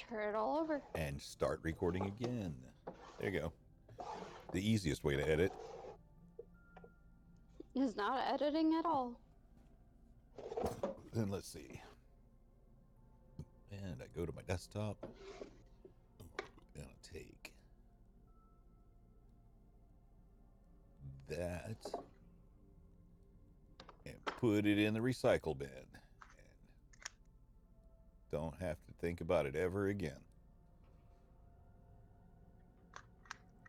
start it all over. And start recording again. There you go. The easiest way to edit. It's not editing at all. Then let's see. And I go to my desktop. And I'll take that and put it in the recycle bin. And don't have to think about it ever again.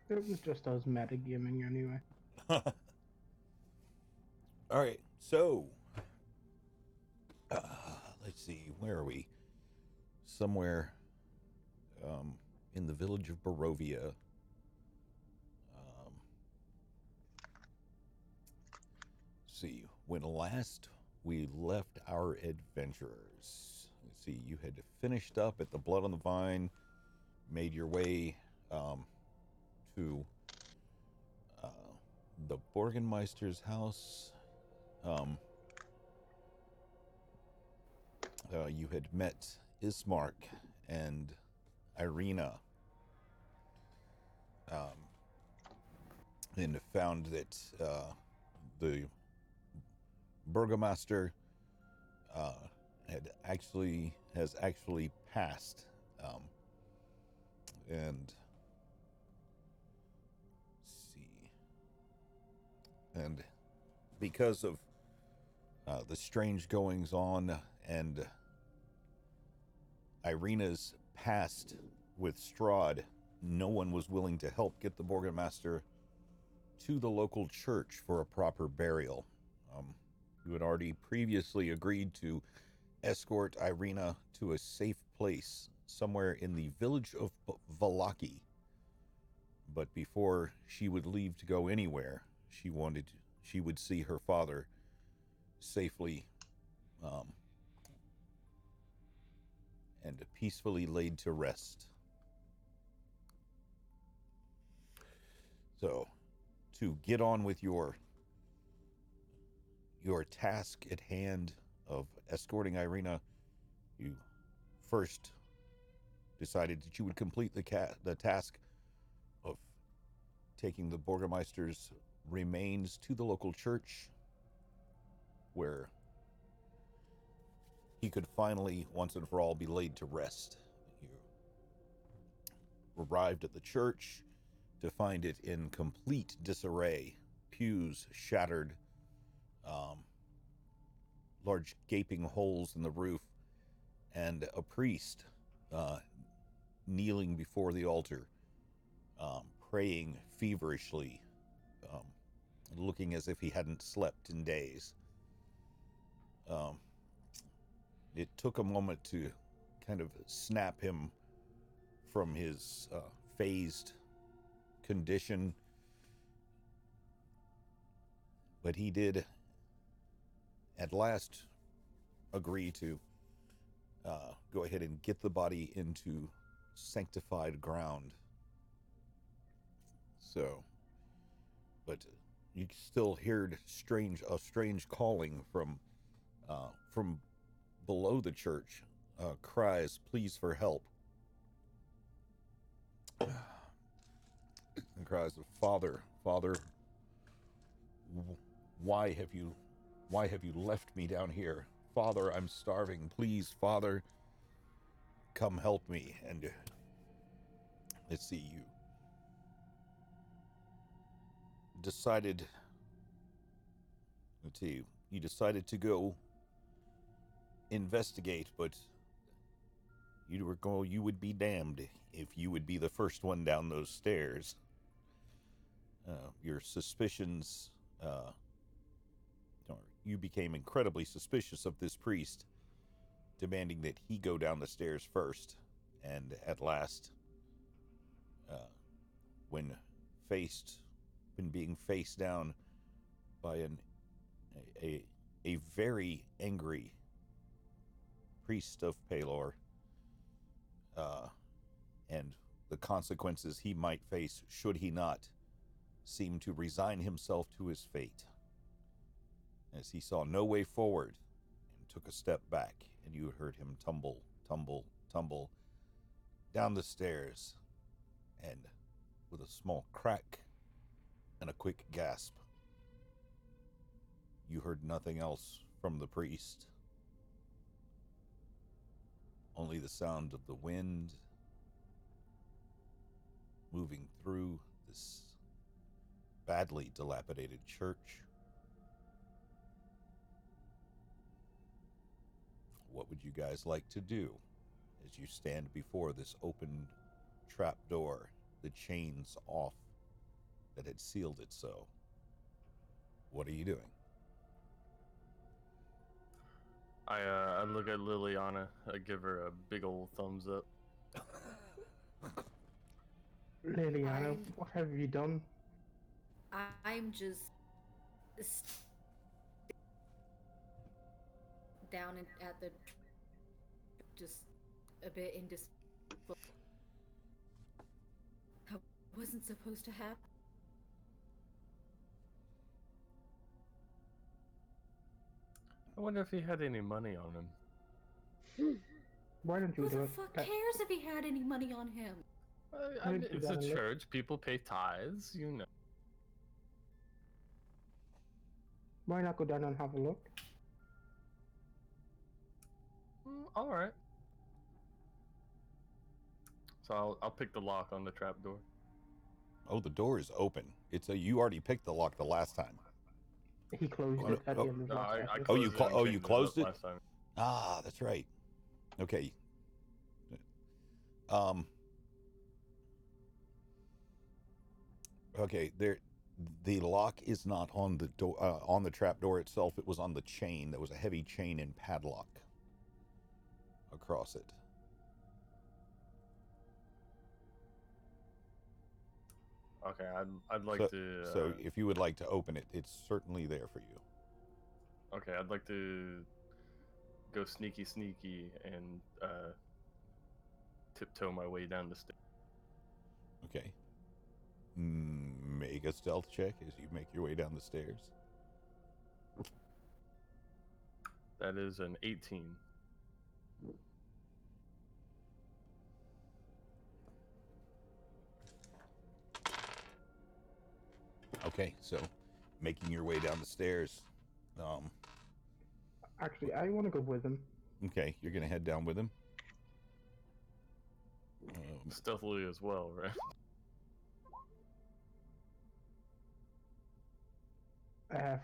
It was just us metagaming anyway. All right, so let's see, where are we? Somewhere in the village of Barovia. See, when last we left our adventurers, let's see, you had finished up at the Blood on the Vine, made your way to the Borgenmeister's house. You had met Ismark and Irina, and found that the Burgomaster has actually passed, and see, and because of the strange goings on and Irina's past with Strahd, no one was willing to help get the Burgomaster to the local church for a proper burial. You had already previously agreed to escort Irina to a safe place somewhere in the village of Valaki. But before she would leave to go anywhere, she would see her father safely and peacefully laid to rest. So, to get on with your task at hand of escorting Irina, you first decided that you would complete the task of taking the Burgomeister's remains to the local church, where he could finally, once and for all, be laid to rest. You arrived at the church to find it in complete disarray. Pews shattered, large gaping holes in the roof, and a priest kneeling before the altar, praying feverishly, looking as if he hadn't slept in days. It took a moment to kind of snap him from his phased condition, but he did at last agree to go ahead and get the body into sanctified ground. So, but you still heard a strange calling from below the church, cries, pleas for help, and cries of Father, why have you left me down here? Father, I'm starving. Please, Father, come help me. And let's see, you decided to go investigate, but you would be damned if you would be the first one down those stairs. Your suspicions, you became incredibly suspicious of this priest, demanding that he go down the stairs first. And at last, when being faced down by a very angry priest of Pelor, and the consequences he might face should he not seem to resign himself to his fate, as he saw no way forward and took a step back, and you heard him tumble, down the stairs, and with a small crack and a quick gasp, you heard nothing else from the priest. Only the sound of the wind moving through this badly dilapidated church. What would you guys like to do as you stand before this open trap door, the chains off that had sealed it so? What are you doing? I look at Liliana. I give her a big old thumbs up. Liliana, what have you done? I'm just down at the just a bit in dis. That wasn't supposed to happen. I wonder if he had any money on him. Why don't you Who do the it? fuck cares if he had any money on him? I mean, do it's that a and look. church. People pay tithes, you know. Why not go down and have a look? All right. So I'll pick the lock on the trap door. Oh, the door is open. You already picked the lock the last time. He closed it at the end of No, last I session. closed you it clo- and oh, you chained closed up it? last time. Ah, that's right. Okay. Okay, the lock is not on the door, on the trap door itself. It was on the chain. There was a heavy chain and padlock across it. Okay, I'd like to. So if you would like to open it, it's certainly there for you. Okay, I'd like to go sneaky and tiptoe my way down the stairs. Okay. Make a stealth check as you make your way down the stairs. That is an 18. Okay, so making your way down the stairs. Actually, I want to go with him. Okay, you're gonna head down with him. Stealthily as well, right?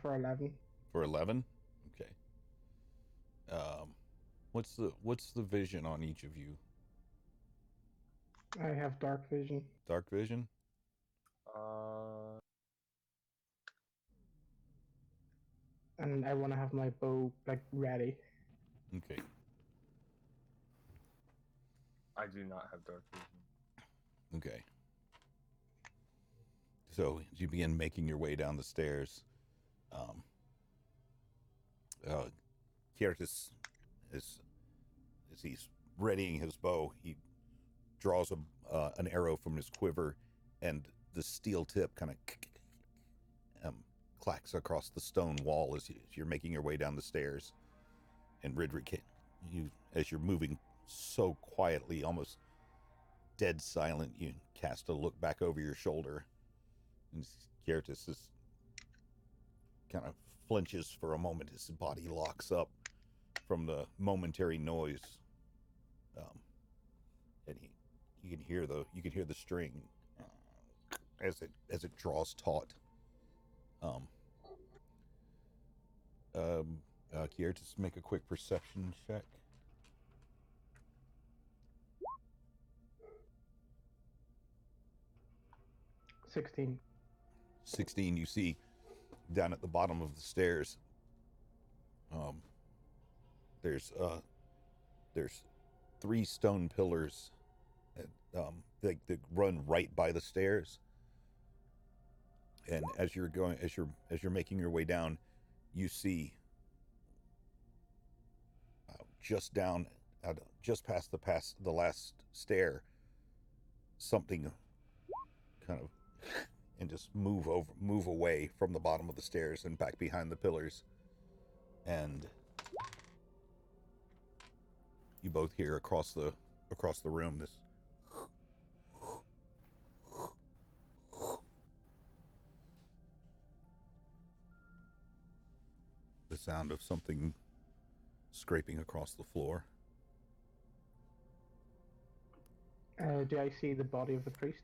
For 11. For 11. Okay. What's the vision on each of you? I have dark vision. Dark vision. And I want to have my bow like ready. Okay. I do not have dark vision. Okay. So as you begin making your way down the stairs, Kiertis as he's readying his bow, he draws an arrow from his quiver, and the steel tip kind of clacks across the stone wall as you're making your way down the stairs. And Ridrick, as you're moving so quietly, almost dead silent, you cast a look back over your shoulder, and Kiertis is kind of flinches for a moment. His body locks up from the momentary noise, and you can hear the string as it draws taut. Kier, just make a quick perception check. $16. 16. You see down at the bottom of the stairs. There's 3 stone pillars that run right by the stairs. And as you're making your way down, you see just past the last stair, something kind of and just move away from the bottom of the stairs and back behind the pillars. And you both hear across the room this sound of something scraping across the floor. Do I see the body of the priest?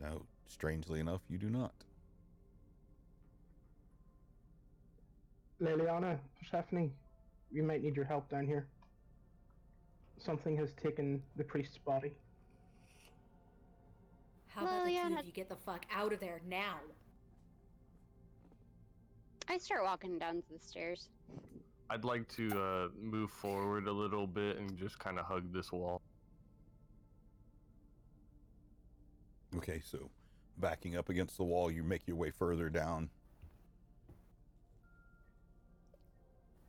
No, strangely enough, you do not. Liliana, Persephone, we might need your help down here. Something has taken the priest's body. How about the two Liliana- of you get the fuck out of there now? I start walking down the stairs. I'd like to move forward a little bit and just kind of hug this wall. Okay, so backing up against the wall, you make your way further down.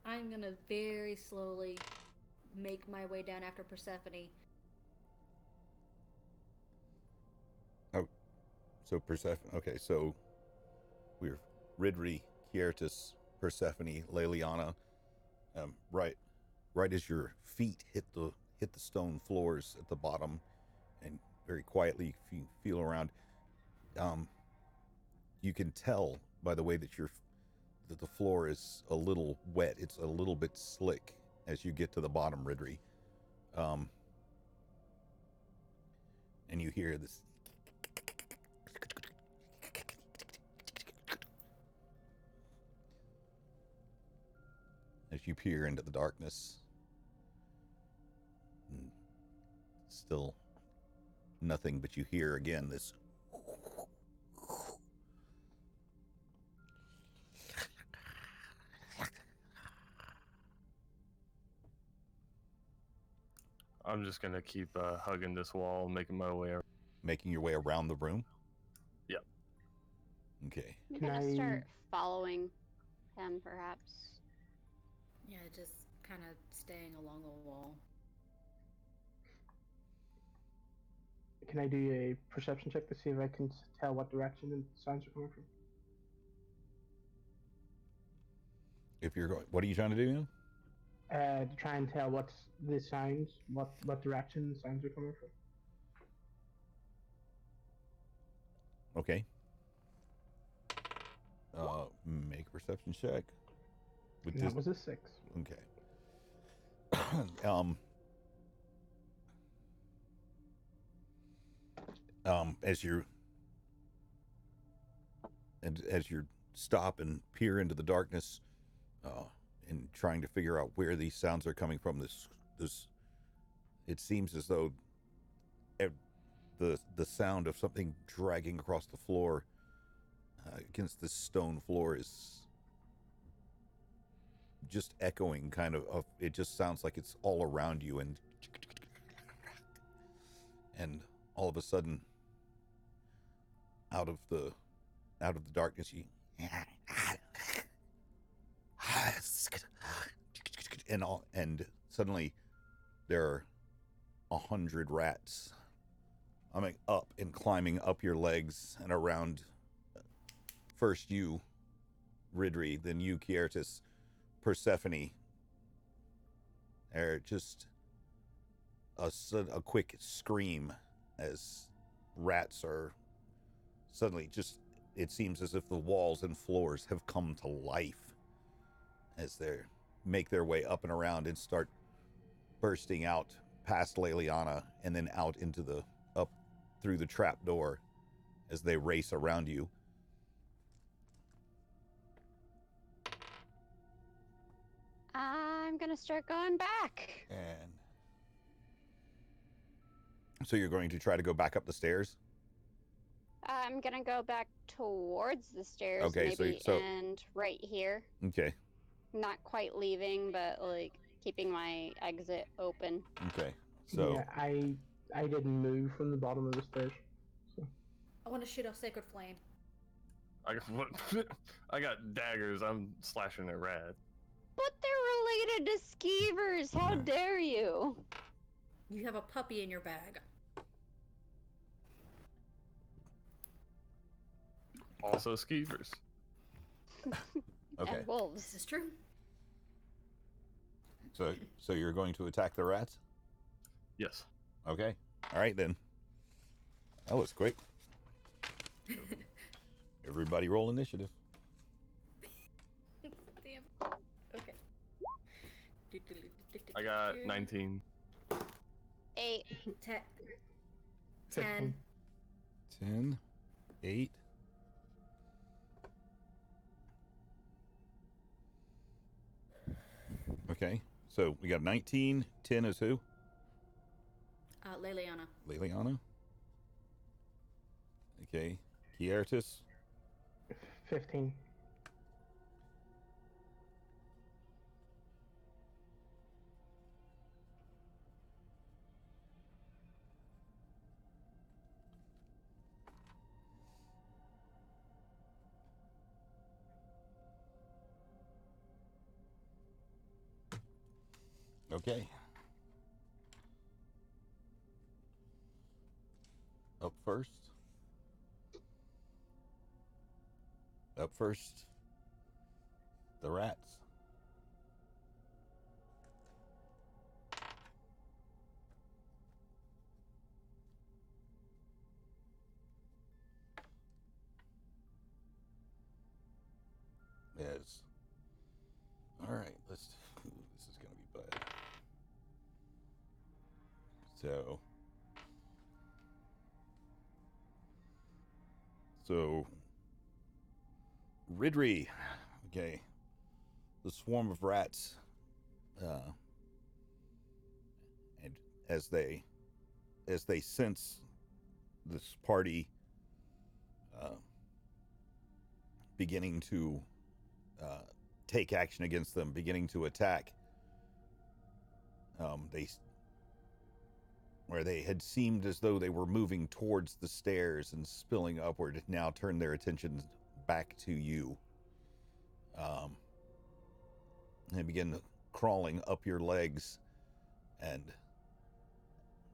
I'm gonna very slowly make my way down after Persephone. So Persephone. Okay, so we're Ridri, Kiertis, Persephone, Liliana. Right as your feet hit the stone floors at the bottom, and very quietly you feel around. You can tell by the way that the floor is a little wet. It's a little bit slick as you get to the bottom, Ridri. And you hear this. As you peer into the darkness, still nothing, but you hear again this. I'm just gonna keep hugging this wall, making my way around. Making your way around the room? Yep. Okay. I'm Can gonna I- start following him, perhaps. Yeah, just kind of staying along the wall. Can I do a perception check to see if I can tell what direction the sounds are coming from? If you're going, what are you trying to do now? To try and tell what's the sounds, what direction the sounds are coming from. Okay. Make a perception check. With And that was a 6. Okay. As you stop and peer into the darkness, and trying to figure out where these sounds are coming from, it seems as though the sound of something dragging across the floor against this stone floor is just echoing, kind of. It just sounds like it's all around you, and all of a sudden, out of the darkness, and suddenly there are 100 rats coming up and climbing up your legs and around. First you, Ridri, then you, Kiertis, Persephone. They're just a quick scream as rats are suddenly just. It seems as if the walls and floors have come to life as they make their way up and around and start bursting out past Liliana and then out into up through the trap door as they race around you. I'm gonna start going back. And so you're going to try to go back up the stairs? I'm gonna go back towards the stairs, Okay, maybe, so- and right here. Okay. Not quite leaving, but like keeping my exit open. Okay. So Yeah, I didn't move from the bottom of the stairs. So. I want to shoot a sacred flame. I got daggers. I'm slashing at rats. But they're related to skeevers. How dare you? You have a puppy in your bag. Also skeevers. okay. And wolves. This is true. So you're going to attack the rats? Yes. Okay. All right then. That was quick. Everybody roll initiative. Damn. Okay. I got 19. 8. 10. 15. 10, 8. Okay, so we got 19. 10 is who? Leliana. Liliana. Okay, Kiertis. 15. Okay. Up first. Up first. The rats. Yes. All right. Let's. Ooh, this is gonna be bad. So. Ridri. Okay. The swarm of rats. And as they sense this party beginning to take action against them, beginning to attack, where they had seemed as though they were moving towards the stairs and spilling upward, now turn their attention back to you. They begin crawling up your legs, and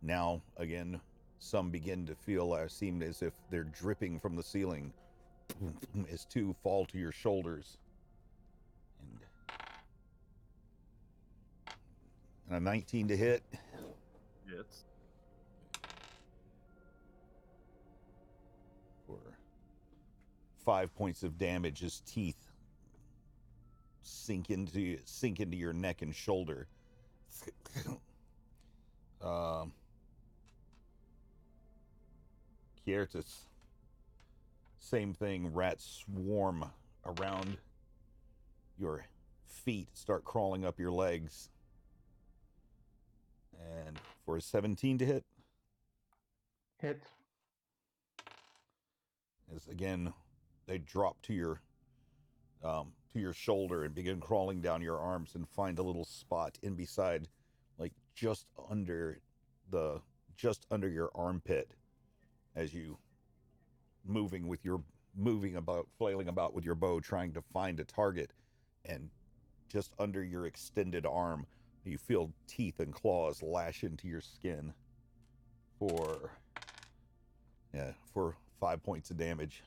now again some begin to feel seem as if they're dripping from the ceiling as two fall to your shoulders. And a 19 to hit. Hits. For 5 points of damage as teeth sink into your neck and shoulder. Kiertis, same thing. Rats swarm around your feet, start crawling up your legs. And for a 17 to hit. Hits. As again, they drop to your shoulder and begin crawling down your arms and find a little spot in beside, like just under your armpit, as you flailing about with your bow, trying to find a target, and just under your extended arm, you feel teeth and claws lash into your skin for 5 points of damage.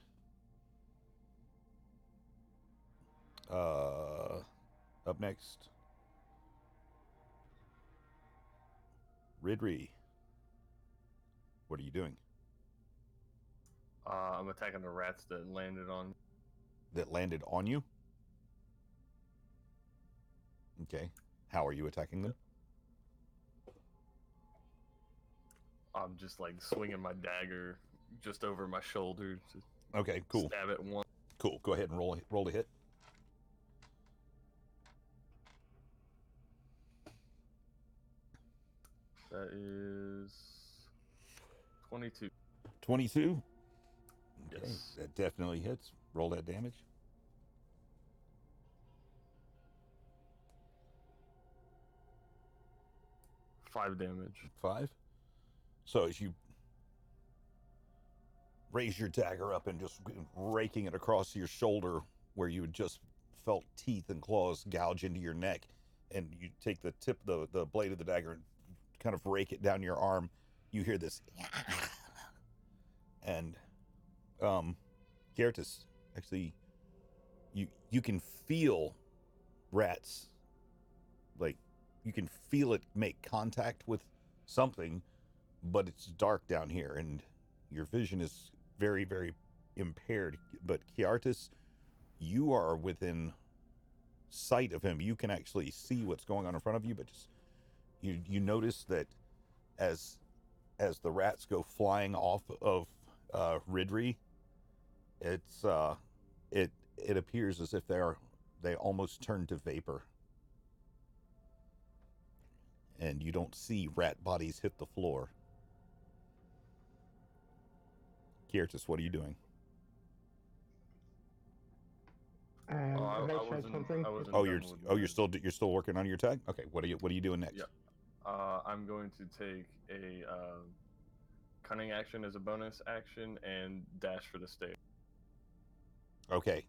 Up next, Ridri. What are you doing? I'm attacking the rats that landed on. That landed on you? Okay. How are you attacking them? I'm just like swinging my dagger just over my shoulder. To Okay, cool. Stab at one. Cool. Go ahead and roll to hit. That is 22. 22? Okay, Yes. that definitely hits. Roll that damage. Five damage. 5. So as you raise your dagger up and just raking it across your shoulder where you had just felt teeth and claws gouge into your neck, and you take the tip, the blade of the dagger, and kind of rake it down your arm, you hear this and Gertis, actually you can feel rats, like you can feel it make contact with something, but it's dark down here and your vision is very, very impaired. But Kiartis, you are within sight of him. You can actually see what's going on in front of you, but just you notice that as the rats go flying off of Ridri, it's it appears as if they almost turn to vapor. And you don't see rat bodies hit the floor. Kiartis, what are you doing? I Have I tried wasn't. something? I wasn't. Oh, done you're with you're still working on your tag? Okay, what are you doing next? Yeah. I'm going to take a cunning action as a bonus action and dash for the stairs. Okay.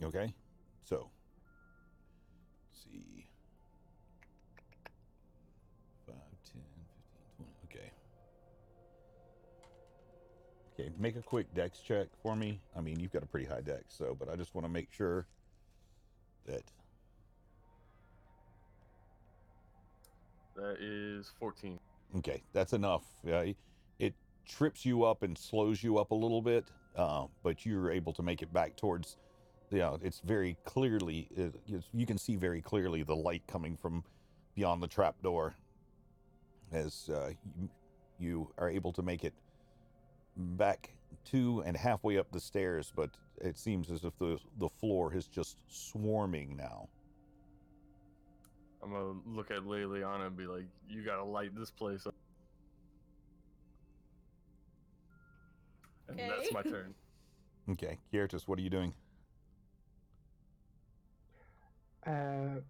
Okay. So, let's see. 5, 10, 15, 20. Okay. Okay, make a quick dex check for me. I mean, you've got a pretty high dex, so, but I just want to make sure that. That is 14. Okay, that's enough. It trips you up and slows you up a little bit, but you're able to make it back towards. It's very clearly. You can see very clearly the light coming from beyond the trapdoor, as you are able to make it back to and halfway up the stairs. But it seems as if the floor is just swarming now. I'm gonna look at Liliana and be like, "You gotta light this place up." And Okay. that's my turn. Okay, Kiartis, what are you doing? I'm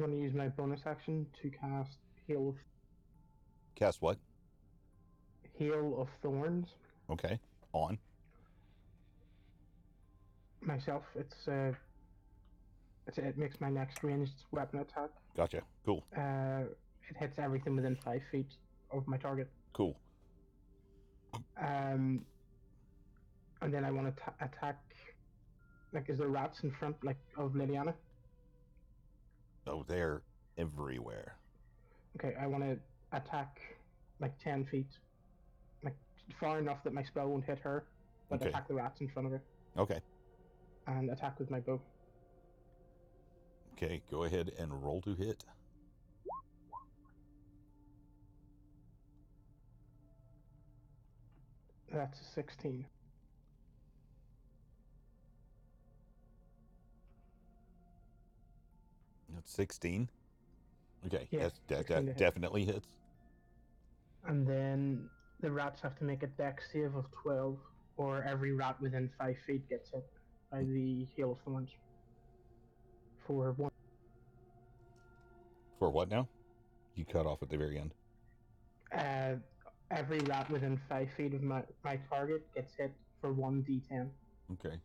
going to use my bonus action to cast Cast what? Hail of Thorns. Okay, on. Myself, it makes my next ranged weapon attack. Gotcha. Cool. It hits everything within 5 feet of my target. Cool. And then I want to attack. Like, is there rats in front, like, of Liliana? Oh, they're everywhere. Okay, I want to attack like 10 feet, like far enough that my spell won't hit her, but Okay. attack the rats in front of her. Okay. And attack with my bow. Okay, go ahead and roll to hit. That's a 16. That's 16. Okay, Yeah, yes, 16 to hit. definitely hits. And then the rats have to make a dex save of 12, or every rat within 5 feet gets hit by the Hail of Thorns. For one. For what now? You cut off at the very end. Every rat within 5 feet of my target gets hit for 1d10, Okay.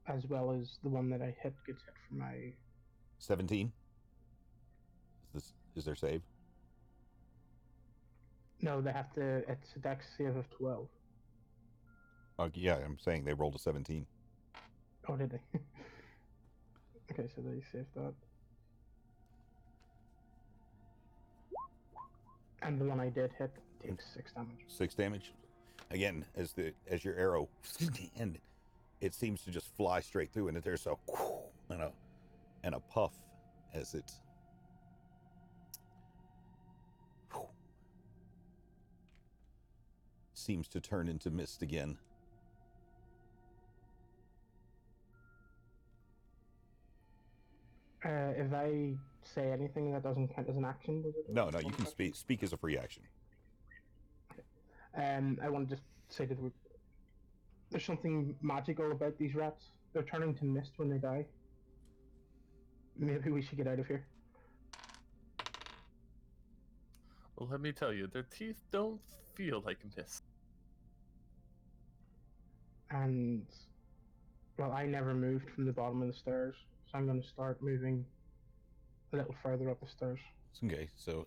as well as the one that I hit gets hit for my. 17. Is there save? No, they have to. It's a dex save of 12. Yeah, I'm saying they rolled a 17. Oh, did they? Okay, so they saved that. And the one I did hit takes 6 damage. 6 damage. Again, as your arrow, and it seems to just fly straight through, and there's a and a puff as it seems to turn into mist again. If I say anything that doesn't count as an action, does it? No, you can speak as a free action. I want to just say to the group, there's something magical about these rats. They're turning to mist when they die. Maybe we should get out of here. Well, let me tell you, their teeth don't feel like mist. And, well, I never moved from the bottom of the stairs, so I'm going to start moving a little further up the stairs. Okay, so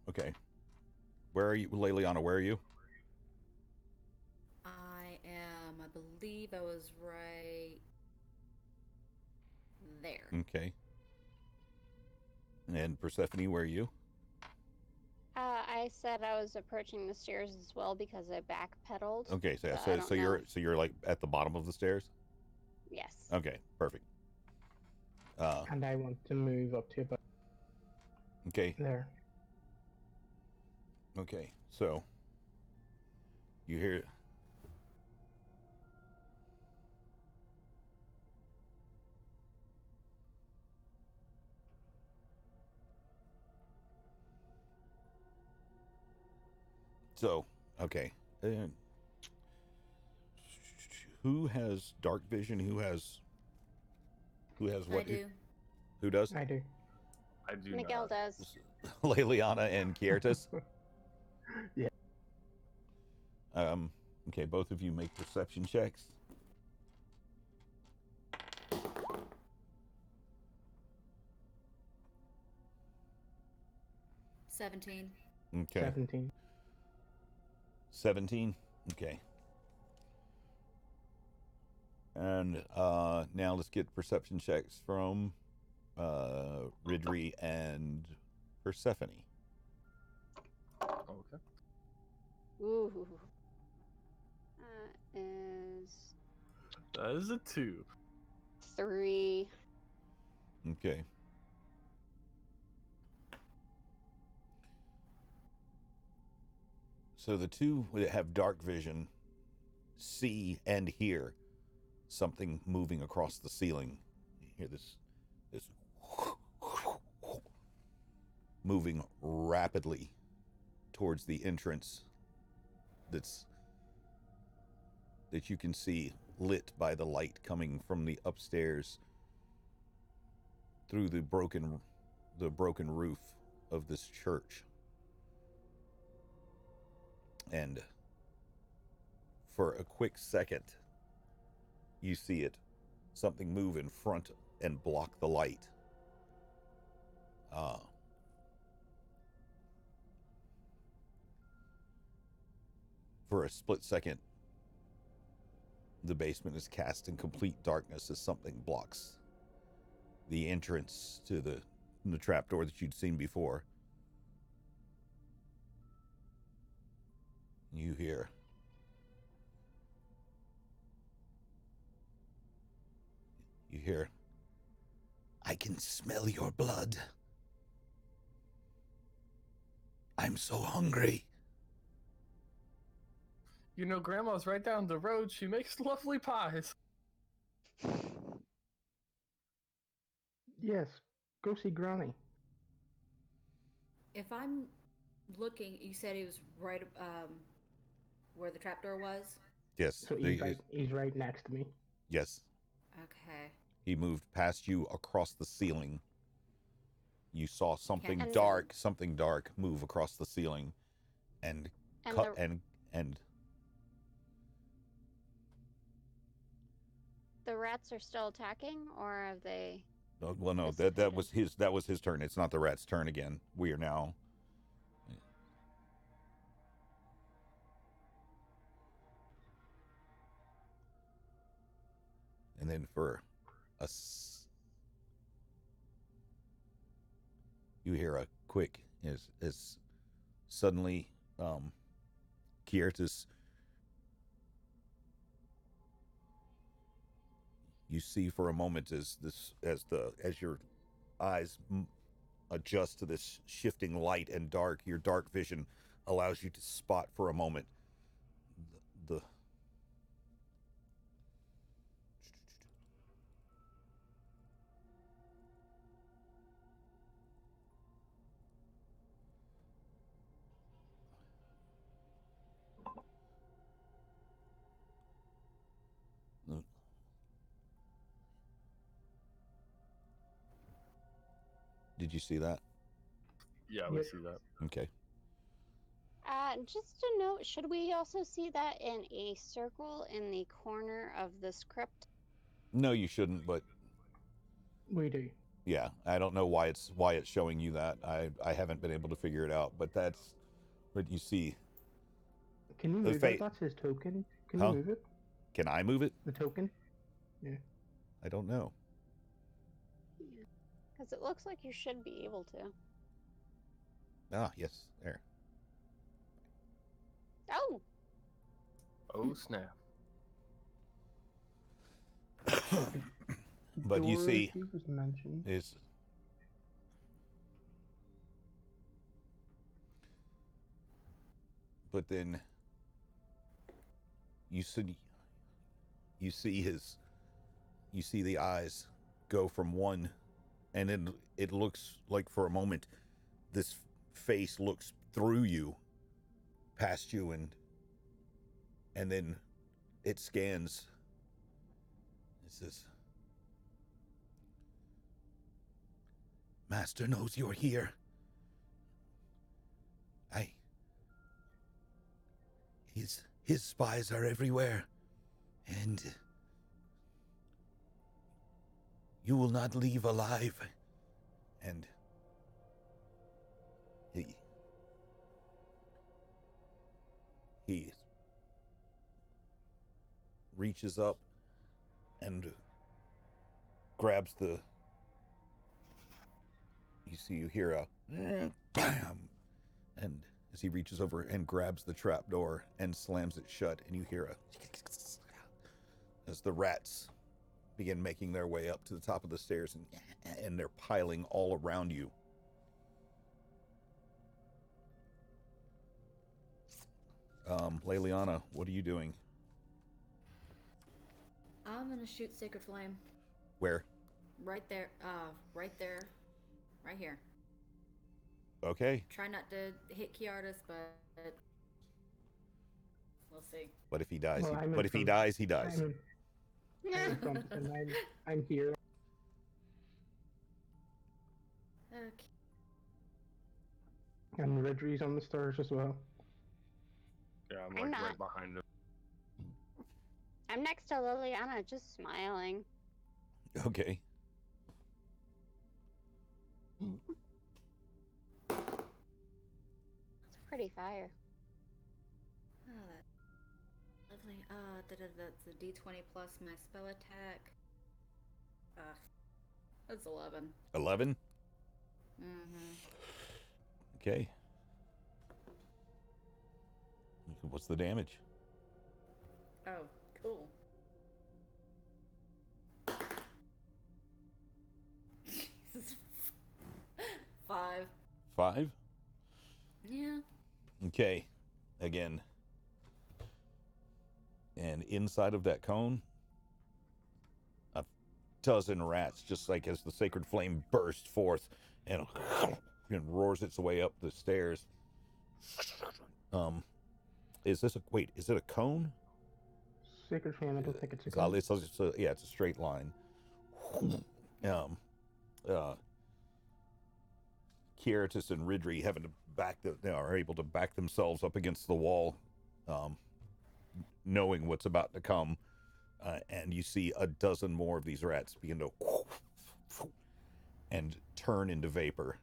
okay. Where are you, Liliana? Where are you? I believe I was right there. Okay. And Persephone, where are you? I said I was approaching the stairs as well because I backpedaled. Okay, so, but I don't know. you're like at the bottom of the stairs. Yes. Okay, perfect. And I want to move up to about Okay, there. okay. So you hear. So, okay. Who has dark vision? Who has what? I do. Who does? I do. I do Miguel not. does. Leliana and Kiertis. Yeah. Okay, both of you make perception checks. $17. Okay. 17. 17. Okay. And now let's get perception checks from Ridri and Persephone. Okay. Ooh. That is That is a 2. 3. Okay. So the two that have dark vision see and hear something moving across the ceiling. You hear this moving rapidly towards the entrance that you can see lit by the light coming from the upstairs through the broken roof of this church. And for a quick second, you see it, something move in front and block the light. For a split second, the basement is cast in complete darkness as something blocks the entrance to the trapdoor that you'd seen before. You hear I can smell your blood. I'm so hungry. You know, Grandma's right down the road. She makes lovely pies. Yes. Go see Granny. If I'm looking, you said it was right where the trapdoor was? Yes. So he's right next to me. Yes. Okay. He moved past you across the ceiling. You saw something And- dark move across the ceiling and And cut the- and The rats are still attacking, or have they? well, no, that dissipated? was his turn. It's not the rat's turn again. We are now. And then for you hear a quick as suddenly Kiertis, you see for a moment as your eyes adjust to this shifting light and dark, your dark vision allows you to spot for a moment the Did you see that? Yeah, we Yep. see that. Okay. Just a note, should we also see that in a circle in the corner of this crypt? No, you shouldn't, but We do. yeah, I don't know why it's showing you that. I haven't been able to figure it out, but that's what you see. Can you The move fate- it? That's his token. Can Huh? you move it? Can I move it? The token? Yeah. I don't know. Because it looks like you should be able to. Ah, yes, there. Oh! Oh snap! But you see, Dorothy was mentioned. is but then you see you see the eyes go from one, and then it looks like for a moment this face looks through you, past you, and then it scans. It says, "Master knows you're here. I his spies are everywhere, and you will not leave alive." And he reaches up and grabs the. You hear a bam, and as he reaches over and grabs the trapdoor and slams it shut, and you hear a as the rats begin making their way up to the top of the stairs, and they're piling all around you. Leliana, what are you doing? I'm gonna shoot Sacred Flame. Where? Right there. Right there. Right here. Okay. Try not to hit Kiartis, but we'll see. But if he dies, Well, but if he dies, he dies. I'm here. Okay. And Redry's on the stairs as well. Yeah, I'm I'm like not. right behind him. I'm next to Liliana, just smiling. Okay. It's pretty fire. Oh, that's lovely. That's a D20 plus my spell attack. That's 11. 11? Mm-hmm. Okay. What's the damage? Oh, cool. Jesus. 5. 5? Yeah. Okay. Again. And inside of that cone, a dozen rats, just like as the sacred flame bursts forth and roars its way up the stairs. Is this is it a cone? Sacred Flame, I don't think it's a cone. It's a straight line. Kiaratus and Ridri having to are able to back themselves up against the wall, knowing what's about to come, and you see a dozen more of these rats begin to and turn into vapor.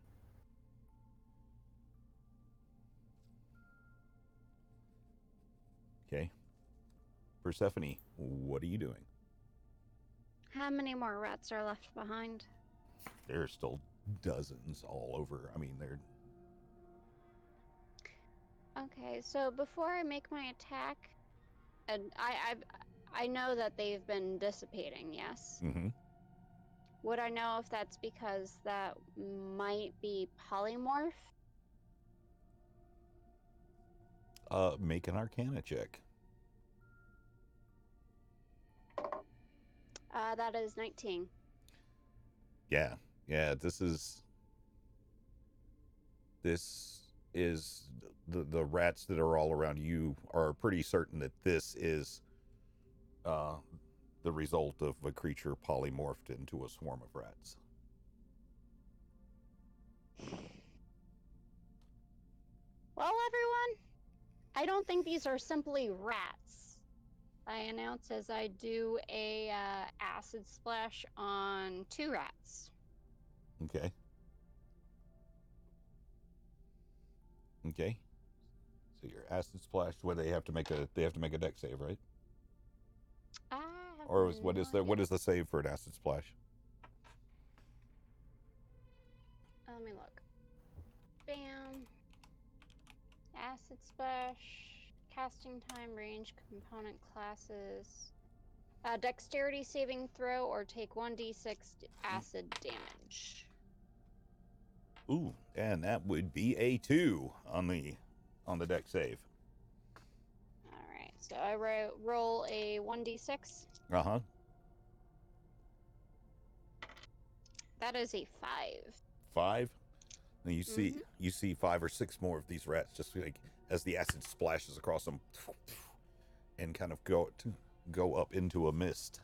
Okay. Persephone, what are you doing? How many more rats are left behind? There's still dozens all over. I mean, they're... Okay, so before I make my attack, and I know that they've been dissipating, yes? Mm-hmm. Would I know if that's because that might be polymorph? Make an Arcana check. That is 19. Yeah, this is the rats that are all around you are pretty certain that this is the result of a creature polymorphed into a swarm of rats. Well, everyone, I don't think these are simply rats. I announce as I do a acid splash on 2 rats. Okay. So your acid splash. What they have to make a dex save, right? Or what is the save for an acid splash? let me look. Bam. Acid splash. Casting time, range, component classes. Dexterity saving throw or take 1d6 acid damage. Ooh, and that would be a 2 on the deck save. All right, so I roll a 1d6. Uh-huh. That is a 5. 5. And you see 5 or 6 more of these rats just like as the acid splashes across them and kind of go up into a mist.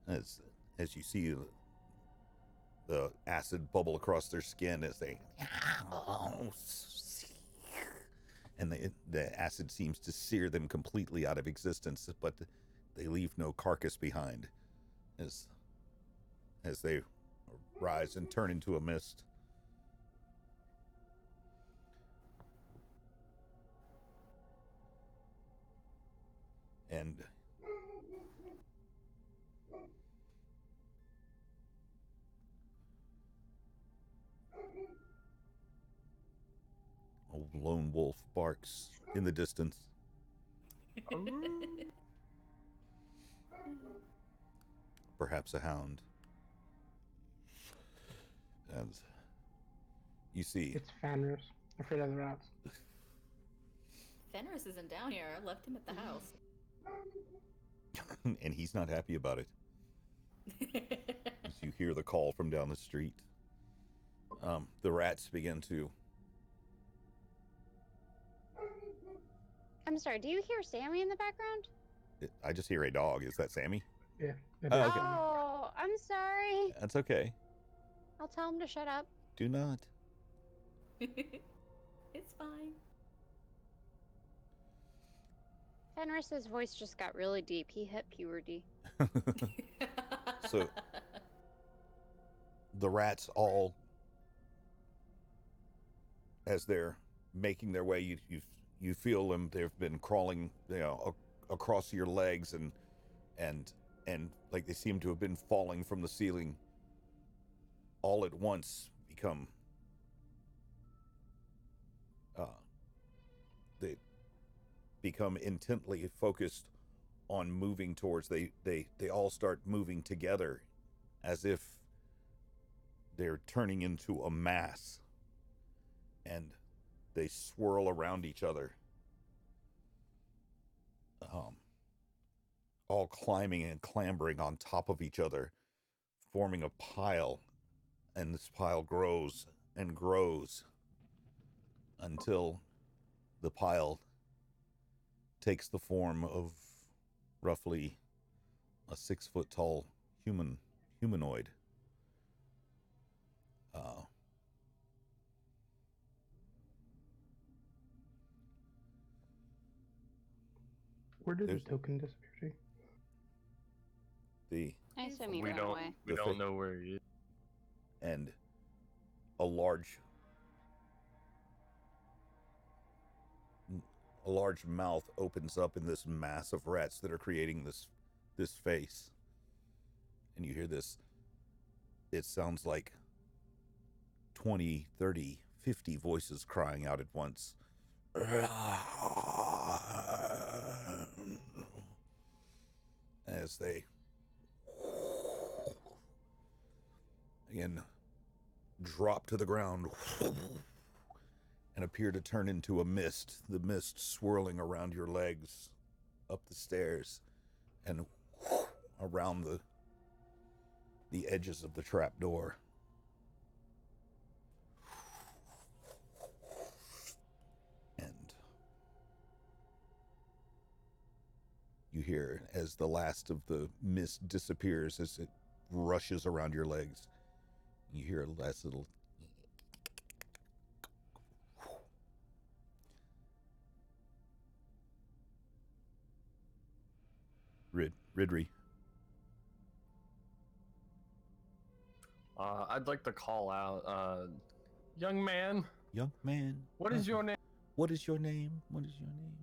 As you see the acid bubble across their skin as they and the acid seems to sear them completely out of existence, but they leave no carcass behind as they rise and turn into a mist. And a lone wolf barks in the distance. Perhaps a hound. And you see It's Fenris, afraid of the rats. Fenris isn't down here. I left him at the house. and he's not happy about it. As you hear the call from down the street, the rats begin to. I'm sorry, do you hear Sammy in the background? I just hear a dog. Is that Sammy? Yeah. Oh, okay. Oh, I'm sorry. That's okay. I'll tell him to shut up. Do not. It's fine. Fenris's voice just got really deep. He hit puberty. So the rats all, as they're making their way, you feel them. They've been crawling, across your legs and like they seem to have been falling from the ceiling. All at once become they become intently focused on moving towards. They all start moving together as if they're turning into a mass, and they swirl around each other, all climbing and clambering on top of each other, forming a pile, and this pile grows and grows until the pile takes the form of roughly a 6-foot tall humanoid. Where did the token disappear to? I assume he ran away. We don't know where he is. And a large mouth opens up in this mass of rats that are creating this face. And you hear this. It sounds like 20, 30, 50 voices crying out at once. As they again drop to the ground and appear to turn into a mist, the mist swirling around your legs, up the stairs, and around the edges of the trap door. And you hear, as the last of the mist disappears, as it rushes around your legs, you hear a last little Ridri. I'd like to call out, young man. Young man. What is your name? What is your name? What is your name?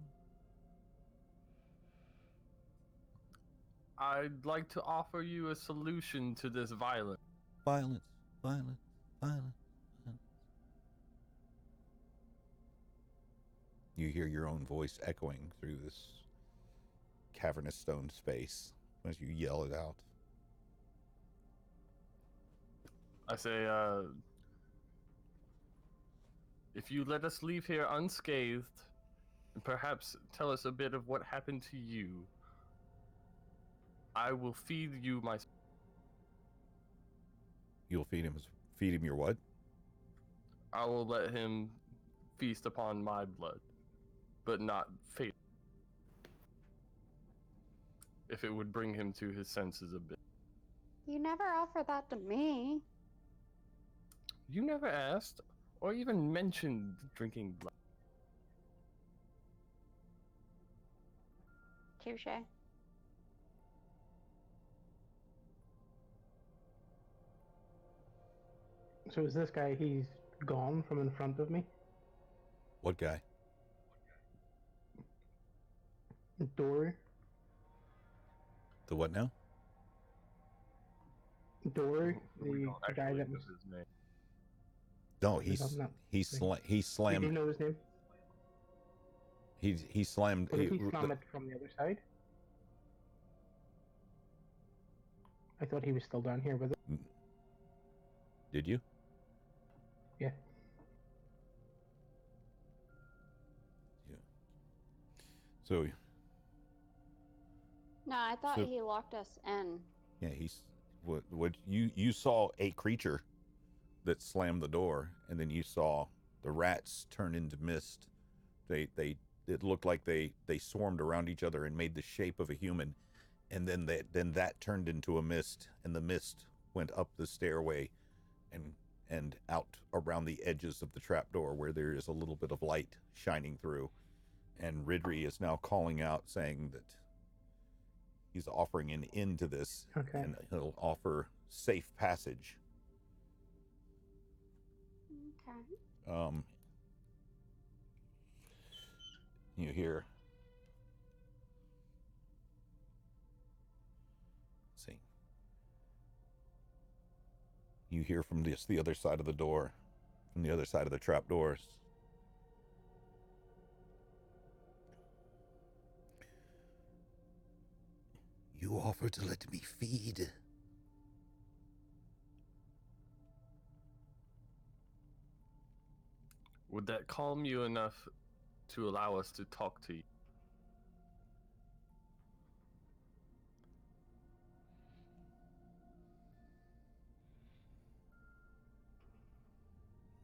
I'd like to offer you a solution to this violence. Violence, violence, violence, violence. You hear your own voice echoing through this cavernous stone space as you yell it out. I say, if you let us leave here unscathed, and perhaps tell us a bit of what happened to you, I will feed you my... You'll feed him your what? I will let him feast upon my blood, but not fate. If it would bring him to his senses a bit. You never offered that to me. You never asked, or even mentioned drinking blood. Touche. So is this guy, he's gone from in front of me? What guy? Dory? The what now? Dory? We The don't guy actually that know was... his name. No, he he You do slammed. know his name? He slammed. But did he slam it from the other side? I thought he was still down here with it. Did you? Yeah. Yeah. So No, I thought So- he locked us in. yeah, he's what you saw a creature that slammed the door, and then you saw the rats turn into mist. It looked like they swarmed around each other and made the shape of a human, and then that turned into a mist, and the mist went up the stairway and out around the edges of the trapdoor where there is a little bit of light shining through. And Ridri is now calling out, saying that he's offering an end to this, Okay. and he'll offer safe passage. Okay. You hear, let's see, you hear from the other side of the door, from the other side of the trap doors. You offer to let me feed. Would that calm you enough to allow us to talk to you?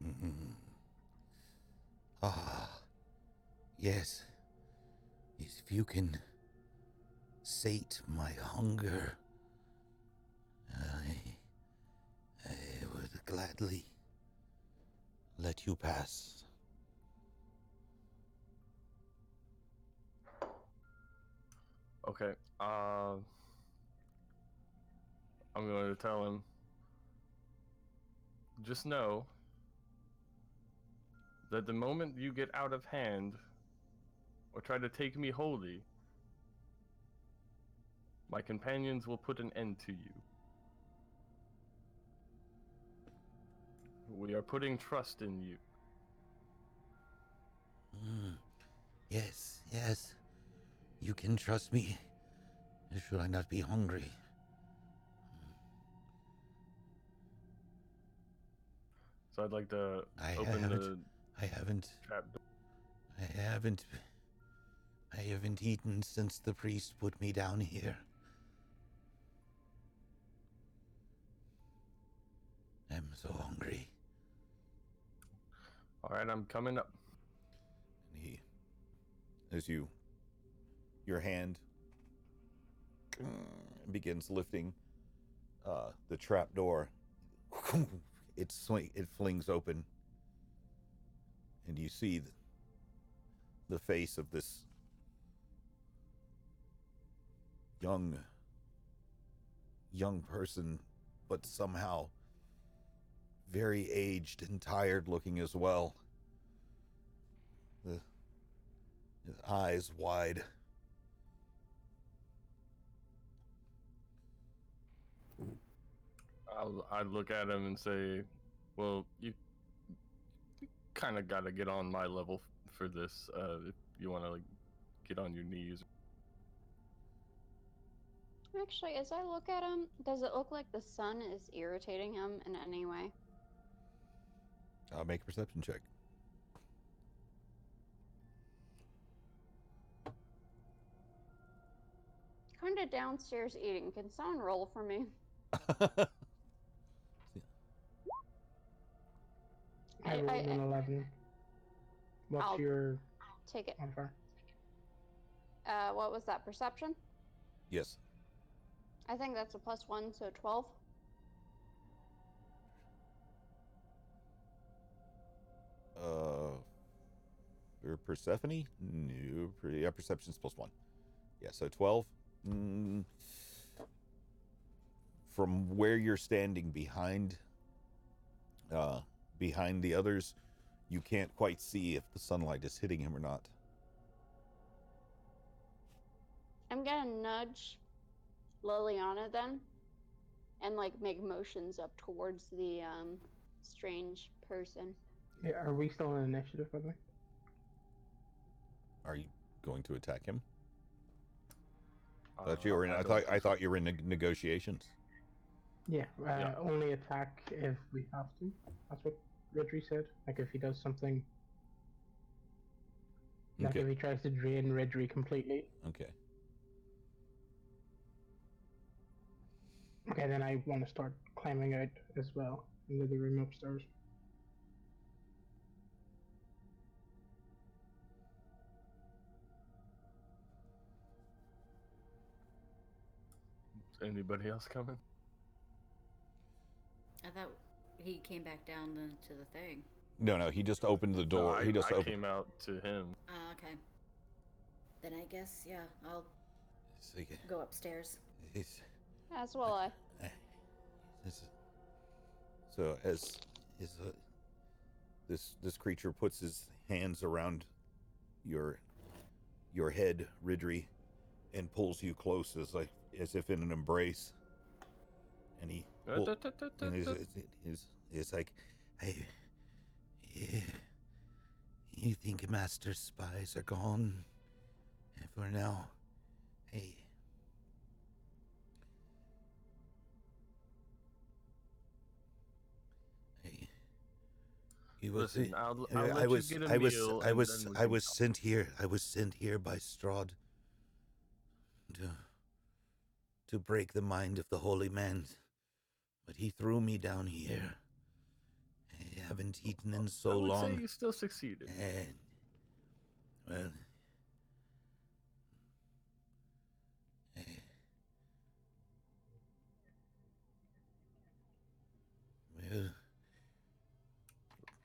Mm-hmm. Ah, yes. If you can sate my hunger, I would gladly let you pass. Okay. I'm going to tell him. Just know that the moment you get out of hand or try to take me wholly, my companions will put an end to you. We are putting trust in you. Yes, yes. You can trust me. Should I not be hungry? So I'd like to I open the haven't. trap door. I haven't eaten since the priest put me down here. I'm so hungry. All right, I'm coming up. And your hand begins lifting the trap door. It flings open, and you see the face of this young person, but somehow very aged and tired looking as well. His eyes wide. I look at him and say, "Well, you kind of got to get on my level for this. If you want to like get on your knees." Actually, as I look at him, does it look like the sun is irritating him in any way? Make a perception check. Kind of downstairs eating. Can someone roll for me? I rolled an 11. What's I'll your take it. modifier? What was that? Perception? Yes. I think that's a +1, so 12. For Persephone? No. Yeah, perception's +1. Yeah, so 12. From where you're standing behind the others, you can't quite see if the sunlight is hitting him or not. I'm gonna nudge Liliana then, and like make motions up towards the strange person. Yeah, are we still in initiative, by the way? Are you going to attack him? I I thought you were in negotiations. Yeah, Yeah. only attack if we have to. That's what Ridry said. Like if he does something. Like Okay. if he tries to drain Ridry completely. Okay. Okay, then I want to start climbing out as well into the room upstairs. Anybody else coming? I thought he came back down to the thing. No, he just opened the door. No, He just I opened. came out to him. Okay. Then I guess, yeah, I'll go upstairs. As will I. So as this creature puts his hands around your head, Ridry, and pulls you close as if in an embrace, and he's like, "Hey, you think Master spies are gone for now? Hey." Listen, I'll let you get a meal. I was sent here. I was sent here by Strahd to break the mind of the holy man, but he threw me down here. I haven't eaten in so long. I would say you still succeeded. And, well,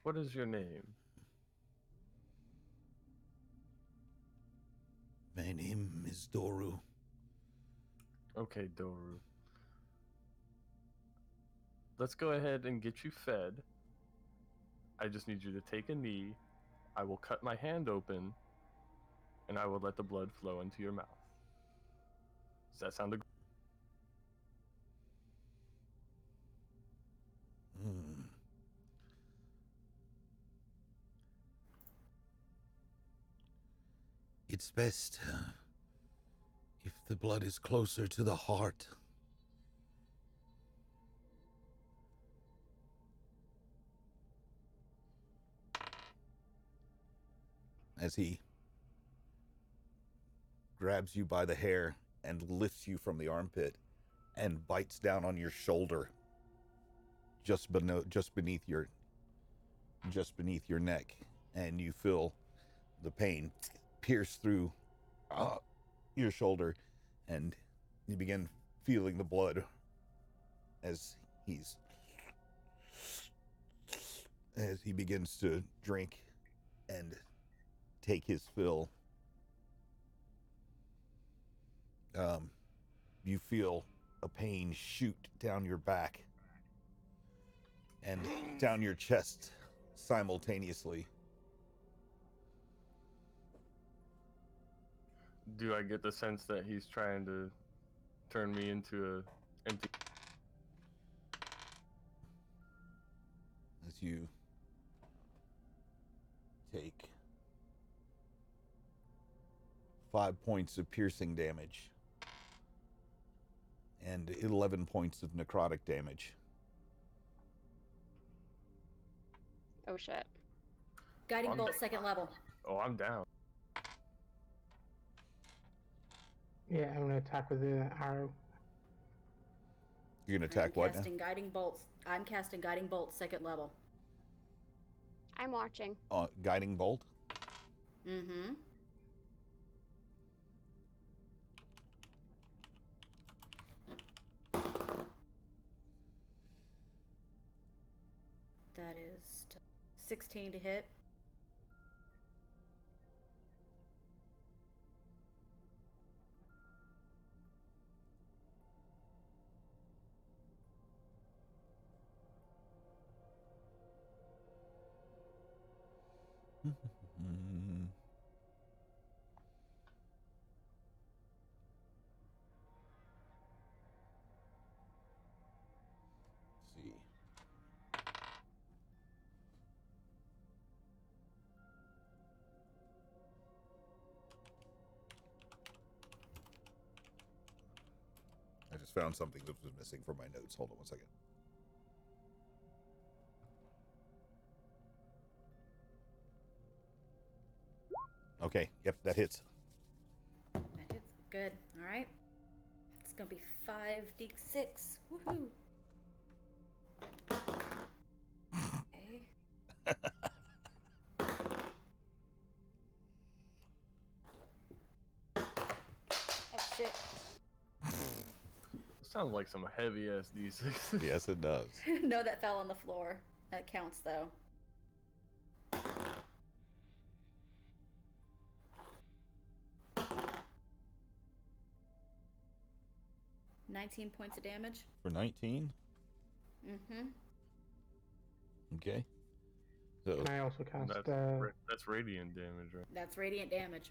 What is your name? my name is Doru. Okay, Doru. Let's go ahead and get you fed. I just need you to take a knee. I will cut my hand open, and I will let the blood flow into your mouth. Does that sound good? It's best if the blood is closer to the heart. As he grabs you by the hair and lifts you from the armpit and bites down on your shoulder, just beneath your neck, and you feel the pain pierce through your shoulder, and you begin feeling the blood as he begins to drink and take his fill. You feel a pain shoot down your back and down your chest simultaneously. Do I get the sense that he's trying to turn me into a empty? as you take 5 points of piercing damage and 11 points of necrotic damage. Oh shit. Guiding I'm bolt, down. second level. Oh, I'm down. Yeah, I'm gonna attack with the arrow. You're going to attack I'm what now? casting guiding bolts. I'm casting guiding bolt, second level. I'm watching. Guiding bolt? Mm-hmm. That is 16 to hit. See. I just found something that was missing from my notes. Hold on one second. Okay, yep, that hits. That hits. Good. All right. It's going to be 5d6. Woohoo. Okay. Oh, shit. Sounds like some heavy ass D6. Yes, it does. No, that fell on the floor. That counts, though. $19 points of damage. For 19? Mm-hmm. Okay. So, Can I also cast? That's radiant damage, right? That's radiant damage.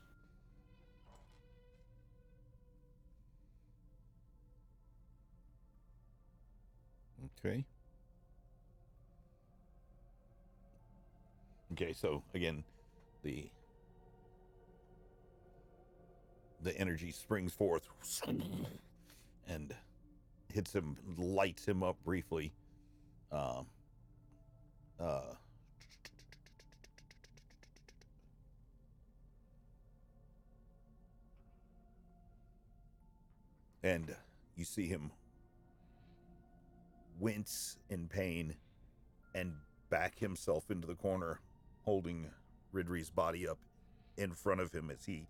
okay. Okay, so again, the energy springs forth and hits him, lights him up briefly. And you see him wince in pain and back himself into the corner, holding Ridry's body up in front of him as he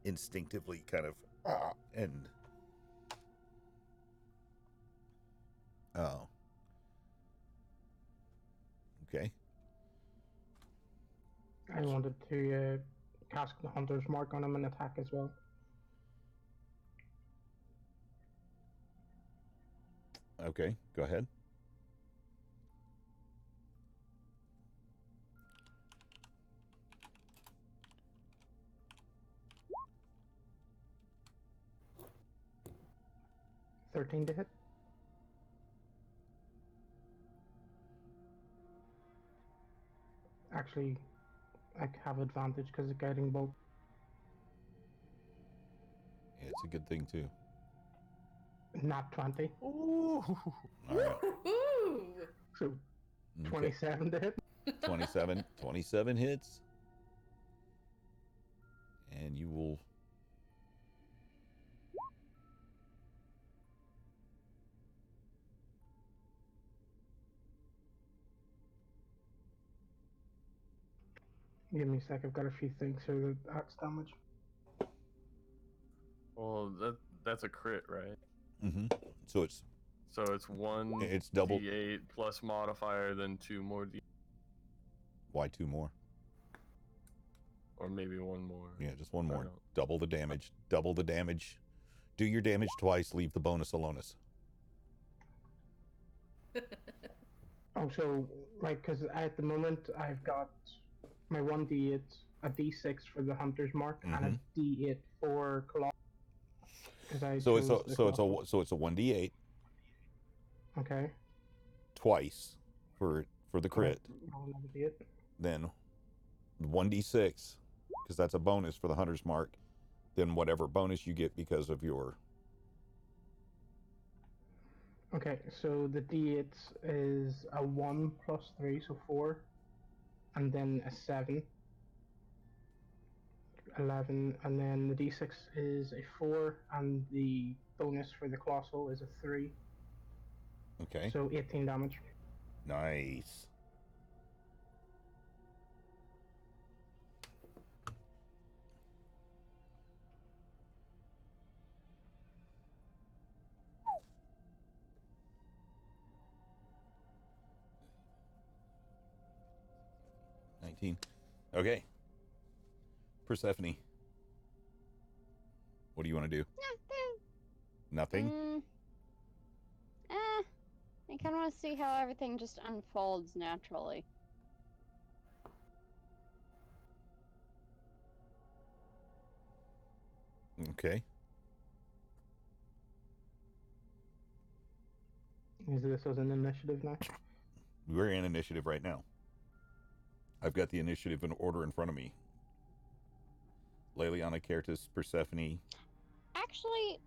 instinctively kind of and oh, okay. I wanted to cast the Hunter's Mark on him and attack as well. Okay, go ahead. $13 to hit. Actually, I have advantage because of guiding bolt. Yeah, it's a good thing too. Not 20. Ooh. All right. Woohoo! So Okay. 27 to hit. 27 hits. And you will Give me a sec, I've got a few things here that axe damage. Well, that's a crit, right? so it's So it's one It's double. D8 plus modifier, then 2 more D, Why 2 more? or maybe 1 more. Yeah, just 1 I more. don't- Double the damage. Double the damage. Do your damage twice. Leave the bonus alonus. Oh, so, like, because at the moment I've got my 1d8, a d6 for the Hunter's Mark, and a d8 for Claw. So it's a 1d8 Okay. twice, for the Okay, crit. roll another d8. Then 1d6, because that's a bonus for the hunter's mark. Then whatever bonus you get because of your. Okay, so the d8 is a 1 plus 3, so 4, and then a 7, 11, and then the d6 is a 4, and the bonus for the colossal is a 3, Okay. so 18 damage. Nice. Okay. Persephone. What do you want to do? Nothing? I kind of want to see how everything just unfolds naturally. Okay. Is this as an initiative now? We're in initiative right now. I've got the initiative in order in front of me. Leliana, Kertis, Persephone. Actually,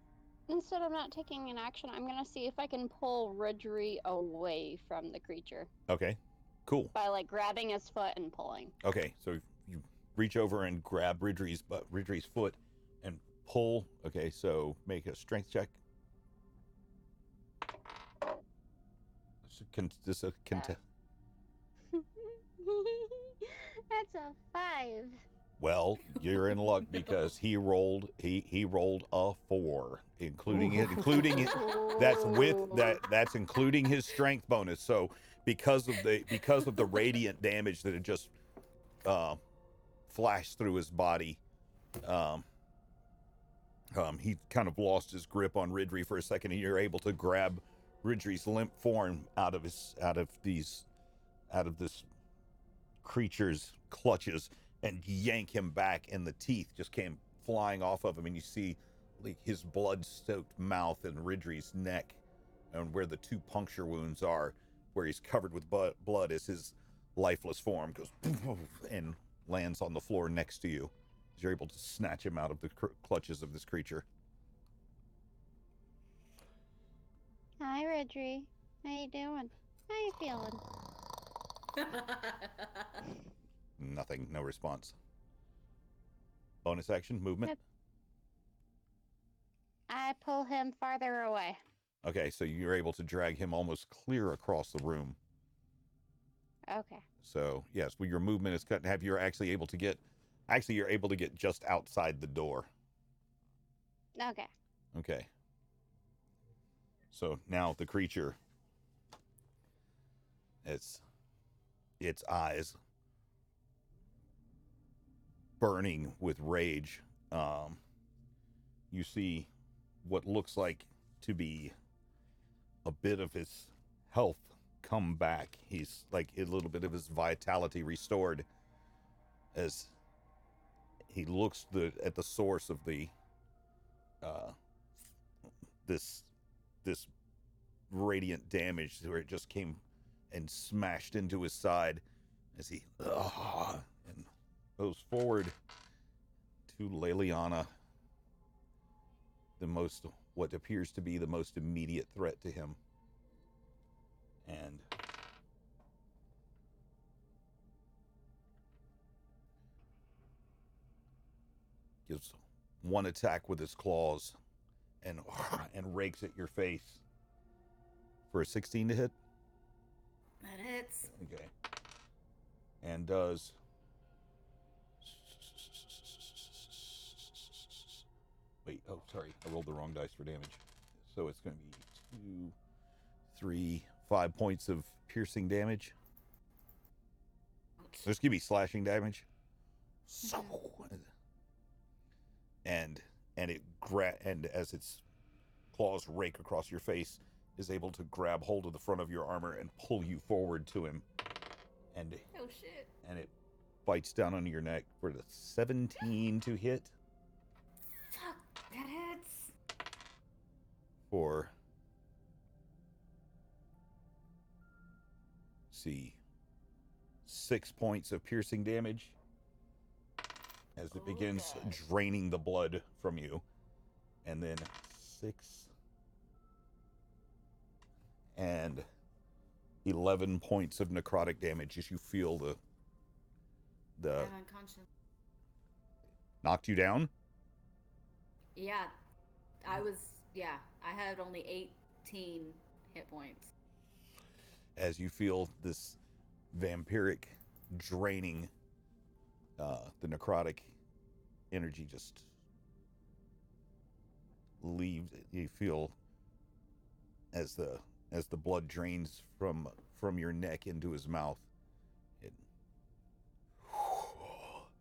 instead of not taking an action, I'm going to see if I can pull Ridgery away from the creature. Okay. Cool. By, like, grabbing his foot and pulling. Okay, so you reach over and grab Ridgery's foot and pull. Okay, so make a strength check. That's a 5. Well, you're in luck because he rolled a 4, including it. That's including his strength bonus. So because of the radiant damage that had just flashed through his body, he kind of lost his grip on Ridgery for a second, and you're able to grab Ridgery's limp form out of this creature's clutches and yank him back, and the teeth just came flying off of him, and you see like his blood-soaked mouth and Ridgery's neck, and where the 2 puncture wounds are, where he's covered with blood, as his lifeless form goes and lands on the floor next to you. You're able to snatch him out of the clutches of this creature. Hi, Ridgery. How you doing? How you feeling? Nothing. No response. Bonus action, movement. I pull him farther away. Okay, so you're able to drag him almost clear across the room. Okay. So, yes, well, your movement is cut in half. You're actually able to get just outside the door. Okay. Okay. So now the creature, its eyes burning with rage. You see what looks like to be a bit of his health come back. He's like a little bit of his vitality restored as he looks at the source of the this radiant damage, where it just came and smashed into his side, as he and goes forward to Leliana, what appears to be the most immediate threat to him, and gives one attack with his claws and rakes at your face for a 16 to hit. That hits. Okay. And does wait, oh sorry, I rolled the wrong dice for damage. So it's going to be 2, 3, 5 points of piercing damage. Just give me slashing damage. So, and as its claws rake across your face, is able to grab hold of the front of your armor and pull you forward to him. And oh shit! And it bites down on your neck for the 17 to hit. Fuck, that hits. For see 6 points of piercing damage as it begins draining the blood from you. And then 6 and 11 points of necrotic damage as you feel the I'm unconscious. knocked you down. Yeah, I had only 18 hit points. As you feel this vampiric draining, the necrotic energy just leaves. You feel as the blood drains from your neck into his mouth,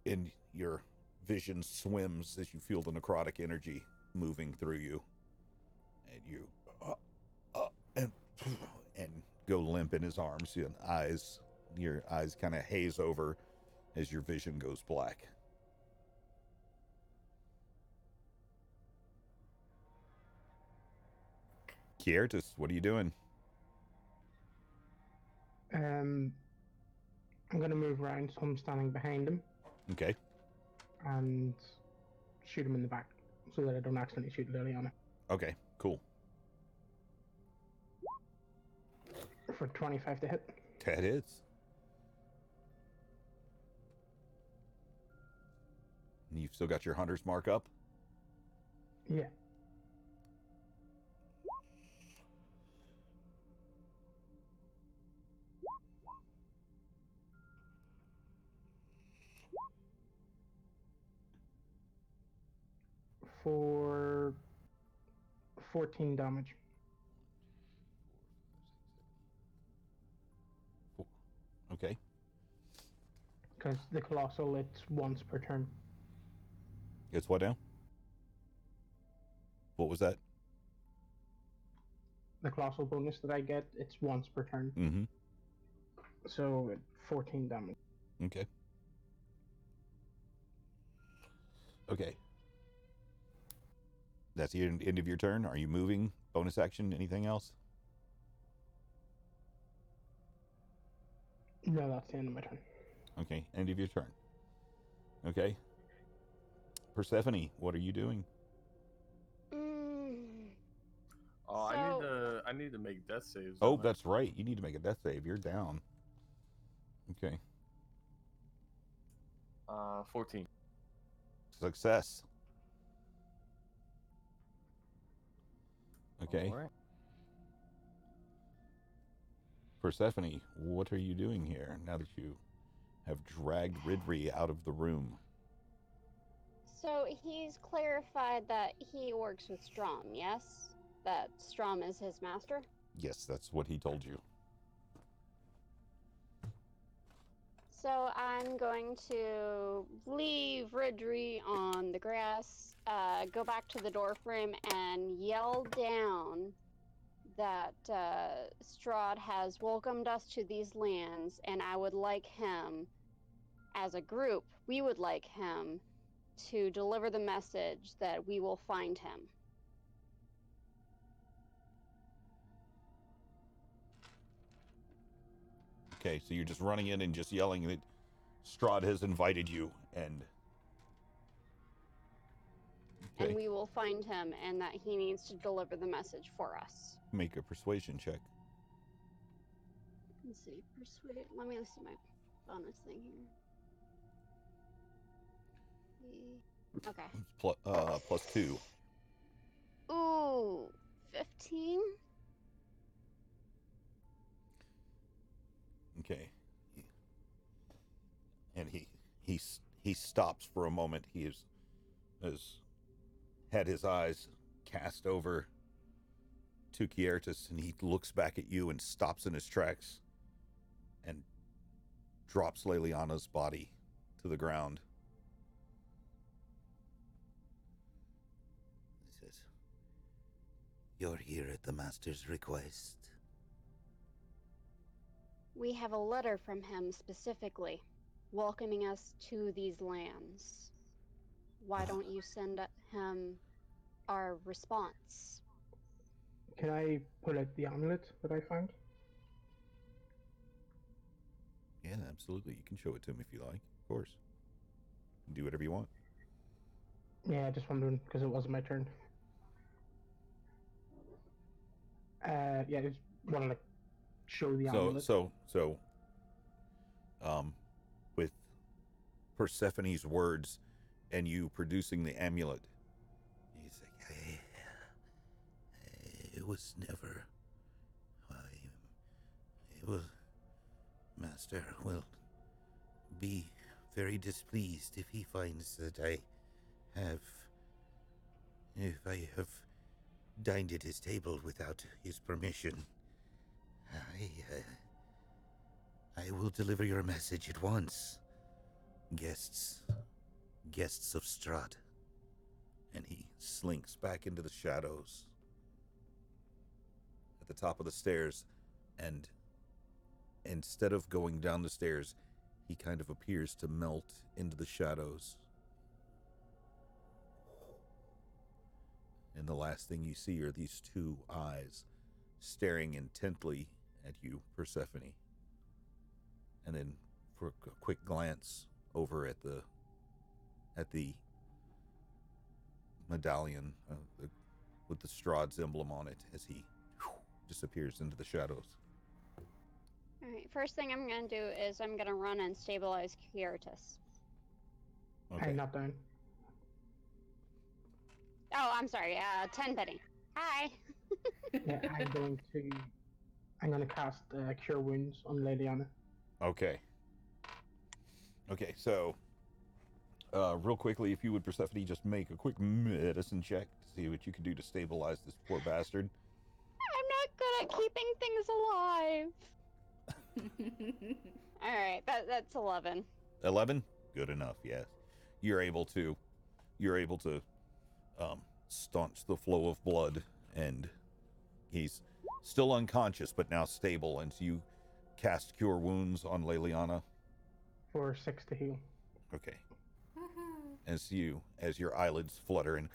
and your vision swims as you feel the necrotic energy moving through you, and you and go limp in his arms. Your eyes kind of haze over as your vision goes black. Kiertis, what are you doing? I'm gonna move around so I'm standing behind him Okay. and shoot him in the back so that I don't accidentally shoot Liliana. Okay, cool. For 25 to hit. That is. You've still got your hunter's mark up? Yeah. For 14 damage. Okay. Because the Colossal, it's once per turn. It's what now? What was that? The Colossal bonus that I get, it's once per turn. Mm-hmm. So 14 damage. Okay. Okay. That's the end of your turn. Are you moving? Bonus action? Anything else? No, that's the end of my turn. Okay. End of your turn. Okay. Persephone, what are you doing? Oh, So- I need to make death saves. Oh, don't I? that's right. You need to make a death save. You're down. Okay. 14. Success. Okay. All right. Persephone, what are you doing here now that you have dragged Ridri out of the room? So he's clarified that he works with Strom, yes? That Strom is his master? Yes, that's what he told you. So I'm going to leave Ridri on the grass, go back to the door frame, and yell down that Strahd has welcomed us to these lands, and I would like him, as a group, we would like him to deliver the message that we will find him. Okay, so you're just running in and just yelling that Strahd has invited you, and... Okay. And we will find him, and that he needs to deliver the message for us. Make a persuasion check. Let's see, persuade. Let me see my bonus thing here. Okay. Plus 2. Ooh, 15? Okay. And he stops for a moment. He has had his eyes cast over to Kiertis, and he looks back at you and stops in his tracks and drops Leliana's body to the ground. He says, "You're here at the Master's request." We have a letter from him specifically, welcoming us to these lands. Why don't you send him our response? Can I pull out the amulet that I found? Yeah, absolutely. You can show it to him if you like. Of course. Do whatever you want. Yeah, just wondering because it wasn't my turn. Yeah, just want to show the So, amulet. um, with Persephone's words and you producing the amulet, he's like, it was never. It was. Master will be very displeased if he finds that if I have dined at his table without his permission. I will deliver your message at once, guests of Strahd. And he slinks back into the shadows at the top of the stairs, and instead of going down the stairs, he kind of appears to melt into the shadows. And the last thing you see are these two eyes staring intently at you, Persephone. And then for a quick glance over at the medallion with the Strahd's emblem on it as he disappears into the shadows. All right. First thing I'm going to do is I'm going to run and stabilize Kiritis. Okay. I'm not down. Oh, I'm sorry. 10 penny. Hi. Yeah, I'm going to cast Cure Wounds on Liliana. Okay. Okay, so real quickly, if you would, Persephone, just make a quick medicine check to see what you can do to stabilize this poor bastard. I'm not good at keeping things alive. All right, that's 11. 11? Good enough, yes. You're able to staunch the flow of blood, and he's still unconscious but now stable, and so you cast Cure Wounds on Liliana. For 6 to heal. Okay. As your eyelids flutter and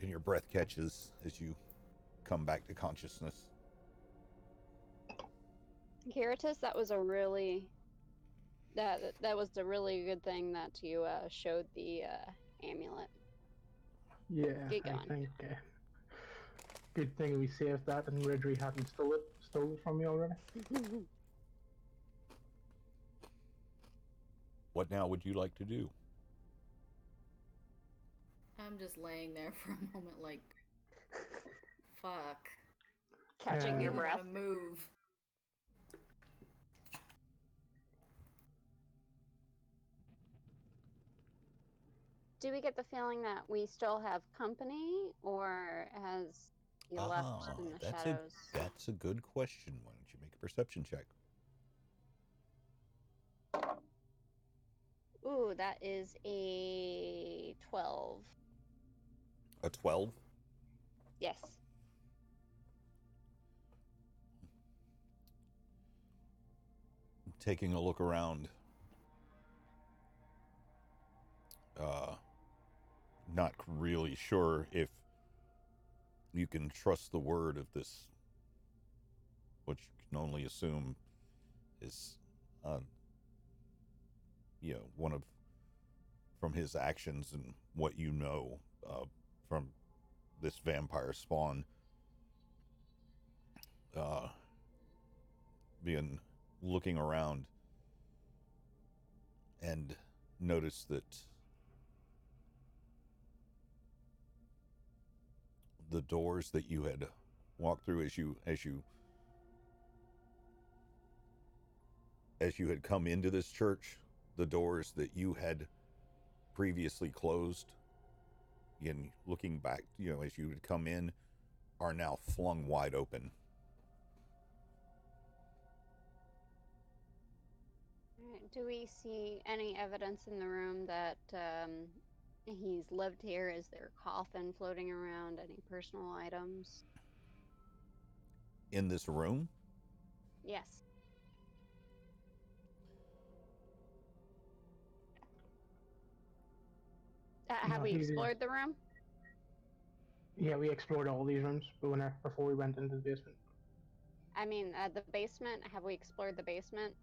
your breath catches as you come back to consciousness. Kiritis, that was a really good thing that you showed the amulet. Yeah, Get I going. think good thing we saved that and Ridry hadn't stole it from me already. What now would you like to do? I'm just laying there for a moment, like, fuck. Catching your I breath. want to move. Do we get the feeling that we still have company, or has he left in the shadows? That's a good question. Why don't you make a perception check? Ooh, that is a 12. A 12? Yes. Taking a look around. Not really sure if you can trust the word of this, which you can only assume is, one of, from his actions and what you know from this vampire spawn, being looking around and notice that the doors that you had walked through as you had come into this church, the doors that you had previously closed, and looking back, as you had come in, are now flung wide open. Do we see any evidence in the room that he's lived here? Is there a coffin floating around? Any personal items? In this room? Yes. Have we explored the room? Yeah, we explored all these rooms before we went into the basement. I mean, the basement. Have we explored the basement?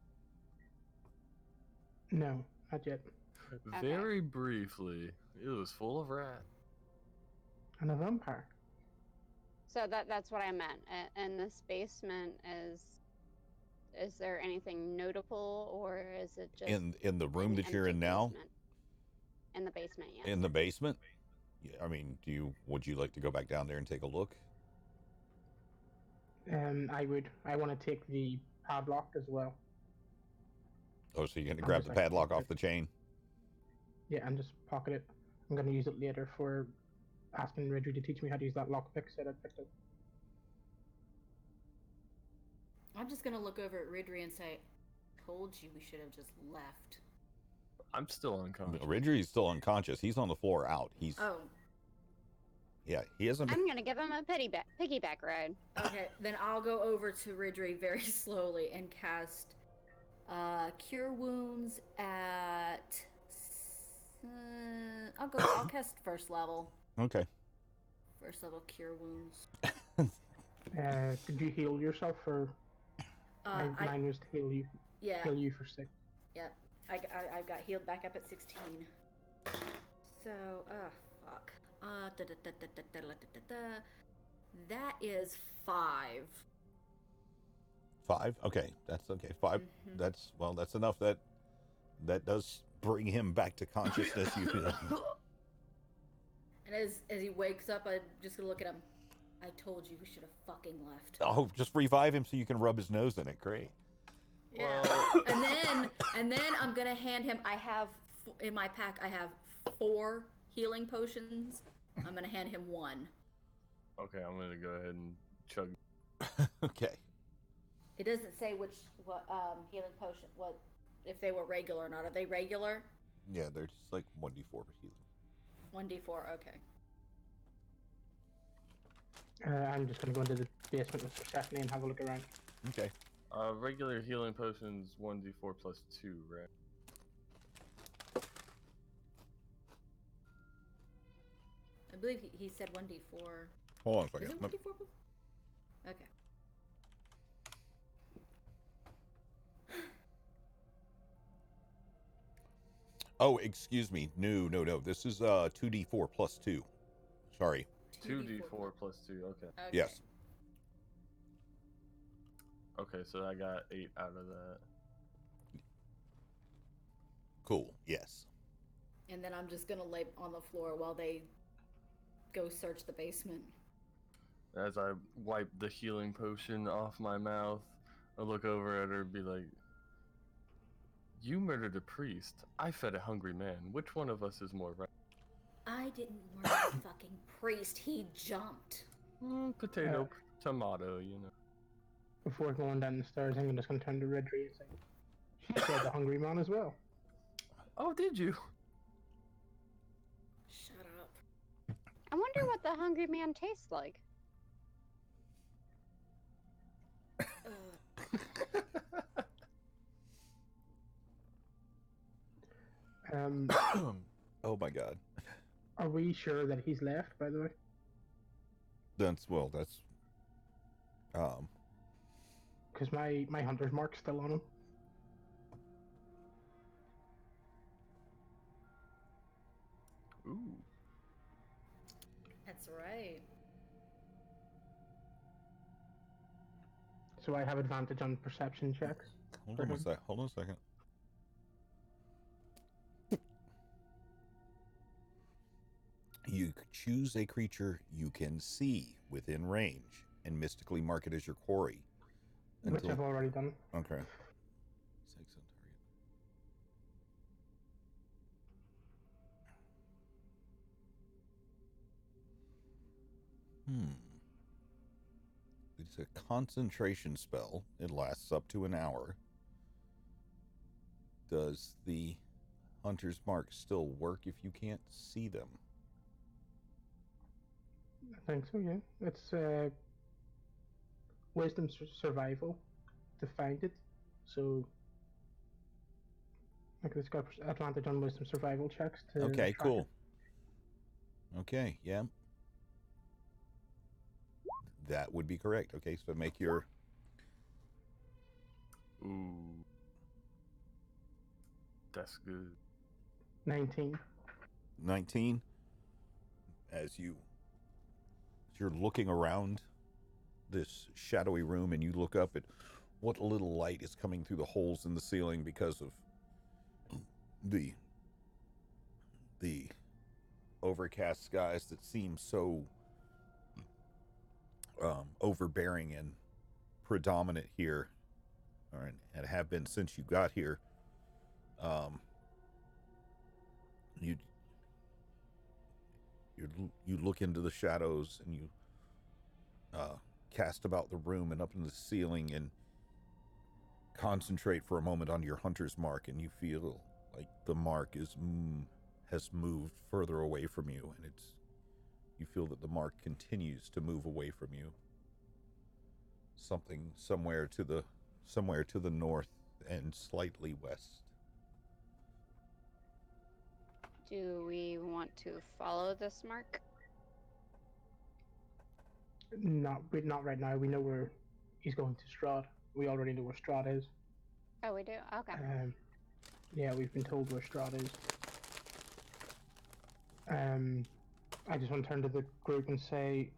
No, not yet. Very briefly, it was full of rats. And a vampire. So that's what I meant. And this basement is there anything notable, or is it just In the room an that you're empty in now? basement? In the basement, yes. In the basement? Yeah, I mean, would you like to go back down there and take a look? I would. I want to take the padlock as well. Oh, so you're gonna I'm grab just the like, padlock pocket off the chain? Yeah, and just pocket it. I'm gonna use it later for asking Ridley to teach me how to use that lockpick that I picked up. I'm just gonna look over at Ridry and say, "Told you we should have just left." I'm still unconscious. Ridgely's still unconscious. He's on the floor out. Oh, Yeah, he hasn't been... I'm gonna give him a piggyback ride. okay. Then I'll go over to Ridry very slowly and cast Cure Wounds at. I'll cast first level. Okay. First level Cure Wounds. Did you heal yourself, or mine was to heal you? Yeah. Heal you for 6. Yeah. I got healed back up at 16. So, fuck. That is 5. 5? Okay, that's okay. 5. Mhm. That's enough. That does bring him back to consciousness. You feel. And as he wakes up, I'm just gonna look at him. I told you we should have fucking left. Oh, just revive him so you can rub his nose in it. Great. Yeah. and then I'm gonna hand him. I have in my pack. I have 4 healing potions. I'm gonna hand him 1. Okay, I'm gonna go ahead and chug. Okay. It doesn't say what healing potion, what if they were regular or not. Are they regular? Yeah, they're just like 1d4 for healing. 1d4. Okay. I'm just gonna go into the basement with Persephone and have a look around. Okay. Regular healing potions 1d4 plus 2, right? I believe he said 1d4. Hold on a Is second. it 1d4? Okay. Oh, excuse me. No. This is 2d4 plus 2. Sorry. 2d4 plus 2. Okay. Yes. Okay, so I got 8 out of that. Cool. Yes. And then I'm just gonna lay on the floor while they go search the basement. As I wipe the healing potion off my mouth, I look over at her and be like, "You murdered a priest. I fed a hungry man. Which one of us is more right?" I didn't murder the fucking priest. He jumped. Potato, tomato, you know. Before going down the stairs, I'm just gonna turn to Ridley and say, "She said the hungry man as well." Oh, did you? Shut up. I wonder what the hungry man tastes like. Oh my God. Are we sure that he's left, by the way? That's Because my hunter's mark's still on him. Ooh. That's right. So I have advantage on perception checks. Hold on a second. You choose a creature you can see within range and mystically mark it as your quarry. Which I've already done. Okay. It's a concentration spell. It lasts up to an hour. Does the hunter's mark still work if you can't see them? I think so, yeah. It's wisdom survival to find it. So, like, it's got advantage on wisdom survival checks to. Okay, track cool. it. Okay, yeah. That would be correct. Okay, so make your... Ooh. That's good. 19. 19. As you're looking around this shadowy room and you look up at what little light is coming through the holes in the ceiling because of the overcast skies that seem so overbearing and predominant here, and have been since you got here. You you look into the shadows and you cast about the room and up in the ceiling and concentrate for a moment on your hunter's mark, and you feel like the mark has moved further away from you, and you feel that the mark continues to move away from you. Something somewhere to the north and slightly west. Do we want to follow this mark? Not right now. We know where he's going to Strahd. We already know where Strahd is. Oh, we do? Okay. Yeah, we've been told where Strahd is. I just want to turn to the group and say,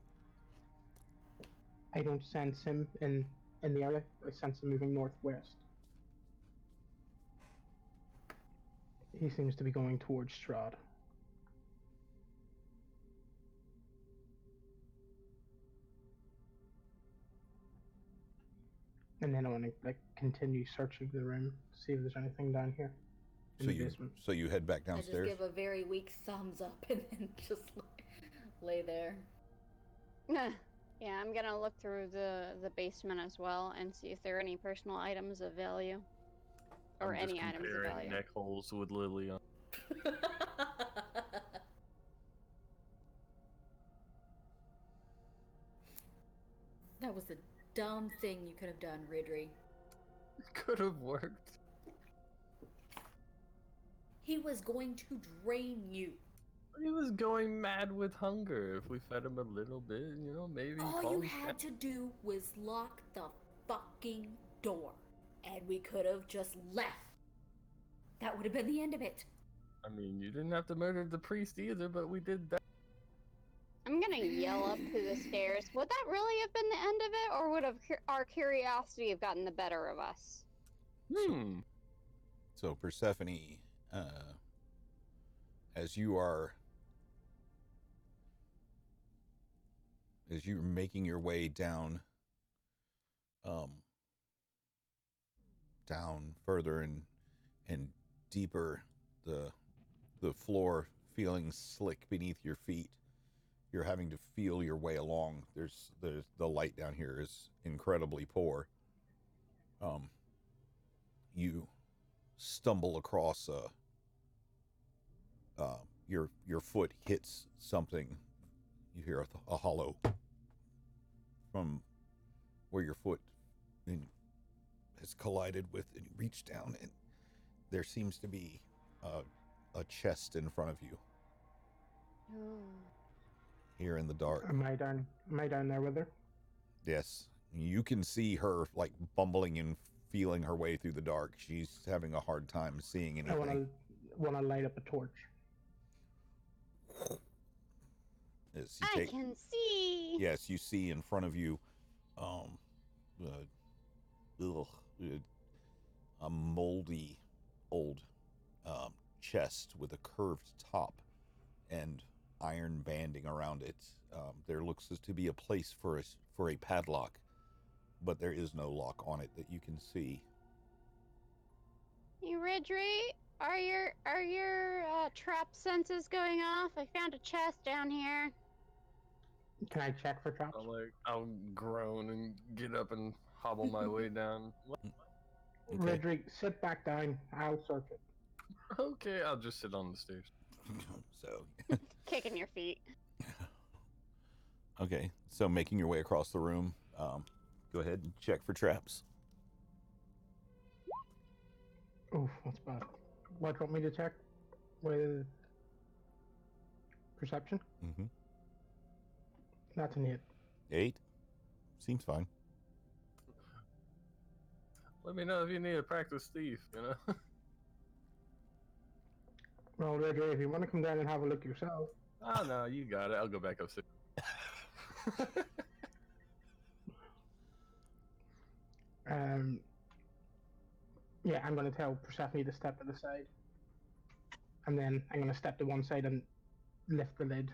I don't sense him in the area. I sense him moving northwest. He seems to be going towards Strahd. And then I want to continue searching the room to see if there's anything down here in the basement. So you head back I just downstairs. give a very weak thumbs up and then just lay there. Yeah, I'm gonna look through the basement as well and see if there are any personal items of value. Or I'm just any items of comparing value. neck holes with Lily on. That was a dumb thing you could have done, Ridry. Could have worked. He was going to drain you. He was going mad with hunger. If we fed him a little bit, maybe. All you had to do was lock the fucking door. And we could have just left. That would have been the end of it. I mean, you didn't have to murder the priest either, but we did that. I'm gonna yell up through the stairs. Would that really have been the end of it, or would our curiosity have gotten the better of us? So Persephone, as you're making your way down further and deeper, the floor feeling slick beneath your feet, you're having to feel your way along. There's the light down here is incredibly poor. You stumble across your foot hits something. You hear a hollow from where your foot has collided with, and you reach down, and there seems to be a chest in front of you. Here in the dark. Am I down there with her? Yes. You can see her like bumbling and feeling her way through the dark. She's having a hard time seeing anything. I want to light up a torch. I can see. Yes, you see in front of you a moldy old chest with a curved top and iron banding around it. There looks to be a place for a padlock, but there is no lock on it that you can see. Hey, Ridry, are your trap senses going off? I found a chest down here. Can I check for traps? I'll groan and get up and hobble my way down. Okay. Ridry, sit back down. I'll search it. Okay, I'll just sit on the stairs. So Kicking your feet. okay, so making your way across the room, go ahead and check for traps. Oh, that's bad. What do you want me to check? With perception? Mm-hmm. That's an 8. 8? Seems fine. Let me know if you need a practice thief, Well, Reggie, if you want to come down and have a look yourself. Oh, no, you got it. I'll go back upstairs. Yeah, I'm going to tell Persephone to step to the side. And then I'm going to step to one side and lift the lid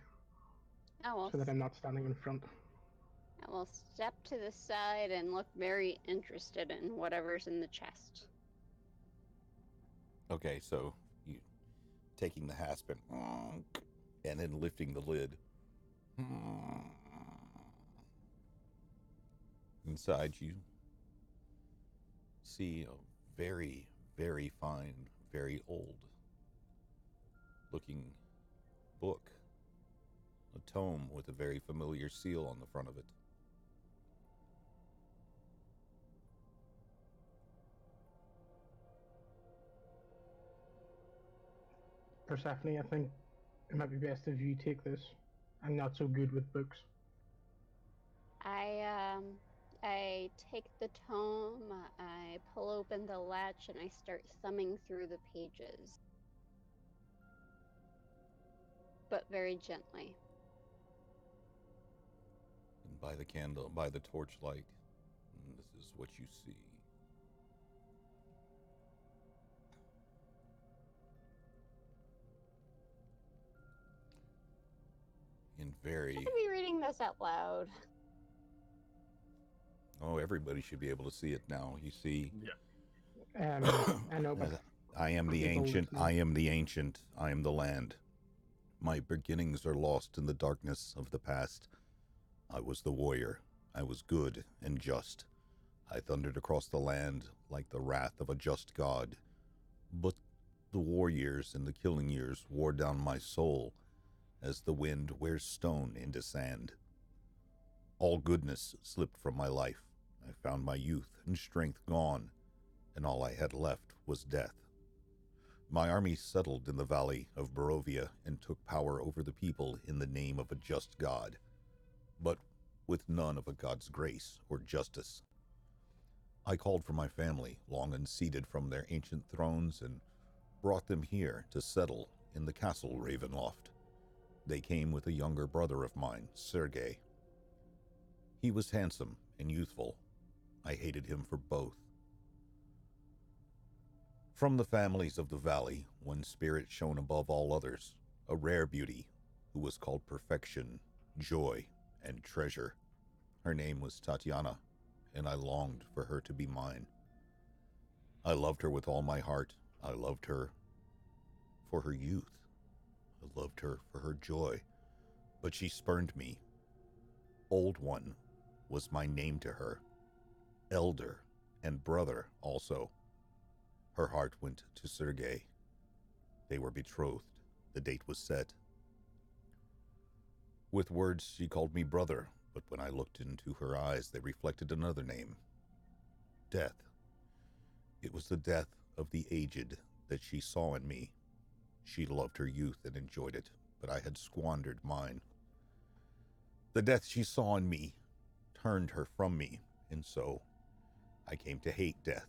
so that I'm not standing in front. I will step to the side and look very interested in whatever's in the chest. Okay, so you taking the hasp and then lifting the lid. Inside you see a very, very fine, very old looking book. A tome with a very familiar seal on the front of it. Persephone, I think it might be best if you take this. I'm not so good with books. I take the tome, I pull open the latch, and I start thumbing through the pages. But very gently. And by the candle, by the torchlight, this is what you see. In very... Should I be reading this out loud? Oh, everybody should be able to see it now. You see... Yeah. I know, but... I am the ancient, I am the ancient, I am the land. My beginnings are lost in the darkness of the past. I was the warrior. I was good and just. I thundered across the land like the wrath of a just god. But the war years and the killing years wore down my soul as the wind wears stone into sand. All goodness slipped from my life. I found my youth and strength gone, and all I had left was death. My army settled in the valley of Barovia and took power over the people in the name of a just god, but with none of a god's grace or justice. I called for my family, long unseated from their ancient thrones, and brought them here to settle in the castle Ravenloft. They came with a younger brother of mine, Sergei. He was handsome and youthful. I hated him for both. From the families of the valley, one spirit shone above all others, a rare beauty, who was called perfection, joy, and treasure. Her name was Tatiana, and I longed for her to be mine. I loved her with all my heart. I loved her for her youth. I loved her for her joy, but she spurned me. Old One was my name to her. Elder and brother also. Her heart went to Sergei. They were betrothed. The date was set. With words, she called me brother, but when I looked into her eyes, they reflected another name. Death. It was the death of the aged that she saw in me. She loved her youth and enjoyed it, but I had squandered mine. The death she saw in me turned her from me, and so I came to hate death.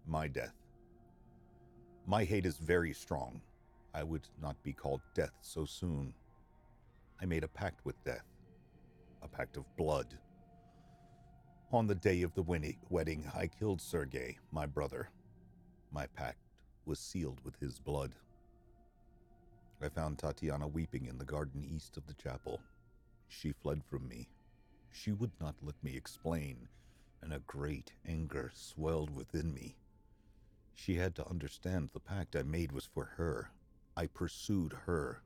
My death. My hate is very strong. I would not be called death so soon. I made a pact with death. A pact of blood. On the day of the wedding, I killed Sergei, my brother. My pact was sealed with his blood. I found Tatiana weeping in the garden east of the chapel. She fled from me. She would not let me explain, and a great anger swelled within me. She had to understand the pact I made was for her. I pursued her.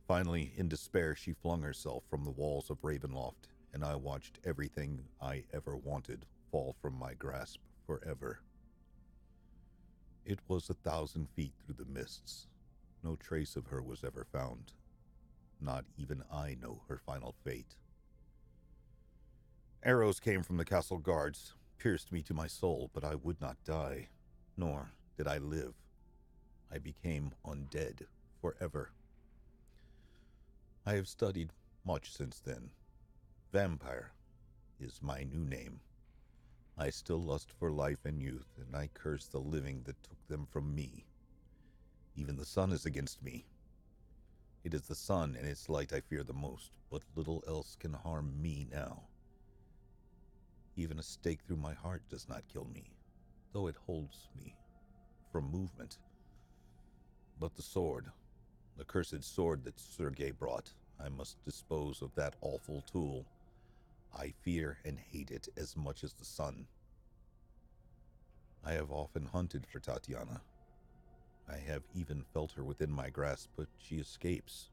Finally, in despair, she flung herself from the walls of Ravenloft, and I watched everything I ever wanted fall from my grasp forever. It was 1,000 feet through the mists. No trace of her was ever found. Not even I know her final fate. Arrows came from the castle guards, pierced me to my soul, but I would not die, nor did I live. I became undead forever. I have studied much since then. Vampire is my new name. I still lust for life and youth, and I curse the living that took them from me. Even the sun is against me. It is the sun and its light I fear the most, but little else can harm me now. Even a stake through my heart does not kill me, though it holds me from movement. But the sword, the cursed sword that Sergei brought, I must dispose of that awful tool. I fear and hate it as much as the sun. I have often hunted for Tatiana. I have even felt her within my grasp, but she escapes.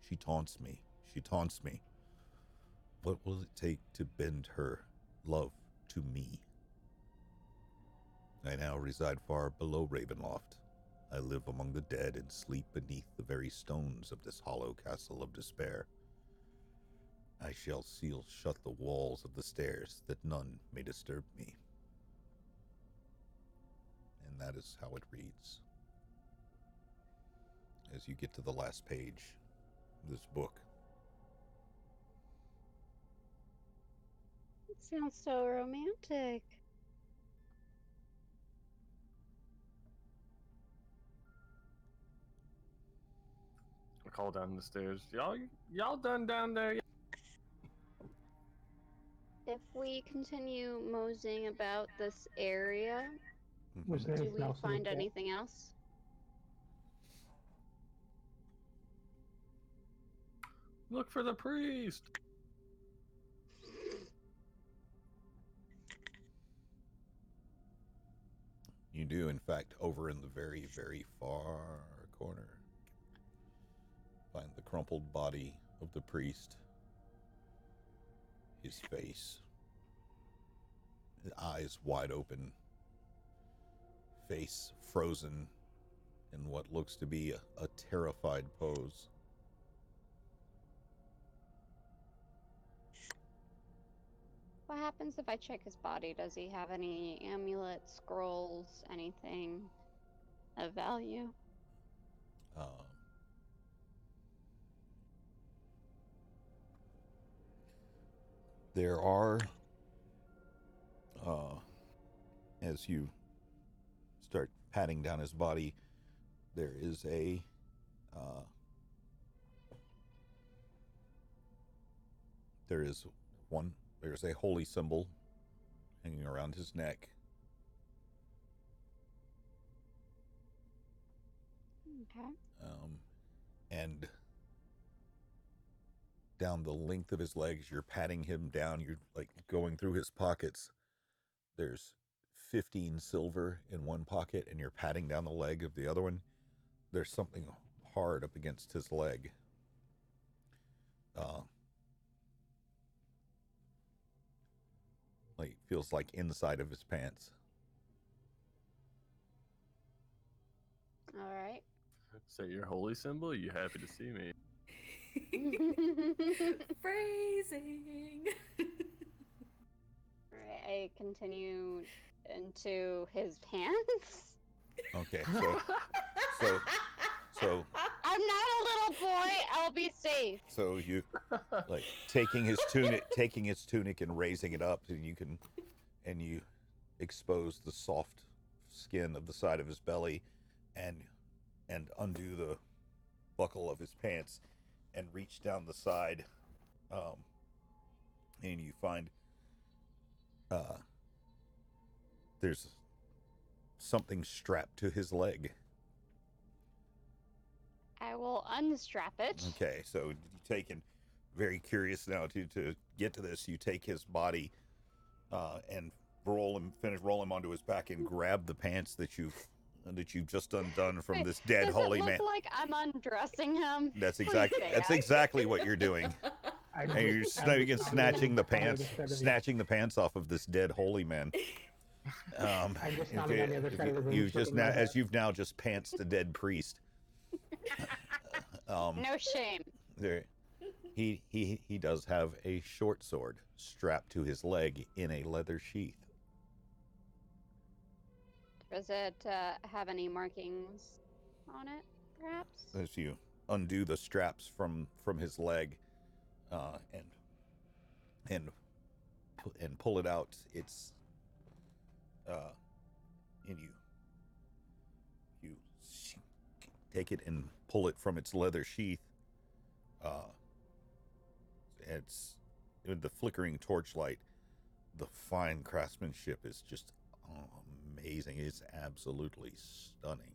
She taunts me. She taunts me. What will it take to bend her love to me? I now reside far below Ravenloft. I live among the dead and sleep beneath the very stones of this hollow castle of despair. I shall seal shut the walls of the stairs that none may disturb me. And that is how it reads. As you get to the last page of this book. It sounds so romantic. I call down the stairs. Y'all done down there? If we continue moseying about this area, Was there do anything we else in the find vault? anything else? Look for the priest. You do, in fact, over in the very, very far corner, find the crumpled body of the priest. His face, his eyes wide open, face frozen in what looks to be a terrified pose. What happens if I check his body? Does he have any amulets, scrolls, anything of value? Um, there are, as you start patting down his body, there is there's a holy symbol hanging around his neck. Okay. And down the length of his legs, you're patting him down, you're like going through his pockets. There's 15 silver in one pocket, and you're patting down the leg of the other one. There's something hard up against his leg. Like feels like inside of his pants. All right. Say your holy symbol. You happy to see me? Phrasing. All right. I continue into his pants. Okay, so I'm not a little boy. I'll be safe. so you like taking his tunic and raising it up, and you expose the soft skin of the side of his belly, and undo the buckle of his pants, and reach down the side, and you find there's something strapped to his leg. I will unstrap it. Okay, so you take, and very curious now to get to this, you take his body and finish roll him onto his back and grab the pants that you've just undone from this dead Does holy it look man. like I'm undressing him? That's Please say that. exactly what you're doing. And you're snatching the pants off of this dead holy man. I'm just standing on the other side of the room. You've just shaking my now, head. as you've now just pantsed a dead priest. No shame. There, he does have a short sword strapped to his leg in a leather sheath. Does it have any markings on it, perhaps? As you undo the straps from his leg, and pull it out, it's and you take it and pull it from its leather sheath. It's with the flickering torchlight. The fine craftsmanship is just amazing. It's absolutely stunning.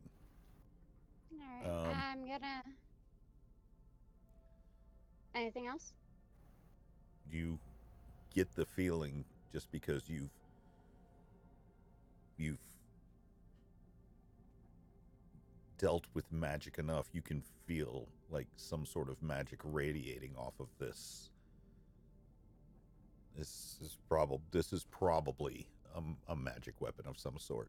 All right, I'm gonna. Anything else? You get the feeling just because you've dealt with magic enough, you can feel like some sort of magic radiating off of this. This is probably a magic weapon of some sort.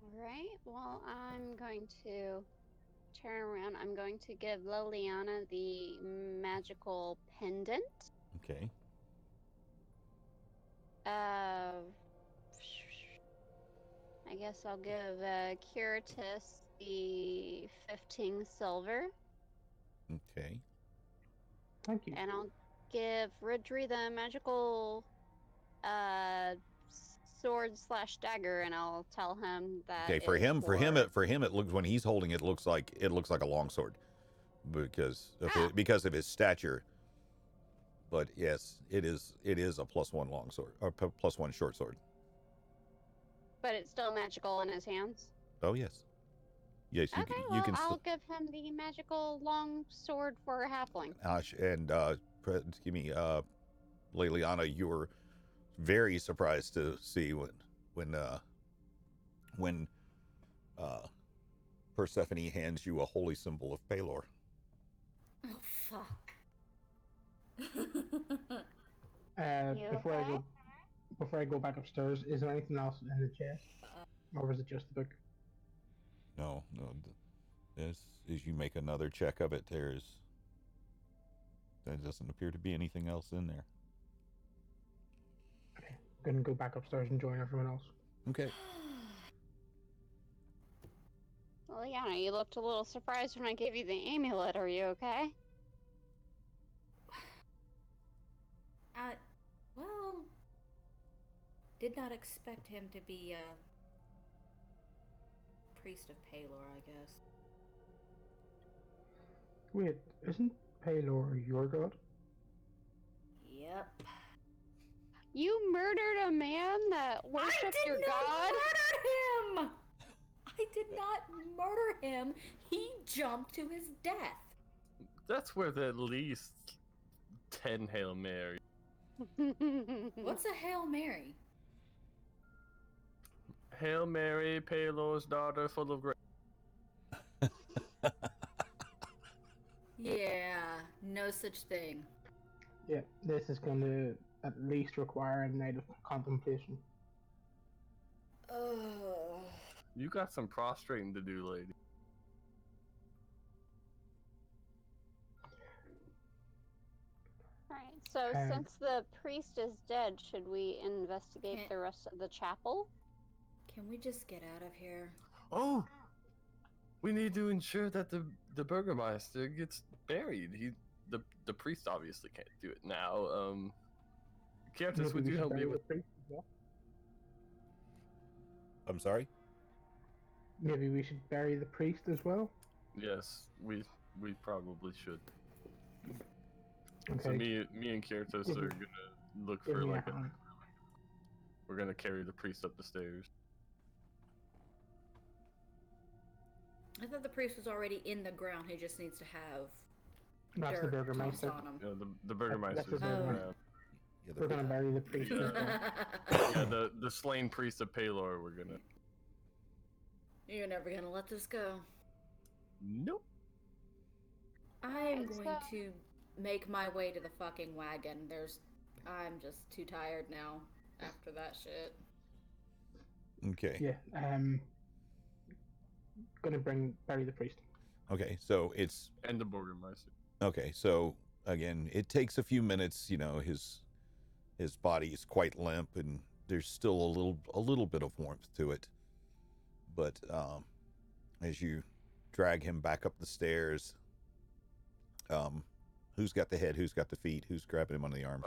All right. Well, I'm going to turn around. I'm going to give Liliana the magical pendant. Okay. I guess I'll give Curatus the 15 silver. Okay. Thank you. And I'll give Ridri the magical sword/dagger, and I'll tell him that. Okay. For him, it looks, when he's holding it, looks like a longsword, because of his stature. But yes, it is a +1 longsword or +1 short sword. But it's still magical in his hands. Oh yes. Yes, you Okay, can. well, You can. I'll give him the magical long sword for a halfling. And give me, Liliana, you were very surprised to see when Persephone hands you a holy symbol of Pelor. Oh fuck. Before I go back upstairs, is there anything else in the chest, or was it just the book? No. As you make another check of it, there doesn't appear to be anything else in there. Okay, I'm gonna go back upstairs and join everyone else. Okay. Liliana, you looked a little surprised when I gave you the amulet. Are you okay? Well, did not expect him to be a priest of Pelor, I guess. Wait, isn't Pelor your god? Yep. You murdered a man that worshipped your god? I did not murder him! I did not murder him. He jumped to his death. That's worth at least 10 Hail Mary. What's a Hail Mary? Hail Mary, Pelor's daughter, full of grace. Yeah, no such thing. Yeah, this is going to at least require a night of contemplation. Oh. You got some prostrating to do, lady. Alright, so since the priest is dead, should we investigate the rest of the chapel? Can we just get out of here? Oh! We need to ensure that the Burgermeister gets buried. The priest obviously can't do it now. Curatus, would you help me with... I'm sorry? Maybe we should bury the priest as well? Yes, we probably should. Okay. So me and Curatus are gonna look for like we're gonna carry the priest up the stairs. I thought the priest was already in the ground. He just needs to have That's the dirt Burgermeister. tossed on him. Yeah, the Burgermeister's That's the around. Burgermeister. Yeah, We're gonna bury the priest. Yeah, the slain priest of Pelor, we're gonna... You're never gonna let this go. Nope. I'm going to make my way to the fucking wagon. I'm just too tired now after that shit. Okay. Yeah, gonna bury the priest. Okay, so it's... And the Burgermeister. Okay, so again, it takes a few minutes. You know, his body is quite limp, and there's still a little bit of warmth to it. But as you drag him back up the stairs, who's got the head? Who's got the feet? Who's grabbing him under the arms?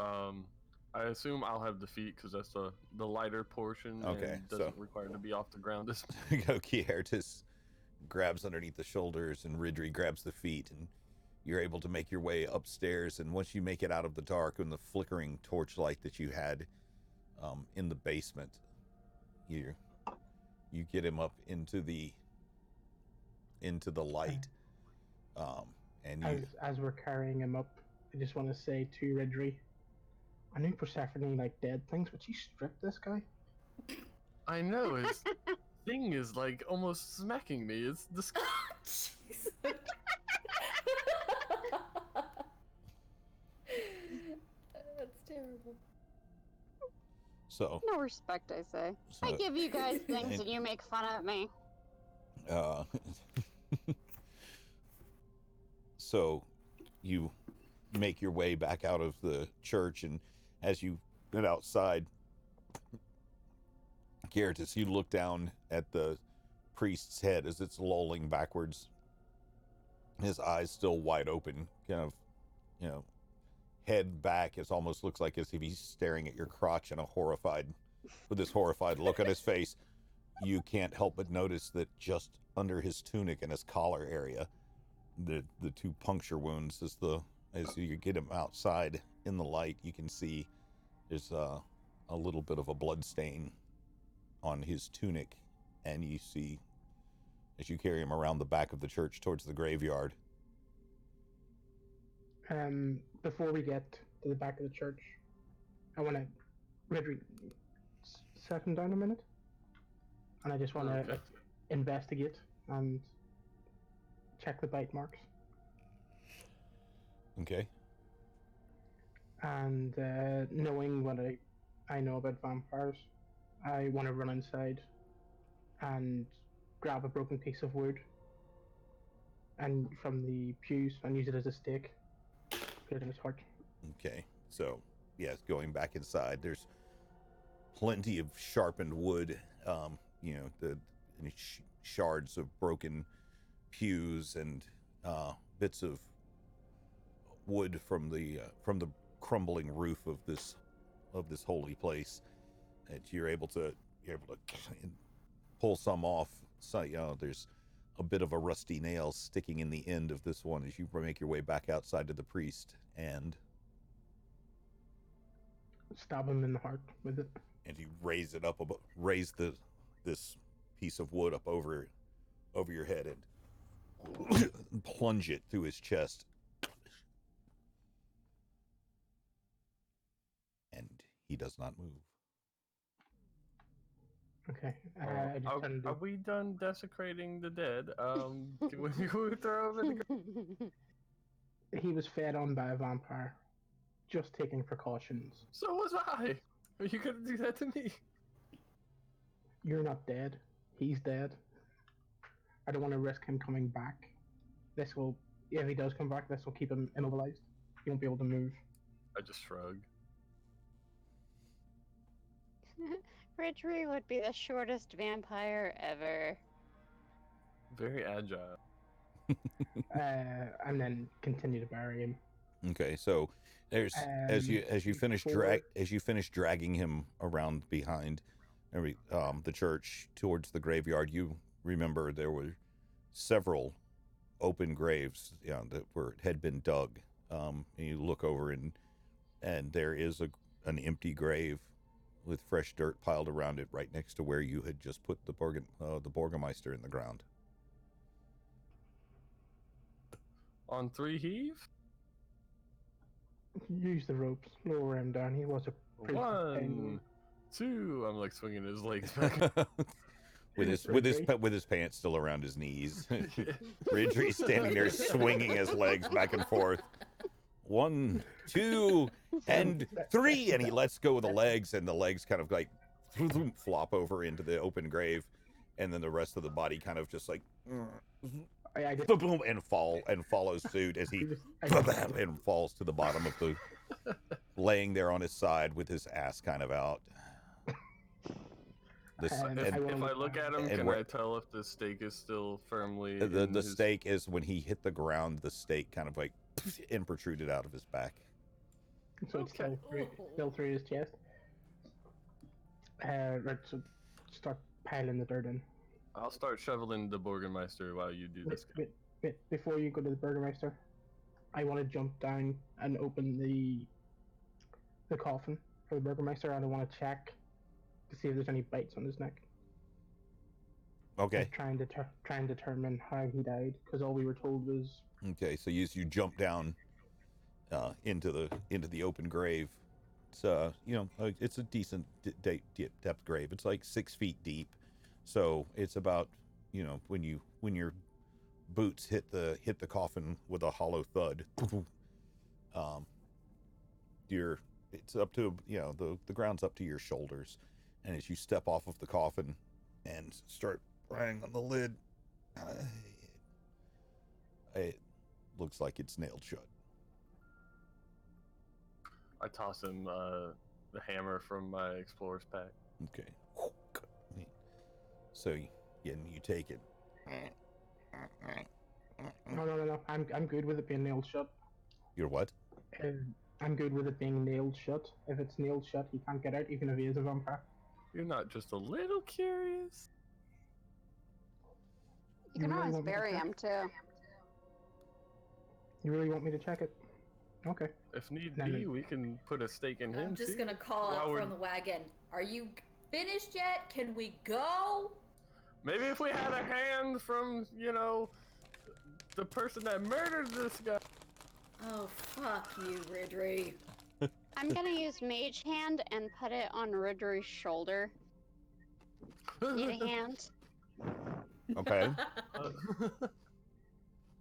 I assume I'll have the feet because that's the lighter portion. Okay, and doesn't require to be off the ground. Kiertis grabs underneath the shoulders, and Ridri grabs the feet, and you're able to make your way upstairs. And once you make it out of the dark and the flickering torchlight that you had in the basement, you get him up into the light. And as we're carrying him up, I just want to say to Ridri, I knew Persephone liked dead things, but she stripped this guy. I know, his thing is like almost smacking me. It's disgusting. Jeez. That's terrible. so No respect, I say. I give you guys things and you make fun of me. So you make your way back out of the church, and as you get outside, Kiertis, you look down at the priest's head as it's lolling backwards. His eyes still wide open, kind of, head back. It almost looks like as if he's staring at your crotch with this horrified look on his face. You can't help but notice that just under his tunic and his collar area, the two puncture wounds, as you get him outside in the light, you can see there's a little bit of a blood stain on his tunic, and you see as you carry him around the back of the church towards the graveyard. Before we get to the back of the church, I want to set him down a minute, and I just want to investigate and check the bite marks. Okay. And knowing what I know about vampires, I want to run inside and grab a broken piece of wood and from the pews and use it as a stake. Put it in his heart. Okay. So, yes, going back inside, there's plenty of sharpened wood, the shards of broken pews and bits of wood from the crumbling roof of this holy place. And you're able to pull some off. So there's a bit of a rusty nail sticking in the end of this one as you make your way back outside to the priest and stab him in the heart with it. And you raise this piece of wood up over your head and plunge it through his chest. And he does not move. Okay. Are we done desecrating the dead? Can we throw over the... He was fed on by a vampire. Just taking precautions. So was I. Are you gonna do that to me? You're not dead. He's dead. I don't want to risk him coming back. If he does come back, this will keep him immobilized. He won't be able to move. I just shrug. Ridri would be the shortest vampire ever. Very agile. And then continue to bury him. Okay, so there's as you finish dragging him around behind the church towards the graveyard, you remember there were several open graves, that had been dug. And you look over and there is an empty grave with fresh dirt piled around it right next to where you had just put the Borgmeister in the ground. On 3 heave? Use the ropes, lower him down. He was a pretty 1, 2. I'm like swinging his legs back. with his pants still around his knees. Ridri's standing there swinging his legs back and forth. 1, 2, and 3, and he lets go of the legs, and the legs kind of like flop over into the open grave, and then the rest of the body kind of just like boom and follows suit as he and falls to the bottom of the laying there on his side with his ass kind of out. If I look at him, can I tell if the stake is still firmly the stake is when he hit the ground, the stake kind of like and protruded out of his back. So it's Okay. still through his chest. Right, so start piling the dirt in. I'll start shoveling the Burgermeister while you do this. Before you go to the Burgermeister, I want to jump down and open the coffin for the Burgermeister, and I want to check to see if there's any bites on his neck. Okay. Like try and determine how he died, because all we were told was. Okay, so you jump down into the open grave. It's it's a decent depth grave. It's like 6 feet deep, so it's about when your boots hit the coffin with a hollow thud. It's up to the ground's up to your shoulders, and as you step off of the coffin and start prying on the lid, it looks like it's nailed shut. I toss him the hammer from my explorer's pack. Okay. So you take it. No. I'm good with it being nailed shut. You're what? I'm good with it being nailed shut. If it's nailed shut, he can't get out, even if he is a vampire. You're not just a little curious? You can always bury him too. You really want me to check it? Okay. If need be, we can put a stake in him. I'm just gonna call out from the wagon. Are you finished yet? Can we go? Maybe if we had a hand from, the person that murdered this guy. Oh, fuck you, Ridry. I'm gonna use Mage Hand and put it on Ridry's shoulder. Need a hand? Okay.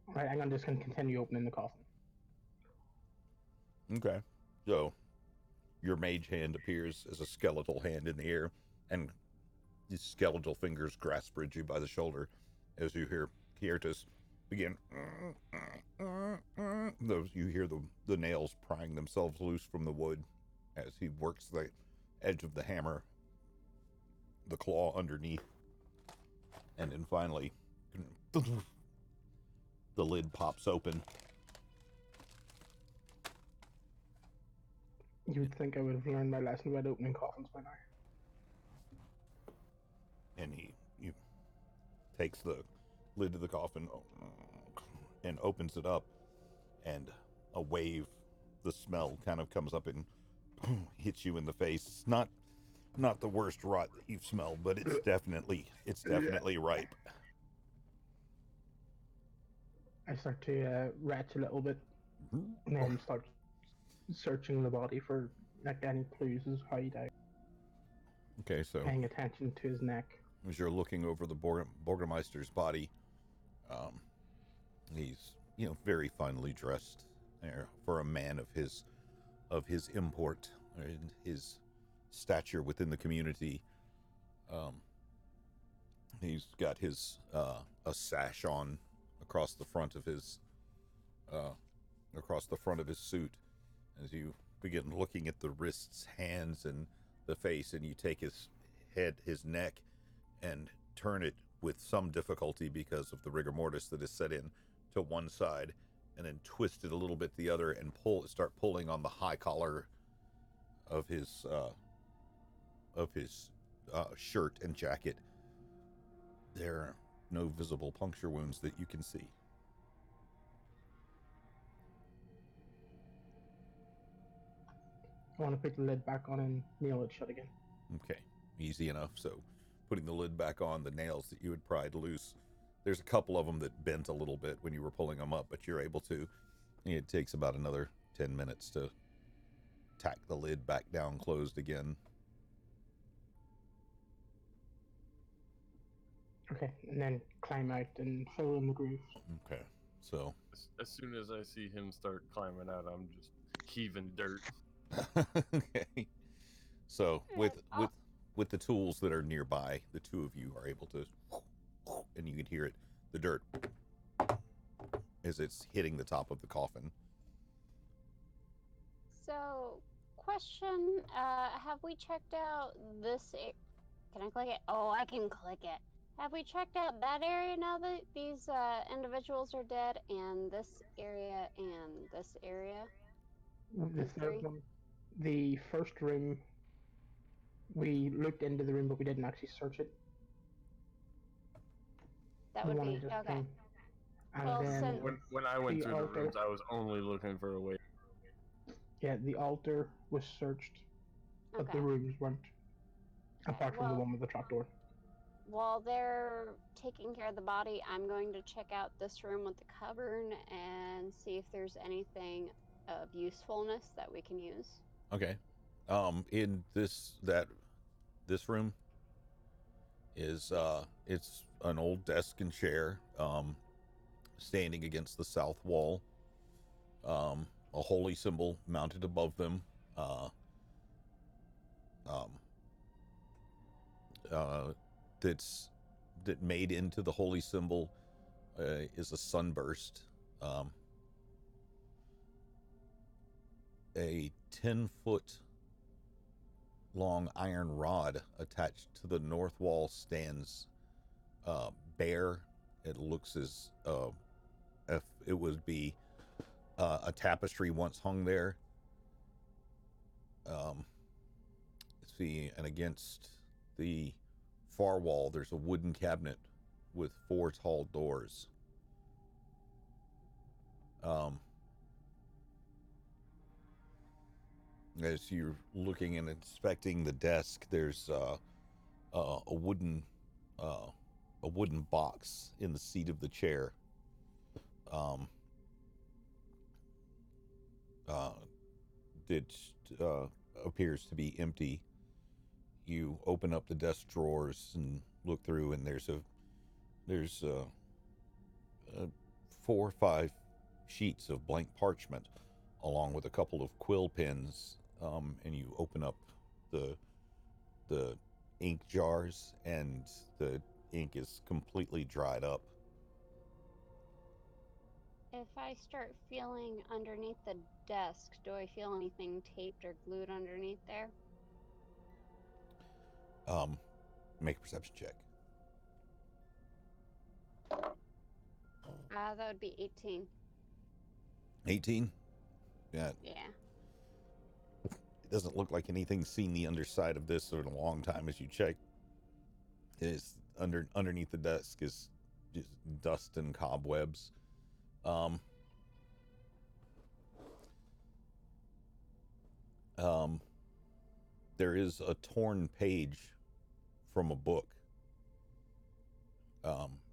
Right, I'm just gonna continue opening the coffin. Okay. So your mage hand appears as a skeletal hand in the air, and these skeletal fingers grasp Ridgy by the shoulder as you hear Kiertis begin. You hear the nails prying themselves loose from the wood as he works the edge of the hammer, the claw underneath, and then finally the lid pops open. You would think I would have learned my lesson about opening coffins by now. And he takes the lid of the coffin and opens it up, and a wave, the smell kind of comes up and hits you in the face. It's not the worst rot that you've smelled, but it's definitely ripe. I start to retch a little bit, and then start searching the body for like any clues as how he died. Okay, so paying attention to his neck. As you're looking over the Burgermeister's body, he's very finely dressed for a man of his import and his stature within the community. He's got his a sash on across the front of his suit. As you begin looking at the wrists, hands, and the face, and you take his head, his neck, and turn it with some difficulty because of the rigor mortis that is set in to one side, and then twist it a little bit the other, and start pulling on the high collar of his shirt and jacket. There are no visible puncture wounds that you can see. I want to put the lid back on and nail it shut again. Okay, easy enough. So, putting the lid back on, the nails that you had pried loose, there's a couple of them that bent a little bit when you were pulling them up, but you're able to. It takes about another 10 minutes to tack the lid back down closed again. Okay, and then climb out and fill in the groove. Okay, so as soon as I see him start climbing out, I'm just heaving dirt. okay. So with the tools that are nearby, the two of you are able to, and you can hear it, the dirt, as it's hitting the top of the coffin. So, question, have we checked out this? Can I click it? Oh, I can click it. Have we checked out that area now that these individuals are dead, and this area and this area? The third one, the first room, we looked into the room, but we didn't actually search it. That The would one I be just okay. came. And Well, then since When I went the through the altar, rooms, I was only looking for a way. yeah, the altar was searched, but okay. the rooms weren't, Okay, apart from the one with the trapdoor. while they're taking care of the body, I'm going to check out this room with the cavern and see if there's anything of usefulness that we can use. Okay. In this room is it's an old desk and chair standing against the south wall. A holy symbol mounted above them. Um, that made into the holy symbol is a sunburst. A 10-foot long iron rod attached to the north wall stands bare. It looks as if it would be a tapestry once hung there. Let's see, and against the far wall, there's a wooden cabinet with 4 tall doors. As you're looking and inspecting the desk, there's a wooden box in the seat of the chair. That appears to be empty. You open up the desk drawers and look through, and there's 4 or 5 sheets of blank parchment, along with a couple of quill pens. And you open up the ink jars, and the ink is completely dried up. If I start feeling underneath the desk, do I feel anything taped or glued underneath there? Make a perception check. That would be 18. 18? Yeah. Yeah. It doesn't look like anything's seen the underside of this in a long time as you check. It's underneath the desk is just dust and cobwebs. There is a torn page from a book.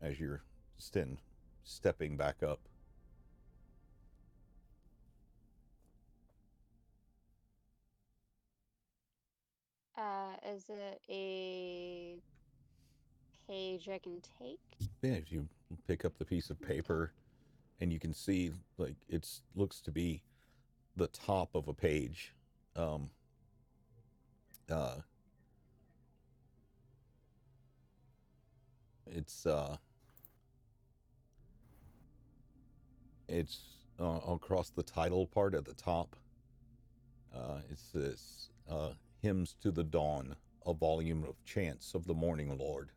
As you're stepping back up. Is it a page I can take? Yeah, if you pick up the piece of paper, and you can see, like, it looks to be the top of a page. It's across the title part at the top. It says "Hymns to the Dawn," a volume of chants of the Morning Lord.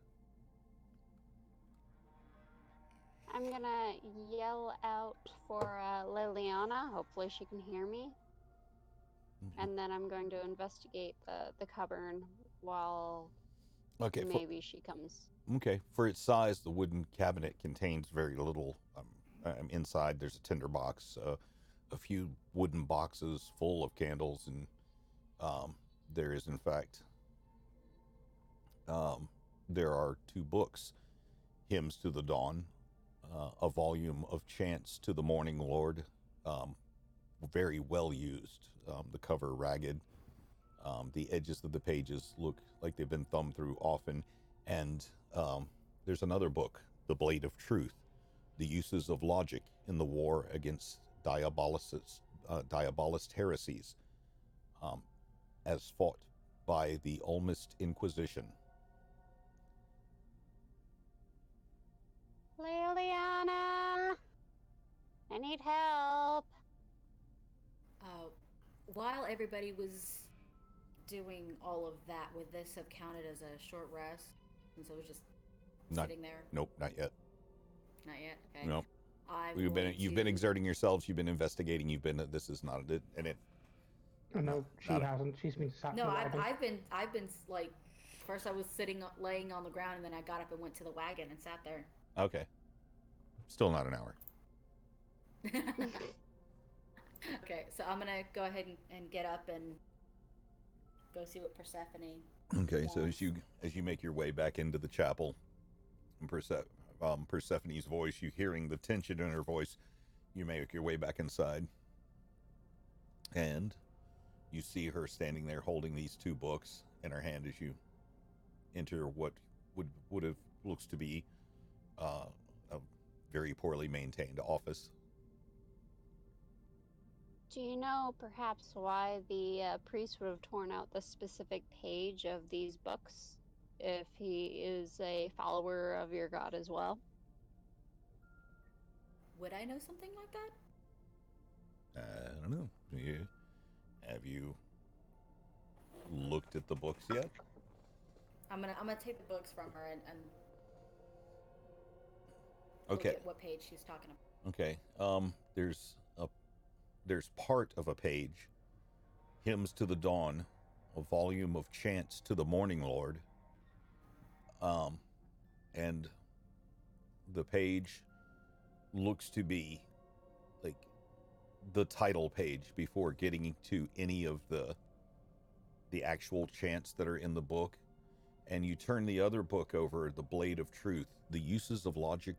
I'm gonna yell out for Liliana. Hopefully she can hear me. And then I'm going to investigate the cavern while maybe she comes. Okay, for its size, the wooden cabinet contains very little. Inside, there's a tinder box, a few wooden boxes full of candles, and there is, in fact, there are 2 books: "Hymns to the Dawn," a volume of chants to the Morning Lord, very well used. The cover ragged. The edges of the pages look like they've been thumbed through often. And there's another book, "The Blade of Truth: The Uses of Logic in the War Against Diabolist Heresies, as Fought by the Olmist Inquisition." Liliana, I need help. While everybody was doing all of that, would this have counted as a short rest? Since it was just sitting there? Nope, not yet. Not yet? Okay. Nope. You've been exerting yourselves. You've been investigating. This is not it, and I know she Not a- hasn't. She's been sat No, in the I've wagon. I've been like, first I was laying on the ground, and then I got up and went to the wagon and sat there. Okay. Still not an hour. Okay, so I'm gonna go ahead and get up and go see what Persephone. Okay, so wants. as you make your way back into the chapel, Persephone's voice, you hearing the tension in her voice, you make your way back inside, and you see her standing there holding these two books in her hand as you enter what would have looks to be a very poorly maintained office. Do you know perhaps why the priest would have torn out the specific page of these books if he is a follower of your god as well? Would I know something like that? I don't know. Have you looked at the books yet? I'm gonna take the books from her and Okay. look at what page she's talking about. Okay. There's part of a page, Hymns to the Dawn, a volume of chants to the Morning Lord. And the page looks to be like the title page before getting to any of the actual chants that are in the book. And you turn the other book over, The Blade of Truth, The Uses of Logic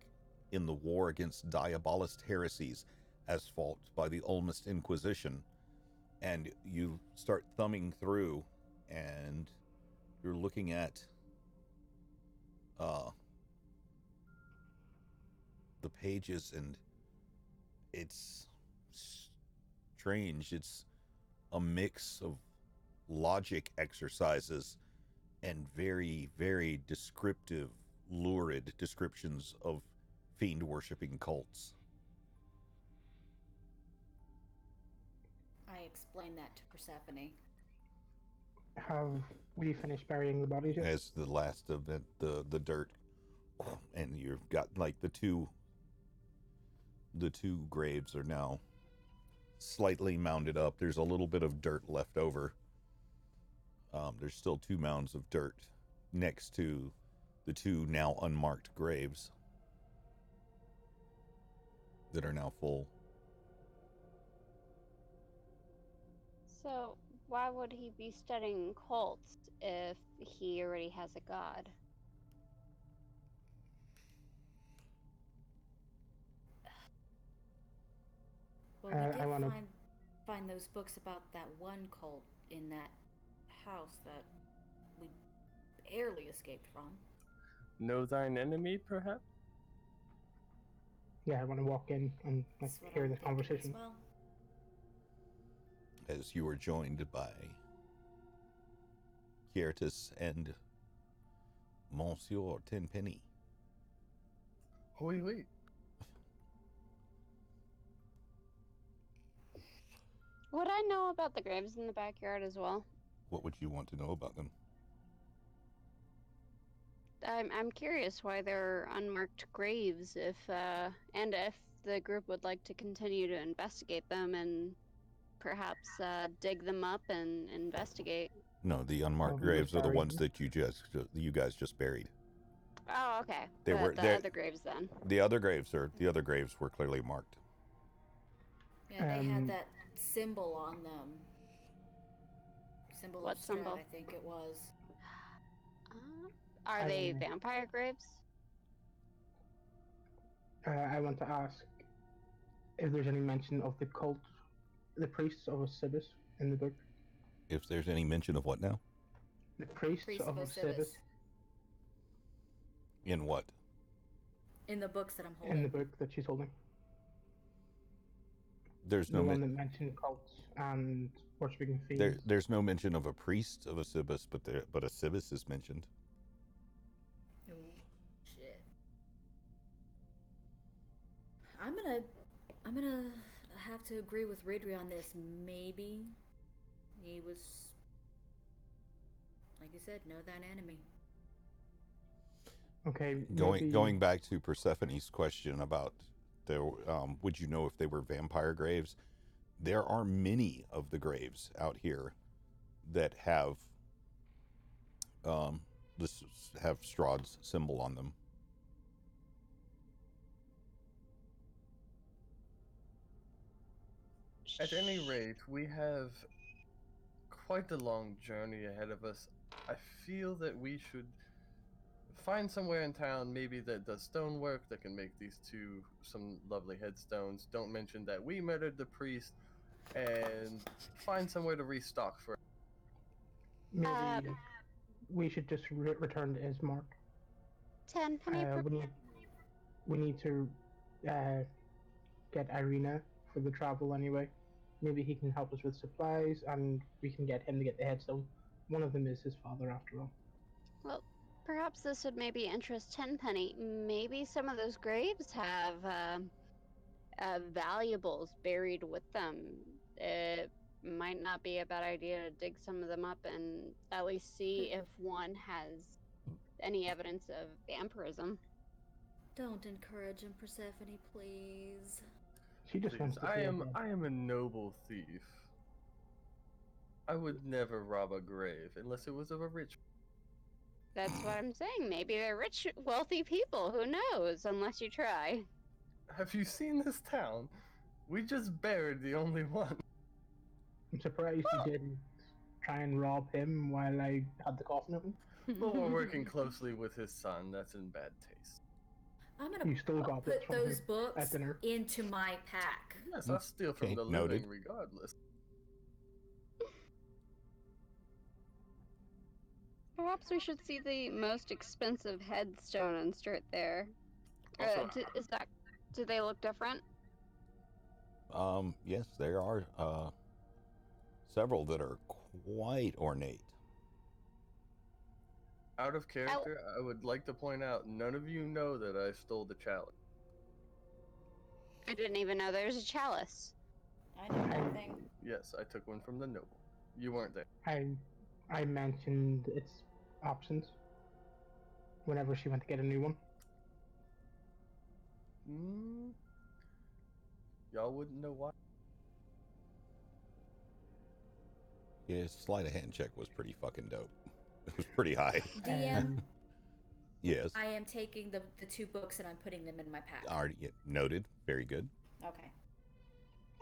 in the War Against Diabolist Heresies, as fought by the Olmist Inquisition. And you start thumbing through, and you're looking at the pages, and it's strange. It's a mix of logic exercises and very, very descriptive, lurid descriptions of fiend-worshipping cults. I explained that to Persephone. Have we finished burying the bodies yet? As the last of the dirt, and you've got like the two graves are now slightly mounded up. There's a little bit of dirt left over. There's still 2 mounds of dirt next to the 2 now unmarked graves that are now full. So, why would he be studying cults if he already has a god? Well, we I did wanna- find those books about that one cult in that house that we barely escaped from. Know thine enemy, perhaps? Yeah, I want to walk in and That's what hear I'm this thinking as conversation. well. As you are joined by Kiertis and Monsieur Tenpenny. Oh, wait. Would I know about the graves in the backyard as well? What would you want to know about them? I'm curious why there are unmarked graves, if the group would like to continue to investigate them and perhaps dig them up and investigate. No, the unmarked we graves just are the buried ones them. that you guys just buried. Oh, okay. They But were- the they're- other graves then. The other graves were clearly marked. Yeah, they had Um, that symbol on them. Symbol What of Strahd, symbol? I think it was. Are I they don't know. vampire graves? I want to ask if there's any mention of the cult, the priests of Osiris in the book. If there's any mention of what now? The priests Priest of of Osiris Osiris. In what? In the books that I'm holding. in the book that she's holding. There's The no one men- that mentioned cults and worshipping fiends. there's no mention of a priest of Osiris, but Osiris is mentioned. Oh, shit. I'm gonna have to agree with Ridri on this. Maybe he was, like you said, know thine enemy. Okay. Going back to Persephone's question about would you know if they were vampire graves? there are many of the graves out here that have this have Strahd's symbol on them. At any rate, we have quite a long journey ahead of us. I feel that we should find somewhere in town, maybe that does stonework, that can make these two some lovely headstones. Don't mention that we murdered the priest, and find somewhere to restock for. Maybe we should just return to Ismark. Tenpenny. We need to get Irina for the travel anyway. Maybe he can help us with supplies, and we can get him to get the headstone. One of them is his father, after all. Well, perhaps this would maybe interest Tenpenny. Maybe some of those graves have valuables buried with them. It might not be a bad idea to dig some of them up and at least see if one has any evidence of vampirism. Don't encourage him, Persephone, please. She just wants to I am a noble thief. I would never rob a grave unless it was of a rich. That's what I'm saying. Maybe they're rich, wealthy people. Who knows? Unless you try. Have you seen this town? We just buried the only one. I'm surprised you didn't try and rob him while I had the coffin open. Well, we're working closely with his son. That's in bad taste. I'm gonna You stole goblets put from those her books at dinner. into my pack. Yes, I'll steal from Okay, the noted. living regardless. Perhaps we should see the most expensive headstone and start there. Also, Do they look different? Yes, there are several that are quite ornate. out of character, I would like to point out none of you know that I stole the chalice. I didn't even know there was a chalice. I know nothing. Yes, I took one from the noble. You weren't there. I mentioned its absence whenever she went to get a new one. Y'all wouldn't know why. Yeah, sleight of hand check was pretty fucking dope. It was pretty high. DM, Yes. I am taking the two books and I'm putting them in my pack. Already noted. Very good. Okay.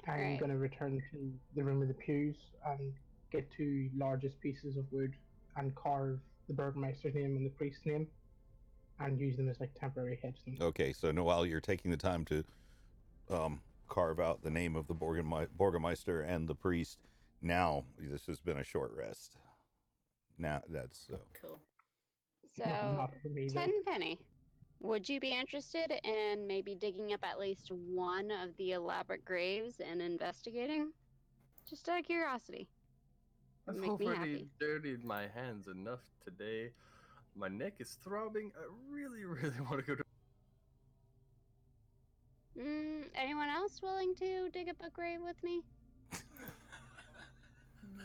I'm Right. going to return to the room of the pews and get two largest pieces of wood and carve the Burgermeister's name and the priest's name and use them as like temporary headstones. Okay, so while you're taking the time to carve out the name of the Burgermeister and the priest, now this has been a short rest. Now that's Cool. So, Not for me, though. Tenpenny, would you be interested in maybe digging up at least one of the elaborate graves and investigating? Just out of curiosity. I've Make me already happy. dirtied my hands enough today. My neck is throbbing. I really, really want to go to. Anyone else willing to dig up a grave with me?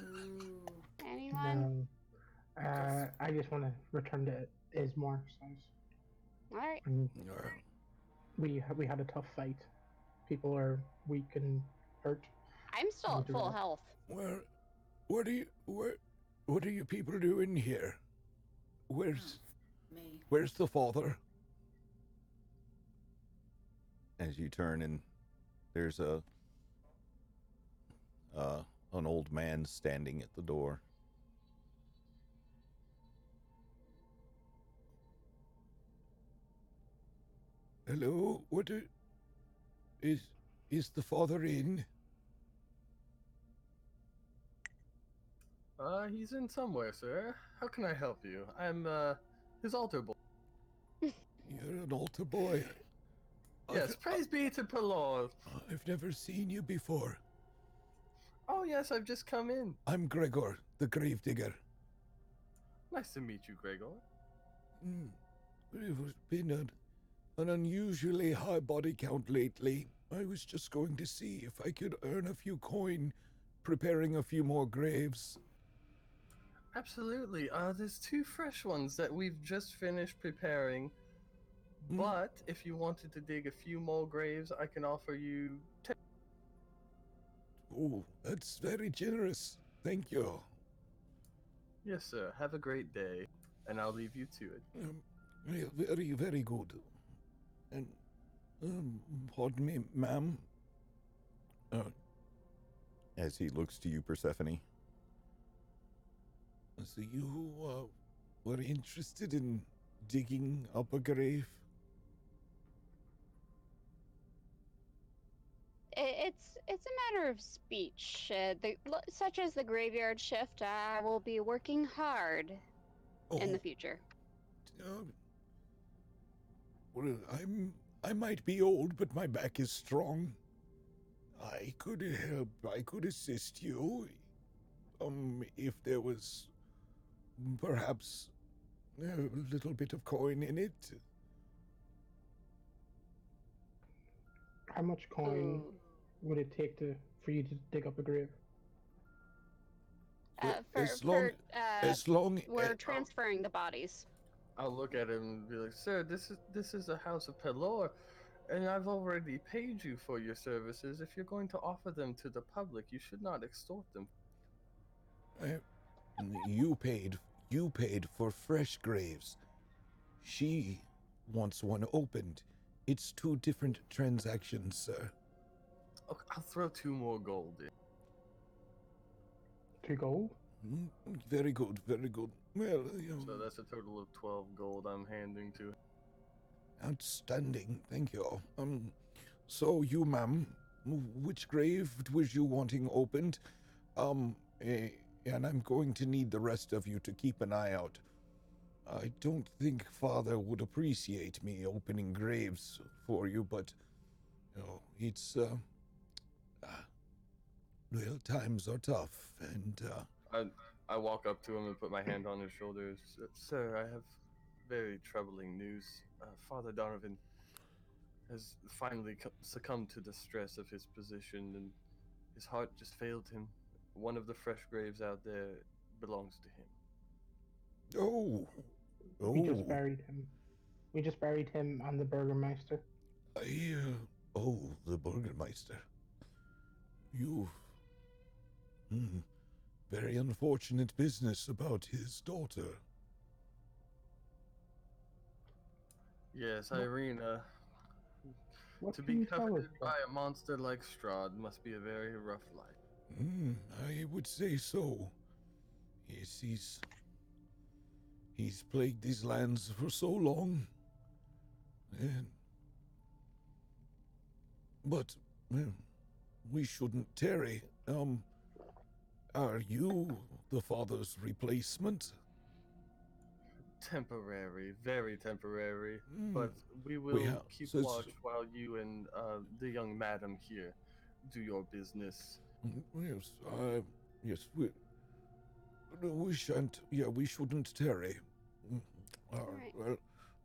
Ooh. Anyone? No. I just want to return to Ismark's house. All right. We had a tough fight. People are weak and hurt. I'm still at full health. What are you people doing here? Where's Me. the father? as you turn and there's an old man standing at the door. Hello, is the father in? He's in somewhere, sir. How can I help you? I'm, his altar boy. You're an altar boy. Yes, praise be to Pelor. I've never seen you before. Oh, yes, I've just come in. I'm Gregor, the gravedigger. Nice to meet you, Gregor. It's been an unusually high body count lately. I was just going to see if I could earn a few coin, preparing a few more graves. Absolutely. There's 2 fresh ones that we've just finished preparing. But if you wanted to dig a few more graves, I can offer you 10. Oh, that's very generous. Thank you. Yes, sir. Have a great day, and I'll leave you to it. Yeah, very, very good. And, pardon me, ma'am. As he looks to you, Persephone. So you were interested in digging up a grave? It's a matter of speech. Such as the graveyard shift, I will be working hard in the future. Uh, well, I might be old, but my back is strong. I could help. I could assist you. If there was perhaps a little bit of coin in it. How much coin Ooh. would it take for you to dig up a grave? As long We're transferring the bodies. I'll look at him and be like, "Sir, this is a house of Pelor, and I've already paid you for your services. If you're going to offer them to the public, you should not extort them." You paid for fresh graves. She wants one opened. It's two different transactions, sir. Okay, I'll throw 2 more gold in. 2 gold? Very good, very good. Well, So that's a total of 12 gold I'm handing to him. outstanding. Thank you. So you, ma'am, which grave was you wanting opened? And I'm going to need the rest of you to keep an eye out. I don't think Father would appreciate me opening graves for you, but it's well, times are tough, and I walk up to him and put my hand on his shoulders. "Sir, I have very troubling news. Father Donovan has finally succumbed to the stress of his position, and his heart just failed him. One of the fresh graves out there belongs to him." We just buried him. We just buried him and the Burgermeister. The Burgermeister. You've very unfortunate business about his daughter. Yes, Irina. What To can be you tell us? coveted by a monster like Strahd must be a very rough life. I would say so. Yes, he's plagued these lands for so long. But we shouldn't tarry. Are you the father's replacement? Temporary, very temporary. But we will keep watch while you and the young madam here do your business. Yes, we shan't. Yeah, we shouldn't tarry. Right. Well,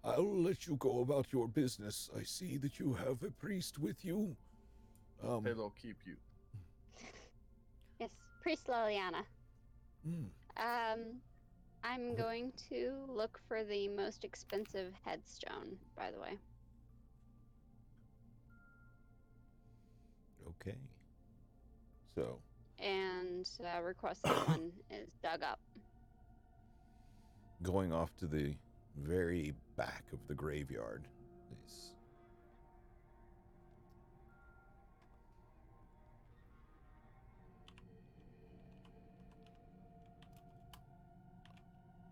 I'll let you go about your business. I see that you have a priest with you. They'll keep you. Yes, Priest Liliana. Hmm. I'm going to look for the most expensive headstone, by the way. Okay. So. And request that one is dug up. Going off to the very back of the graveyard. Nice.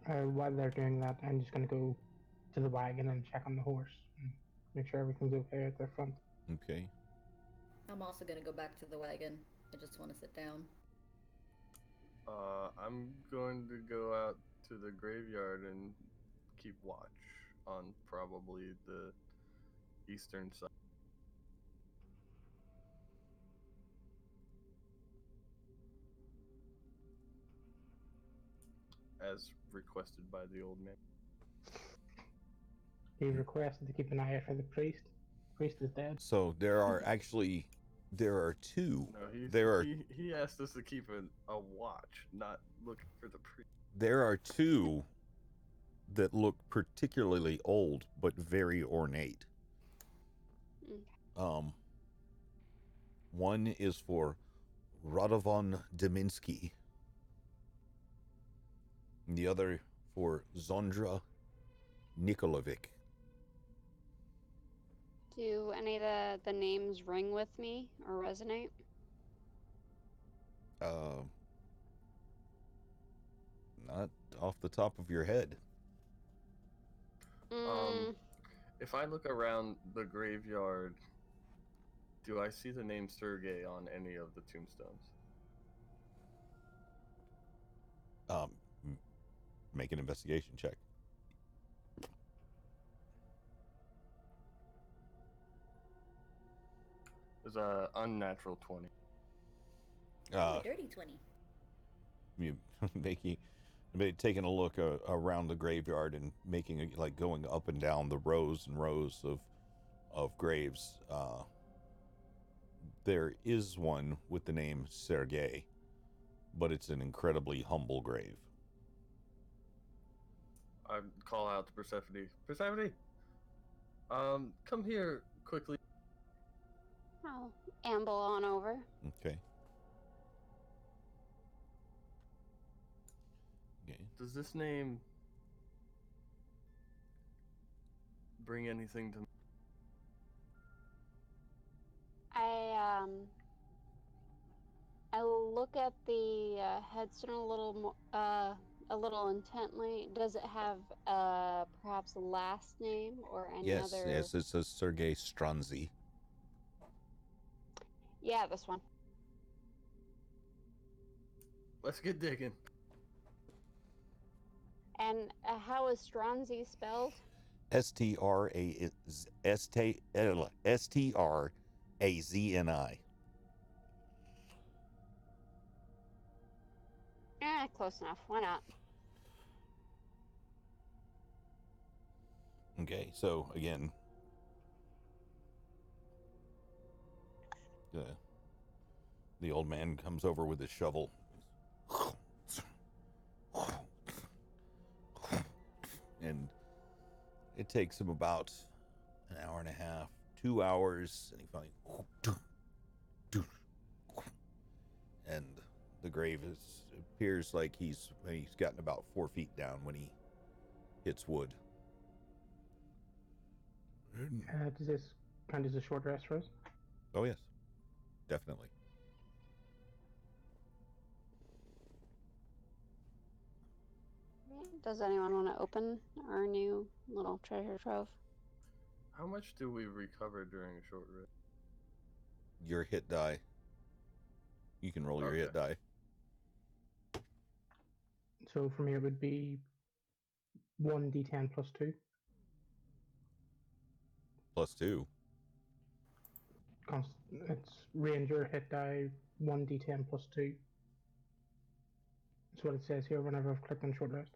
While they're doing that, I'm just going to go to the wagon and check on the horse and make sure everything's okay at their front. Okay. I'm also gonna go back to the wagon. I just want to sit down. I'm going to go out to the graveyard and keep watch on probably the eastern side. As requested by the old man. He requested to keep an eye out for the priest. The priest is dead. So there are two. No, he asked us to keep a watch, not looking for the priest. There are two that look particularly old but very ornate. Okay. One is for Radovan Deminsky. And the other for Zondra Nikolovic. Do any of the names ring with me or resonate? Not off the top of your head. If I look around the graveyard, do I see the name Sergey on any of the tombstones? Make an investigation check. There's a unnatural 20. Dirty 20. You taking a look around the graveyard and making like going up and down the rows and rows of graves. There is one with the name Sergei, but it's an incredibly humble grave. I call out to Persephone. Persephone, come here quickly. I'll amble on over. Okay. Does this name bring anything to me? I look at the headstone a little intently. Does it have perhaps a last name or any other? Yes, it says Sergei Stranzi. Yeah, this one. Let's get digging. And how is Stronzi spelled? Strazzini. Close enough. Why not? Okay, so again, the old man comes over with his shovel. And it takes him about an hour and a half, 2 hours, and he finally, and the grave appears like he's gotten about 4 feet down when he hits wood. Does this count as a short rest for us? Oh yes, definitely. Does anyone want to open our new little treasure trove? How much do we recover during a short rest? Your hit die. You can roll your hit die. So for me, it would be 1d10 plus 2. Plus 2. It's ranger hit die 1d10 plus 2. That's what it says here whenever I've clicked on short rest.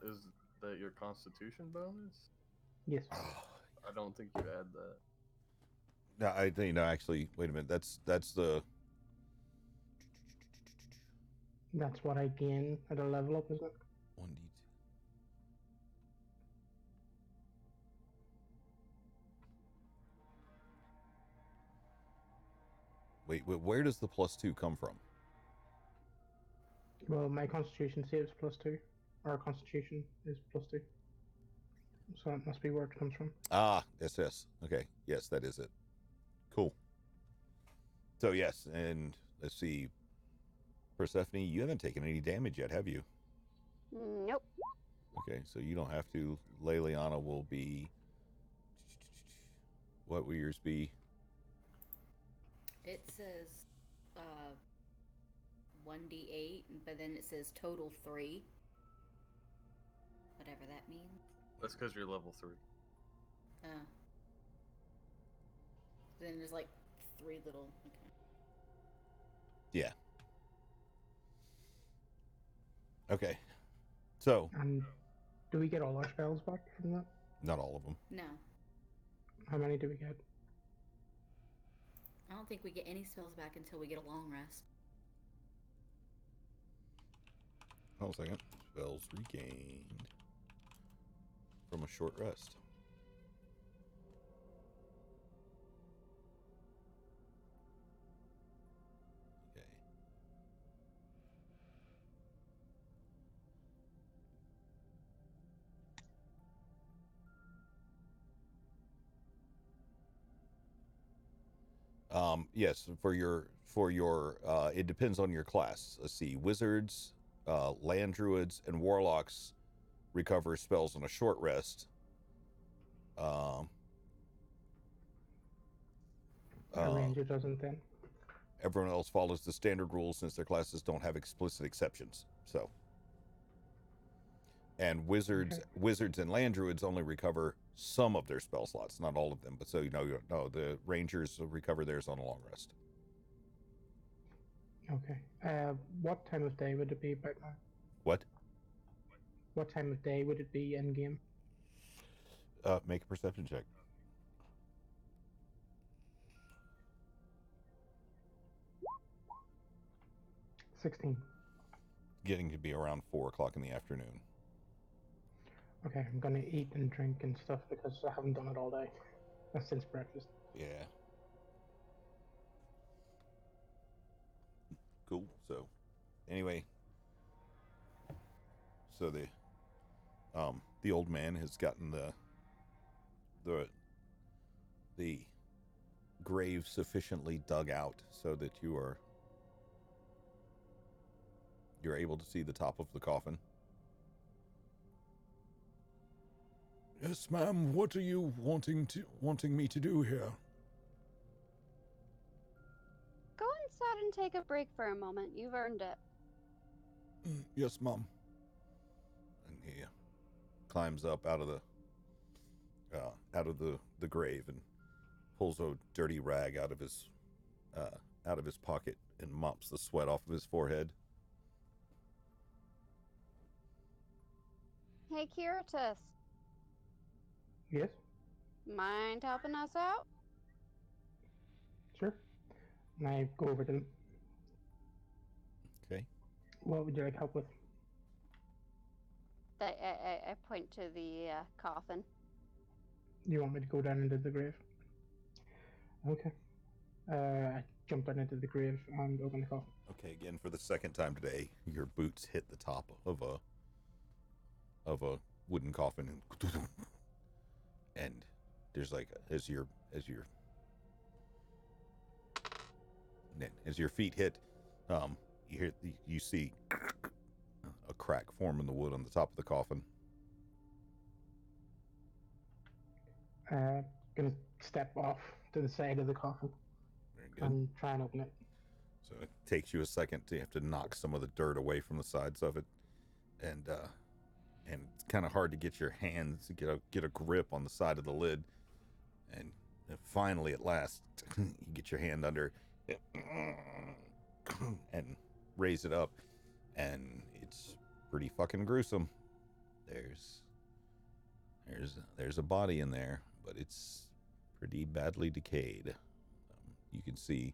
Is that your constitution bonus? Yes. I don't think you add that. No, I think actually. Wait a minute. That's the. That's what I gain at a level up, isn't it? 1d2. Wait, where does the plus 2 come from? Well, my constitution saves plus 2. Our constitution is plus 2. So that must be where it comes from. Yes. Okay, yes, that is it. Cool. So yes, and let's see. Persephone, you haven't taken any damage yet, have you? Nope. Okay, so you don't have to. Leliana will be... What will yours be? It says 1d8, but then it says total 3. Whatever that means. That's because you're level 3. Then there's like 3 little... Okay. Yeah. Okay. So... And do we get all our spells back from that? Not all of them. No. How many do we get? I don't think we get any spells back until we get a long rest. Hold on a second. Spells regained from a short rest. Yes, for your it depends on your class. Let's see, wizards, land druids, and warlocks recover spells on a short rest. Um, A ranger doesn't then. Everyone else follows the standard rules since their classes don't have explicit exceptions. So, and wizards and land druids only recover some of their spell slots, not all of them. But so no, the rangers recover theirs on a long rest. Okay. What time of day would it be about now? What? What time of day would it be in game? Make a perception check. 16. Getting to be around 4 o'clock in the afternoon. Okay, I'm gonna eat and drink and stuff because I haven't done it all day. Since breakfast. Yeah. Cool. So, anyway, so the old man has gotten the grave sufficiently dug out so that you're able to see the top of the coffin. Yes, ma'am. What are you wanting me to do here? Go inside and take a break for a moment. You've earned it. Yes, ma'am. And he climbs up out of the grave and pulls a dirty rag out of his pocket and mops the sweat off of his forehead. Hey, Kiratus, Yes? mind helping us out? Sure. And I go over to them. Okay. What would you like help with? I point to the coffin. You want me to go down into the grave? Okay. I jump down into the grave and open the coffin. Okay, again for the second time today, your boots hit the top of a wooden coffin and there's like as your feet hit, you see a crack form in the wood on the top of the coffin. Gonna step off to the side of the coffin Very good. and try and open it. So it takes you a second to have to knock some of the dirt away from the sides of it, and it's kind of hard to get your hands to get a grip on the side of the lid, and finally at last you get your hand under and raise it up, and it's pretty fucking gruesome. There's a body in there, but it's pretty badly decayed. You can see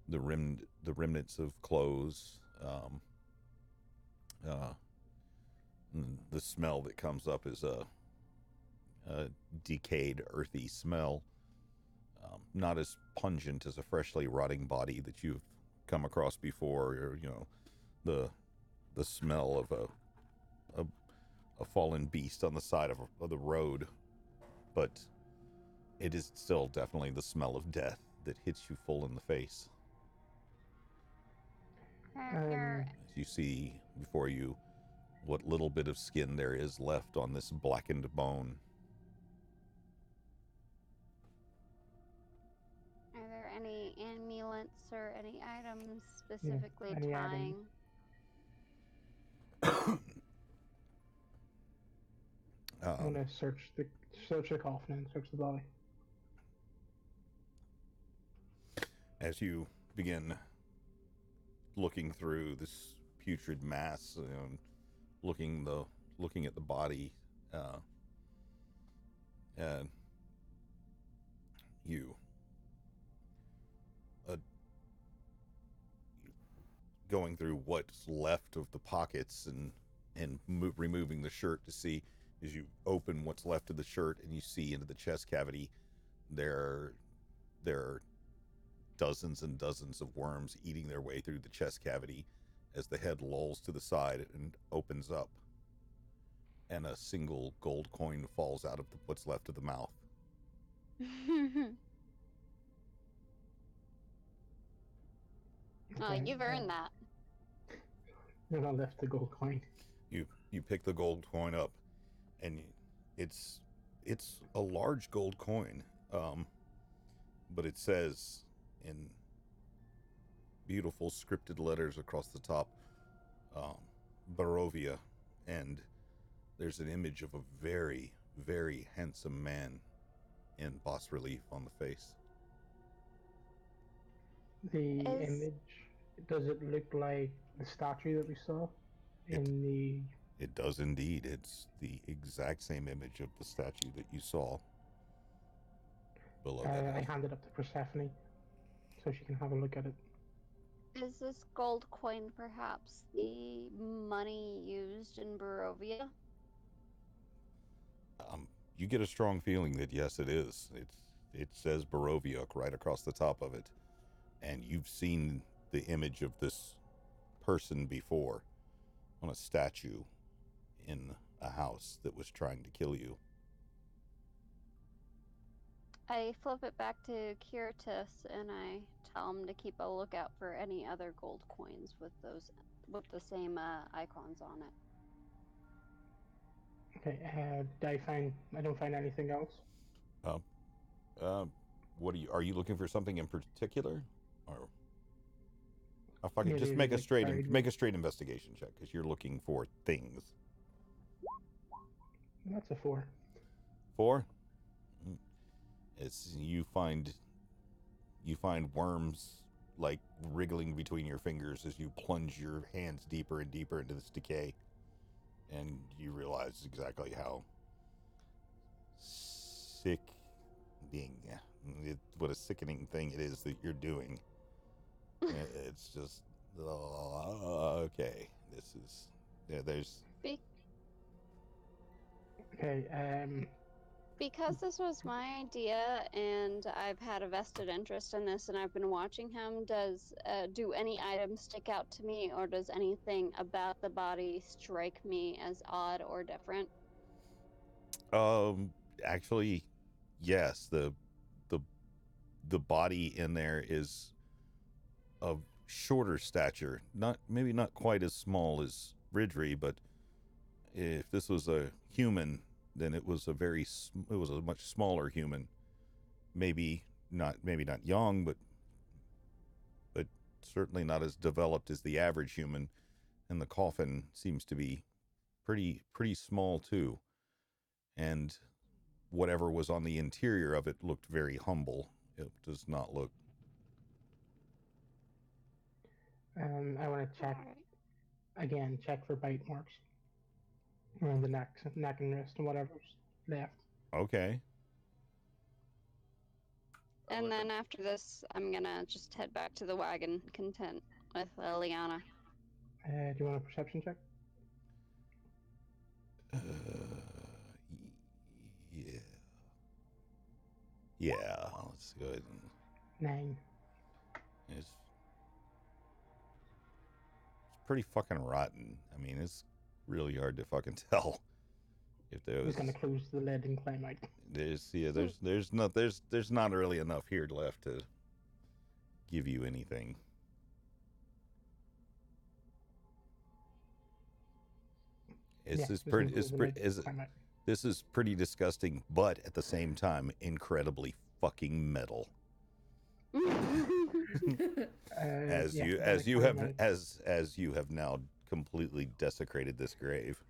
the remnants of clothes. The smell that comes up is a decayed, earthy smell. Not as pungent as a freshly rotting body that you've come across before, or the smell of a fallen beast on the side of the road, but it is still definitely the smell of death that hits you full in the face. As you see before you what little bit of skin there is left on this blackened bone. Are there any amulets or any items specifically any tying? I'm gonna search the coffin and search the body. As you begin looking through this putrid mass, looking at the body, and you going through what's left of the pockets and removing the shirt to see, as you open what's left of the shirt and you see into the chest cavity, there are dozens and dozens of worms eating their way through the chest cavity as the head lolls to the side and opens up, and a single gold coin falls out of what's left of the mouth. Okay, You've earned that. then I'll lift the gold coin. You pick the gold coin up, and it's a large gold coin, but it says in beautiful scripted letters across the top, Barovia, and there's an image of a very, very handsome man in bas relief on the face. The Is- image, does it look like the statue that we saw in the... It does indeed. It's the exact same image of the statue that you saw below that I house. hand it up to Persephone so she can have a look at it. Is this gold coin perhaps the money used in Barovia? You get a strong feeling that yes, it is. It says Barovia right across the top of it, and you've seen the image of this person before on a statue in a house that was trying to kill you. I flip it back to Kiratis and I tell him to keep a lookout for any other gold coins with the same icons on it. Okay, I don't find anything else. What are you looking for something in particular, or if I could Yeah, just they make a like straight buried make me. a straight investigation check because you're looking for things. That's a 4. 4. It's you find worms like wriggling between your fingers as you plunge your hands deeper and deeper into this decay, and you realize exactly how what a sickening thing it is that you're doing. It's just okay. This is there's Okay, Because this was my idea and I've had a vested interest in this and I've been watching him, do any items stick out to me, or does anything about the body strike me as odd or different? actually yes, the body in there is of shorter stature, maybe not quite as small as Ridri, but if this was a human, then it was a much smaller human. Maybe not young, but certainly not as developed as the average human. And the coffin seems to be pretty small too. And whatever was on the interior of it looked very humble. It does not look. I want to check Alright. again. Check for bite marks around the neck and wrist, and whatever's left. Okay. And then after this, I'm gonna just head back to the wagon, content with Liana. Do you want a perception check? Yeah. Yeah. Let's go ahead and 9. it's pretty fucking rotten. I mean, it's really hard to fucking tell if there I'm was. just gonna close the lid and climb out. There's not really enough here left to give you anything. This is pretty disgusting, but at the same time incredibly fucking metal. As you have now completely desecrated this grave.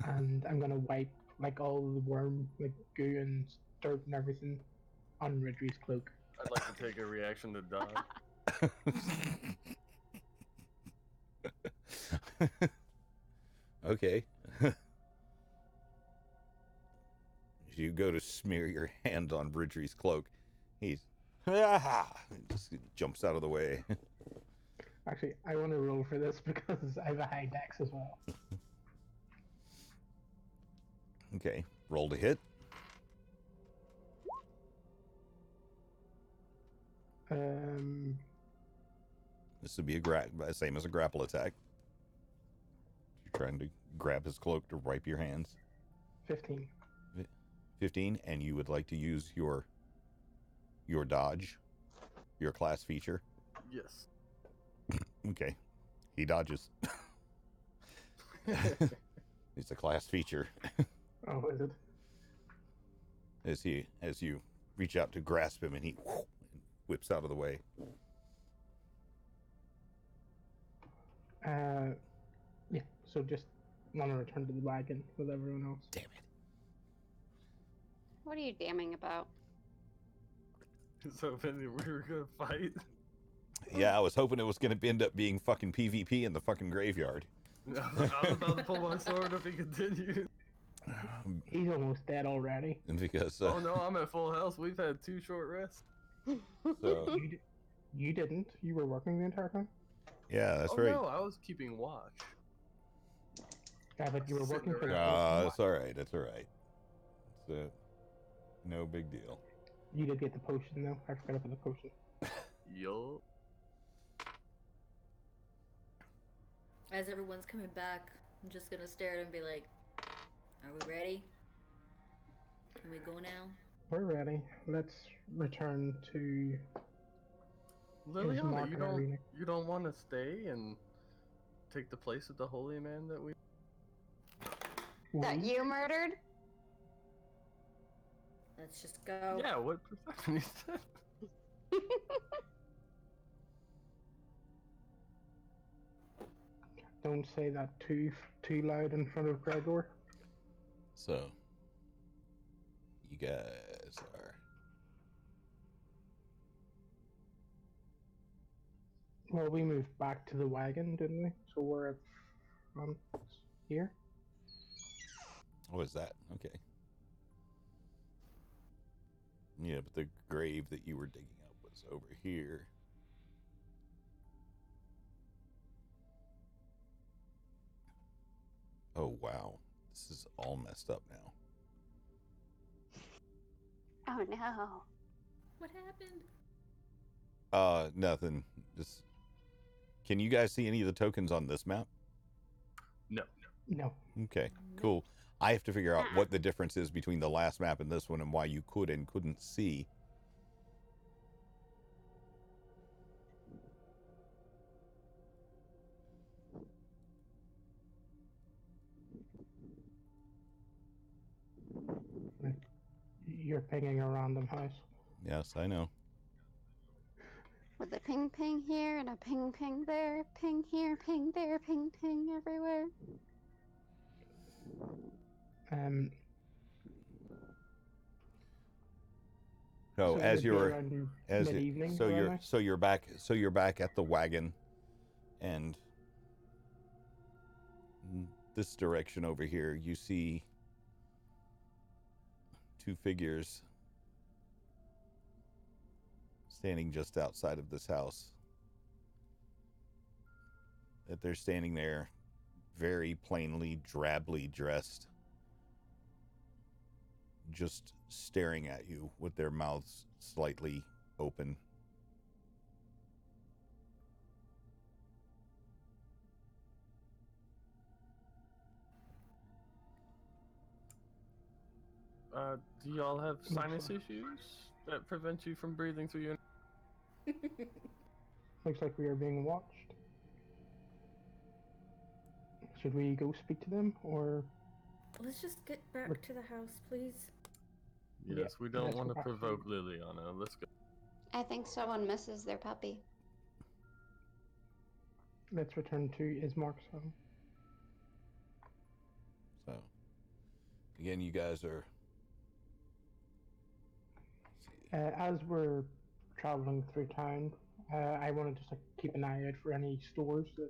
And I'm gonna wipe like all the worm, like goo and dirt and everything on Ridley's cloak. I'd like to take a reaction to dodge. Okay. You go to smear your hand on Ridley's cloak. He just jumps out of the way. Actually, I want to roll for this because I have a high dex as well. Okay, roll to hit. This would be same as a grapple attack. You're trying to grab his cloak to wipe your hands. 15. 15, and you would like to use your dodge, your class feature. Yes. Okay. He dodges. It's a class feature. Oh, is it? As you reach out to grasp him and he whips out of the way. Yeah. So just want to return to the wagon with everyone else. Damn it. What are you damning about? So if we were gonna fight. Yeah, I was hoping it was going to end up being fucking PvP in the fucking graveyard. I was about to pull my sword if he continued. He's almost dead already. Because Oh no, I'm at full health. We've had 2 short rests. so You didn't. You were working the entire time. yeah, that's oh right. no, I was keeping watch. Yeah, but you were Sitting working for the. around. That's all right. That's all right. It's no big deal. You did get the potion though. I forgot about the potion. Yup. As everyone's coming back, I'm just gonna stare at him and be like, "Are we ready? Can we go now?" We're ready. Let's return to. Liliana, Mark and Irina. you don't want to stay and take the place of the holy man that we. That you murdered? Let's just go. Yeah, what Persephone said. Don't say that too loud in front of Gregor. So you guys are Well, we moved back to the wagon, didn't we? So we're at front here. what is that? Okay. Yeah, but the grave that you were digging up was over here. Oh wow. This is all messed up now. Oh no. What happened? Nothing. Just can you guys see any of the tokens on this map? No. No. Okay, cool. I have to figure out what the difference is between the last map and this one and why you could and couldn't see. You're pinging a random house. Yes, I know. With a ping ping here and a ping ping there, ping here, ping there, ping ping everywhere. So it as would be you're around as it, mid-evening, so around you're there? so you're back at the wagon, and this direction over here you see 2 figures standing just outside of this house. That they're standing there very plainly, drably dressed, just staring at you with their mouths slightly open. Do y'all have sinus issues that prevent you from breathing through your? Looks like we are being watched. Should we go speak to them, or Let's just get back to the house, please. Yes, Yeah, we don't let's want go to back to provoke Liliana. Let's go. I think someone misses their puppy. let's return to Ismark's home? So, again, you guys are. As we're traveling through town, I want to just keep an eye out for any stores that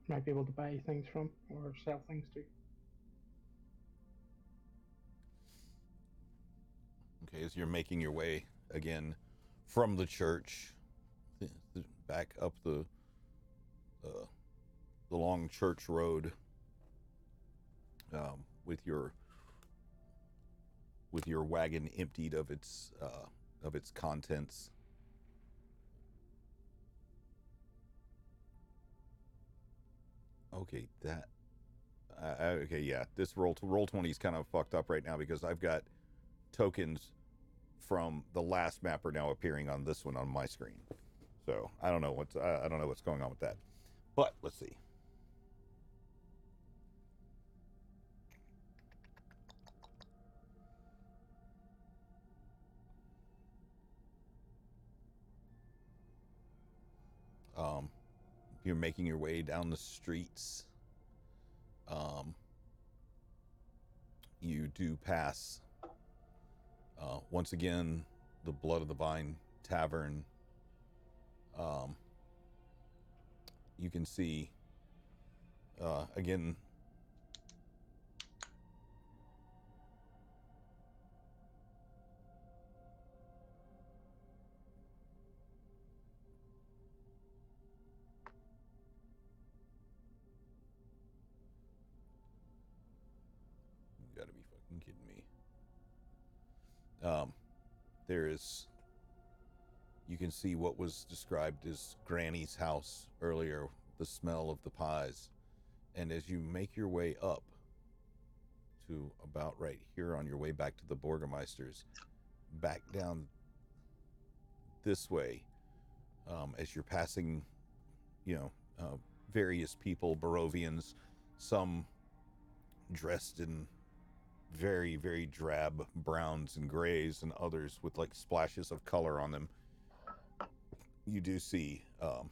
might be able to buy things from or sell things to. Okay, as you're making your way again from the church back up the long church road, with your wagon emptied of its contents. Okay, that. Okay, yeah. This roll 20 is kind of fucked up right now because I've got tokens from the last map are now appearing on this one on my screen. So I don't know I don't know what's going on with that. But let's see. You're making your way down the streets. You do pass once again the Blood of the Vine Tavern. You can see again. You gotta be fucking kidding me. There is. You can see what was described as Granny's house earlier, the smell of the pies. And as you make your way up to about right here on your way back to the Burgermeisters, back down this way, as you're passing, you know, various people, Barovians, some dressed in very, very drab browns and grays, and others with like splashes of color on them. You do see a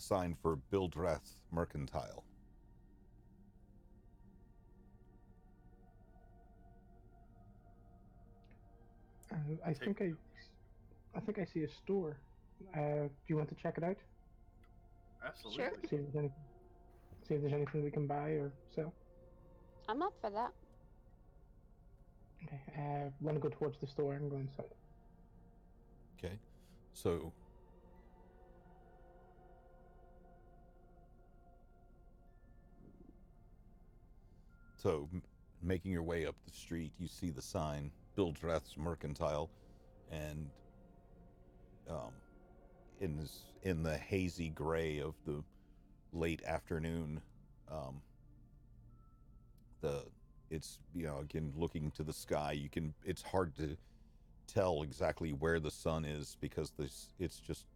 sign for Bildrath Mercantile. I think I see a store. Do you want to check it out? Absolutely. Sure. See if there's anything we can buy or sell. I'm up for that. Okay. Want to go towards the store and go inside. Okay, so making your way up the street, you see the sign Bildrath's Mercantile, and in the hazy gray of the late afternoon, it's, you know, again, looking to the sky, it's hard to tell exactly where the sun is because it's just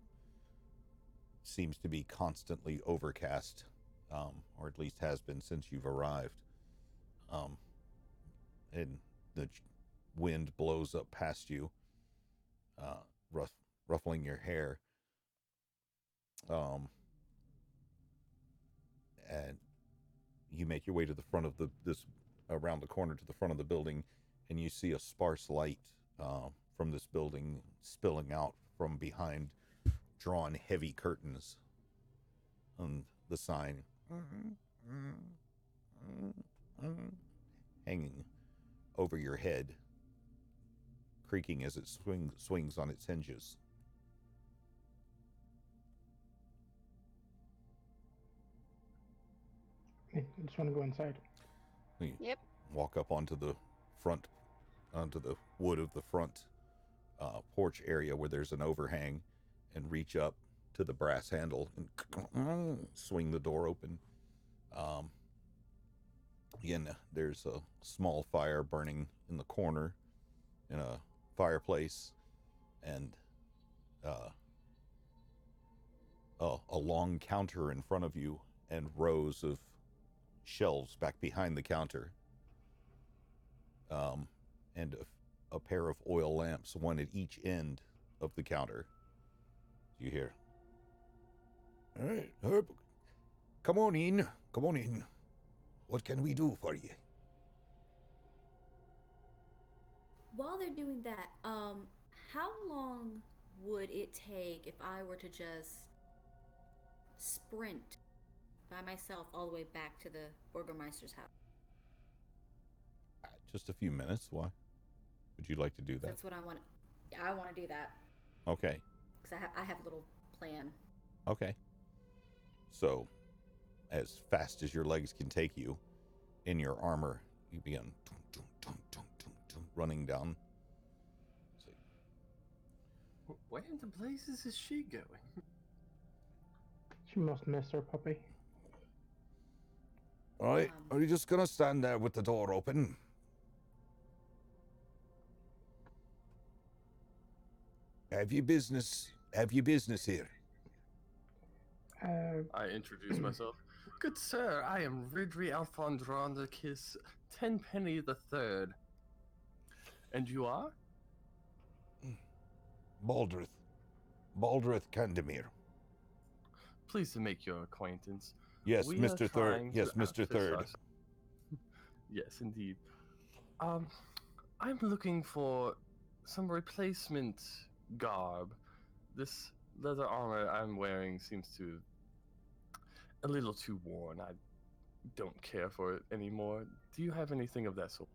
seems to be constantly overcast, or at least has been since you've arrived. And the wind blows up past you, ruffling your hair. And you make your way to the front of around the corner to the front of the building, and you see a sparse light from this building spilling out from behind drawn heavy curtains, and the sign hanging over your head, creaking as it swings on its hinges. I just want to go inside. You Yep. walk up onto the wood of the front porch area where there's an overhang, and reach up to the brass handle and swing the door open. Again, there's a small fire burning in the corner in a fireplace, and a long counter in front of you, and rows of shelves back behind the counter, and a pair of oil lamps, one at each end of the counter. You hear, "All right, Herb, come on in. Come on in. What can we do for you?" While they're doing that, how long would it take if I were to just sprint by myself all the way back to the Burgermeister's house? Just a few minutes. Why? Would you like to do that? That's what I want. I want to do that Okay. because I have a little plan. Okay. So, as fast as your legs can take you, in your armor, you begin running down. Where in the blazes is she going? She must miss her puppy. All right. Are you just gonna stand there with the door open? Have you business? Have you business here? I introduce myself. Good sir, I am Ridri Alfondrondakis Tenpenny the Third. And you are? Baldrith. Baldrith Candemir. Pleased to make your acquaintance. Yes, We are Mr. Third. trying Yes, to Mr. outfit Third. us- Yes, indeed. I'm looking for some replacement garb. This leather armor I'm wearing seems to a little too worn. I don't care for it anymore. Do you have anything of that sort?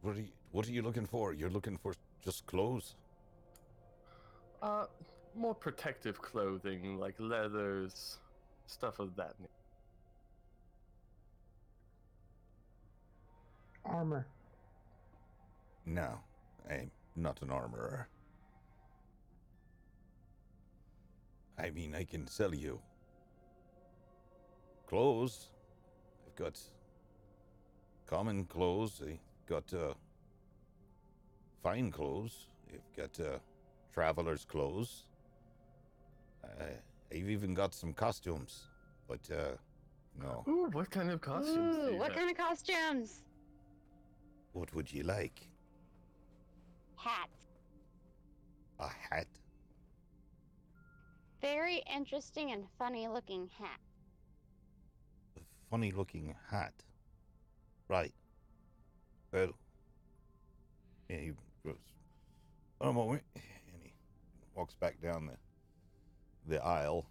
What are you looking for? You're looking for just clothes? Uh, more protective clothing, like leathers, stuff of that nature. Armor. No, I'm not an armorer. I mean, I can sell you clothes. I've got common clothes. I've got fine clothes. I've got traveler's clothes. I've even got some costumes, but no. Ooh, what kind of costumes do Ooh, you what have? kind of costumes? What would you like? Hats. A hat? Very interesting and funny looking hat. A funny looking hat. Right. Well, yeah, he goes, a moment, and he walks back down the aisle,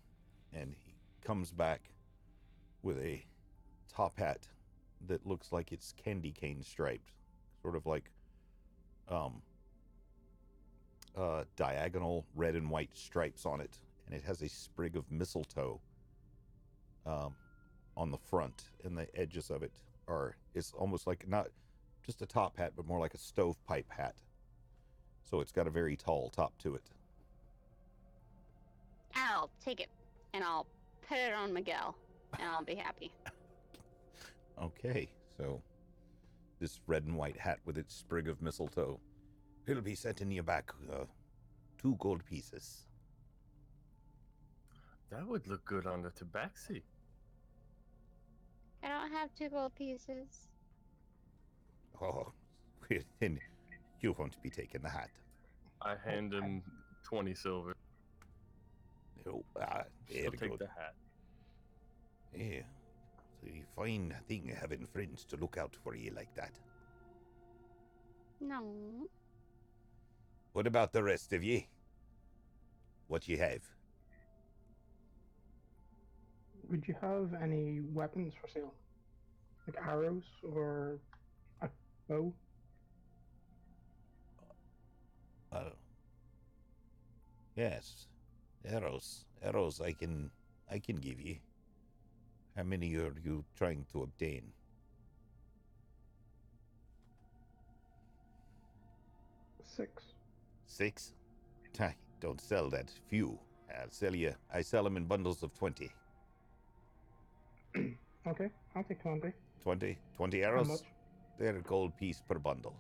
and he comes back with a top hat that looks like it's candy cane striped, sort of like diagonal red and white stripes on it, and it has a sprig of mistletoe on the front, and the edges of it are, it's almost like not just a top hat, but more like a stovepipe hat. So it's got a very tall top to it. I'll take it and I'll put it on Miguel and I'll be happy. Okay, so this red and white hat with its sprig of mistletoe. It'll be setting you back 2 gold pieces. That would look good on the tabaxi. I don't have 2 gold pieces. Oh, then you won't be taking the hat. I hand him 20 silver. Oh, there He'll we take go. the hat. Yeah, it's a fine thing having friends to look out for you like that. No. What about the rest of ye? What you have? Would you have any weapons for sale? Like arrows or a bow? Yes, arrows. Arrows I can give you. How many are you trying to obtain? 6. 6? I don't sell that few. I sell them in bundles of 20. Okay, I'll take 20. 20 How arrows? much? They're a gold piece per bundle.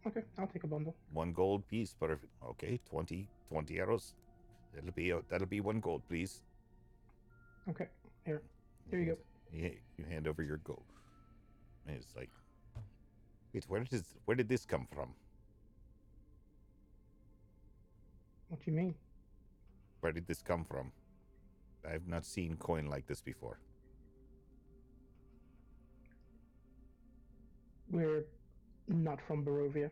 Okay, I'll take a bundle. 1 gold piece per. Okay, 20 arrows. That'll be 1 gold, please. Okay, here you go. You hand over your gold. And it's like, wait, where did this come from? What do you mean? Where did this come from? I've not seen coin like this before. We're not from Barovia.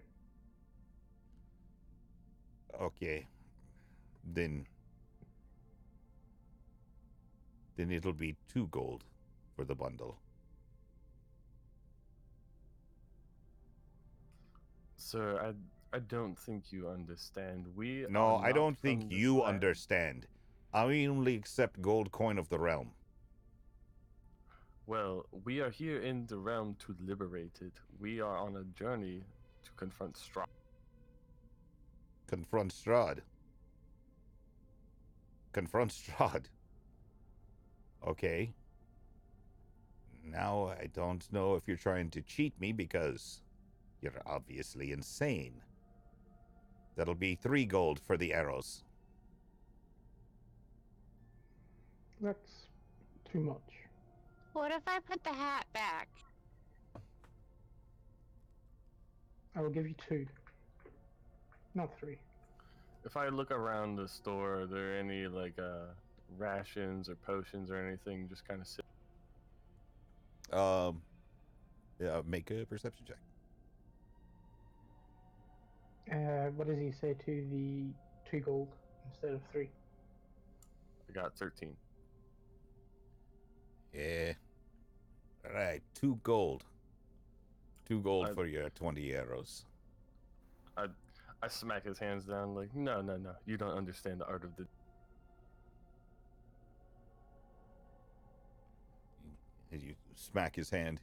Okay. Then it'll be 2 gold for the bundle. Sir, I don't think you understand. We No, are I not don't from think this you land. understand. I only accept gold coin of the realm. Well, we are here in the realm to liberate it. We are on a journey to confront Strahd. Confront Strahd. Confront Strahd. Okay. Now I don't know if you're trying to cheat me because you're obviously insane. That'll be 3 gold for the arrows. That's too much. What if I put the hat back? I will give you 2. Not 3. If I look around the store, are there any like rations or potions or anything just kind of sit? Yeah, make a perception check. What does he say to the 2 gold instead of 3? I got 13. Yeah. All right, 2 gold. 2 gold I- for your 20 arrows. I smack his hands down like, no, you don't understand the art of the. As you smack his hand,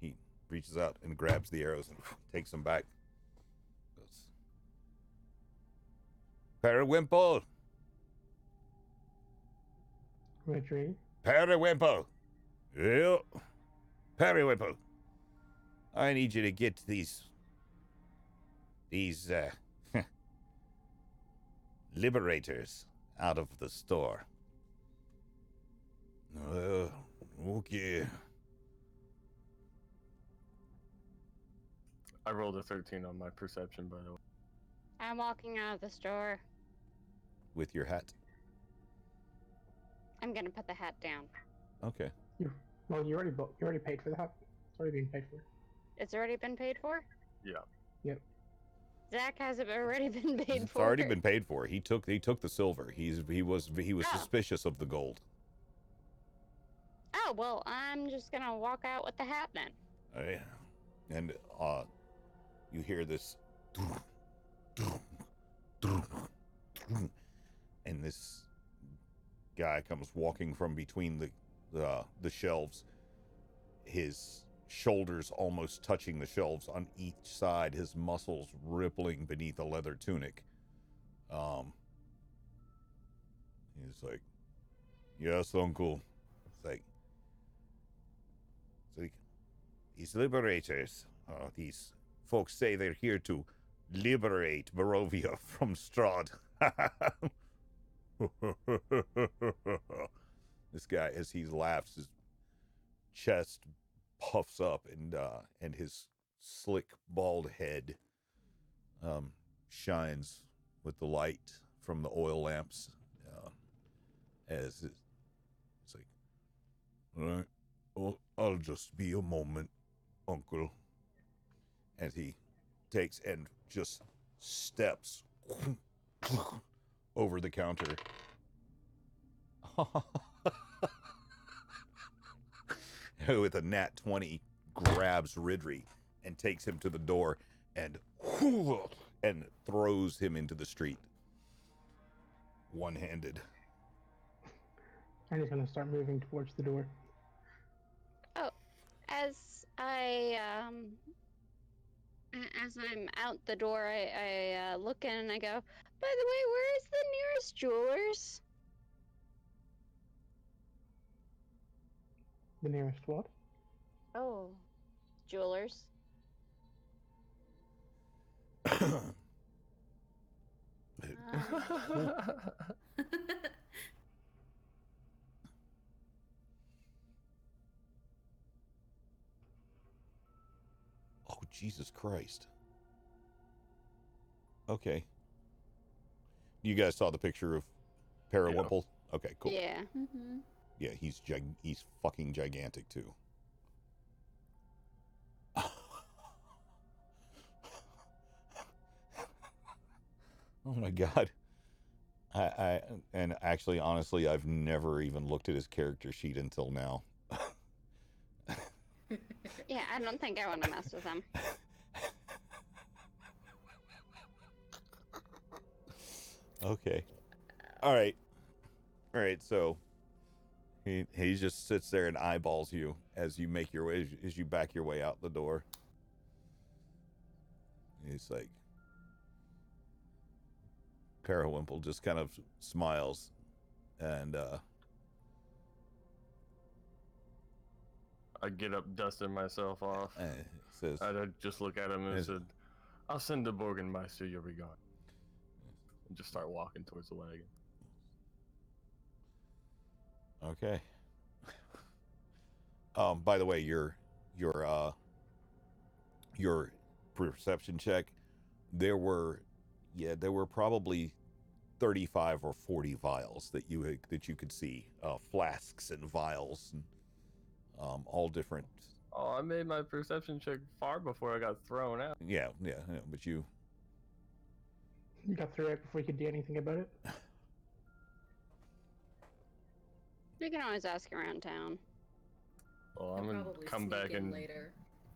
he reaches out and grabs the arrows and takes them back. Goes, Periwimple! Retreat. Periwimple! Yeah. Periwimple! I need you to get these liberators out of the store. Okay. I rolled a 13 on my perception, by the way. I'm walking out of the store. With your hat. I'm gonna put the hat down. Okay. Well, you already paid for the hat. It's already been paid for. It's already been paid for? Yeah. Yep. Zach has it already been paid It's for. already been paid for. He took the silver. He was Oh. suspicious of the gold. Oh, well, I'm just gonna walk out with the hat then. And you hear this, and this guy comes walking from between the shelves, his shoulders almost touching the shelves on each side, his muscles rippling beneath a leather tunic. He's like, "Yes, uncle." It's like, these liberators, these folks say they're here to liberate Barovia from Strahd. This guy, as he laughs, his chest puffs up, and his slick bald head shines with the light from the oil lamps. As it's like, all right, well, I'll just be a moment, uncle. And he takes and just steps over the counter. With a nat 20, grabs Ridry and takes him to the door and throws him into the street. One-handed. And he's gonna start moving towards the door. Oh, as I'm out the door, I look in and I go, by the way, where is the nearest jewelers? The nearest what? Oh, jewelers. Oh, Jesus Christ. Okay. You guys saw the picture of Periwimple? Okay, cool. Yeah. Mm-hmm. Yeah, he's fucking gigantic too. Oh my god. And actually, honestly, I've never even looked at his character sheet until now. Yeah, I don't think I want to mess with them. Okay. All right, so he just sits there and eyeballs you as you make your way, as you back your way out the door. He's like, Periwimple just kind of smiles, and I get up, dusting myself off. Says, I just look at him and Is- said, "I'll send the Borgenmeister your regard." And just start walking towards the wagon. okay. By the way, your perception check, there were probably 35 or 40 vials that you could see, flasks and vials, and all different. Oh, I made my perception check far before I got thrown out. Yeah, but you You got through it before you could do anything about it. You can always ask around town. Well, I'm I'll gonna probably come sneak back in and later.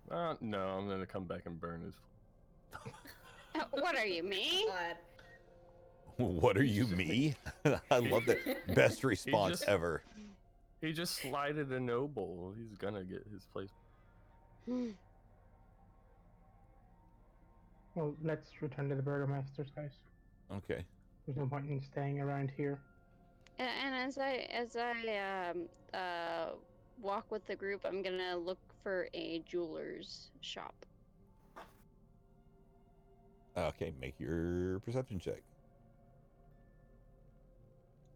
no, I'm gonna come back and burn his. What are you, me? God. what are you, me? I love that. Best response just- ever. He just slighted a noble. He's gonna get his place. Well, let's return to the Burgomaster's house. Okay. There's no point in staying around here. And as I walk with the group, I'm gonna look for a jeweler's shop. Okay, make your perception check.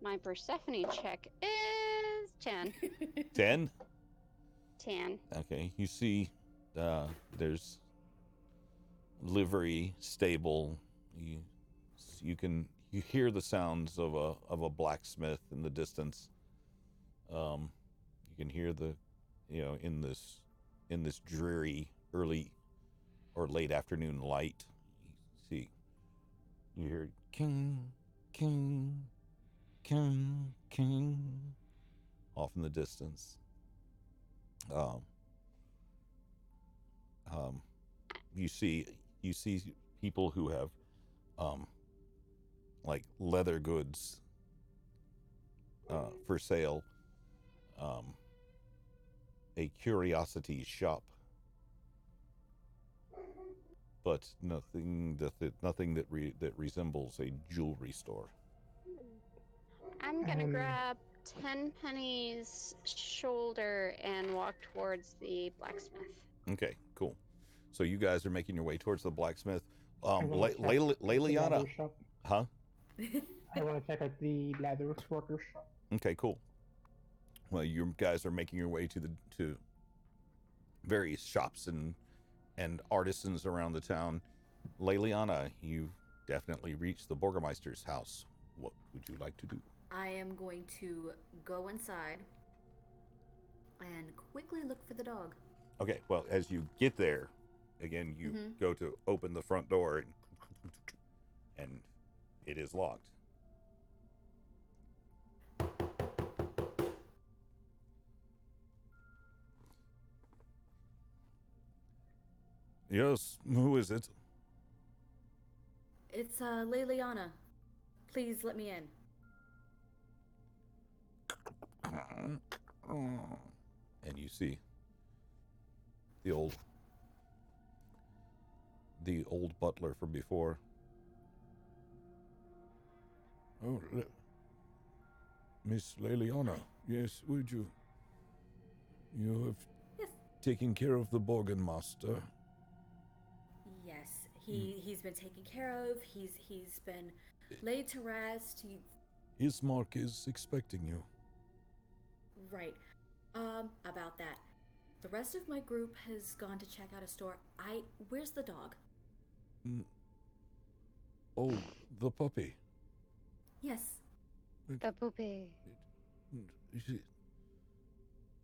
My Persephone check is 10. 10. 10. Okay, you see, there's livery, stable. You hear the sounds of a blacksmith in the distance. You can hear in this dreary early or late afternoon light. You hear king, king, king, king off in the distance. You see people who have like leather goods for sale, a curiosity shop, but nothing that resembles a jewelry store. I'm gonna grab 10 pennies shoulder and walk towards the blacksmith. Okay, cool. So you guys are making your way towards the blacksmith. I wanna check the Leliana, leather shop. huh? I want to check out the leather worker shop. Okay, cool. Well, you guys are making your way to various shops and artisans around the town. Leliana, you definitely reached the Burgermeister's house. What would you like to do? I am going to go inside and quickly look for the dog. Okay, well, as you get there, again, you go to open the front door and it is locked. Yes, who is it? It's Leliana. Please let me in. And you see the old butler from before. Oh, Miss Leliana, yes, would you? You have Yes. taken care of the Borgenmaster. Yes, he's been taken care of. He's been laid to rest. His mark is expecting you. Right. About that. The rest of my group has gone to check out a store. Where's the dog? Oh, the puppy. Yes. The poopy.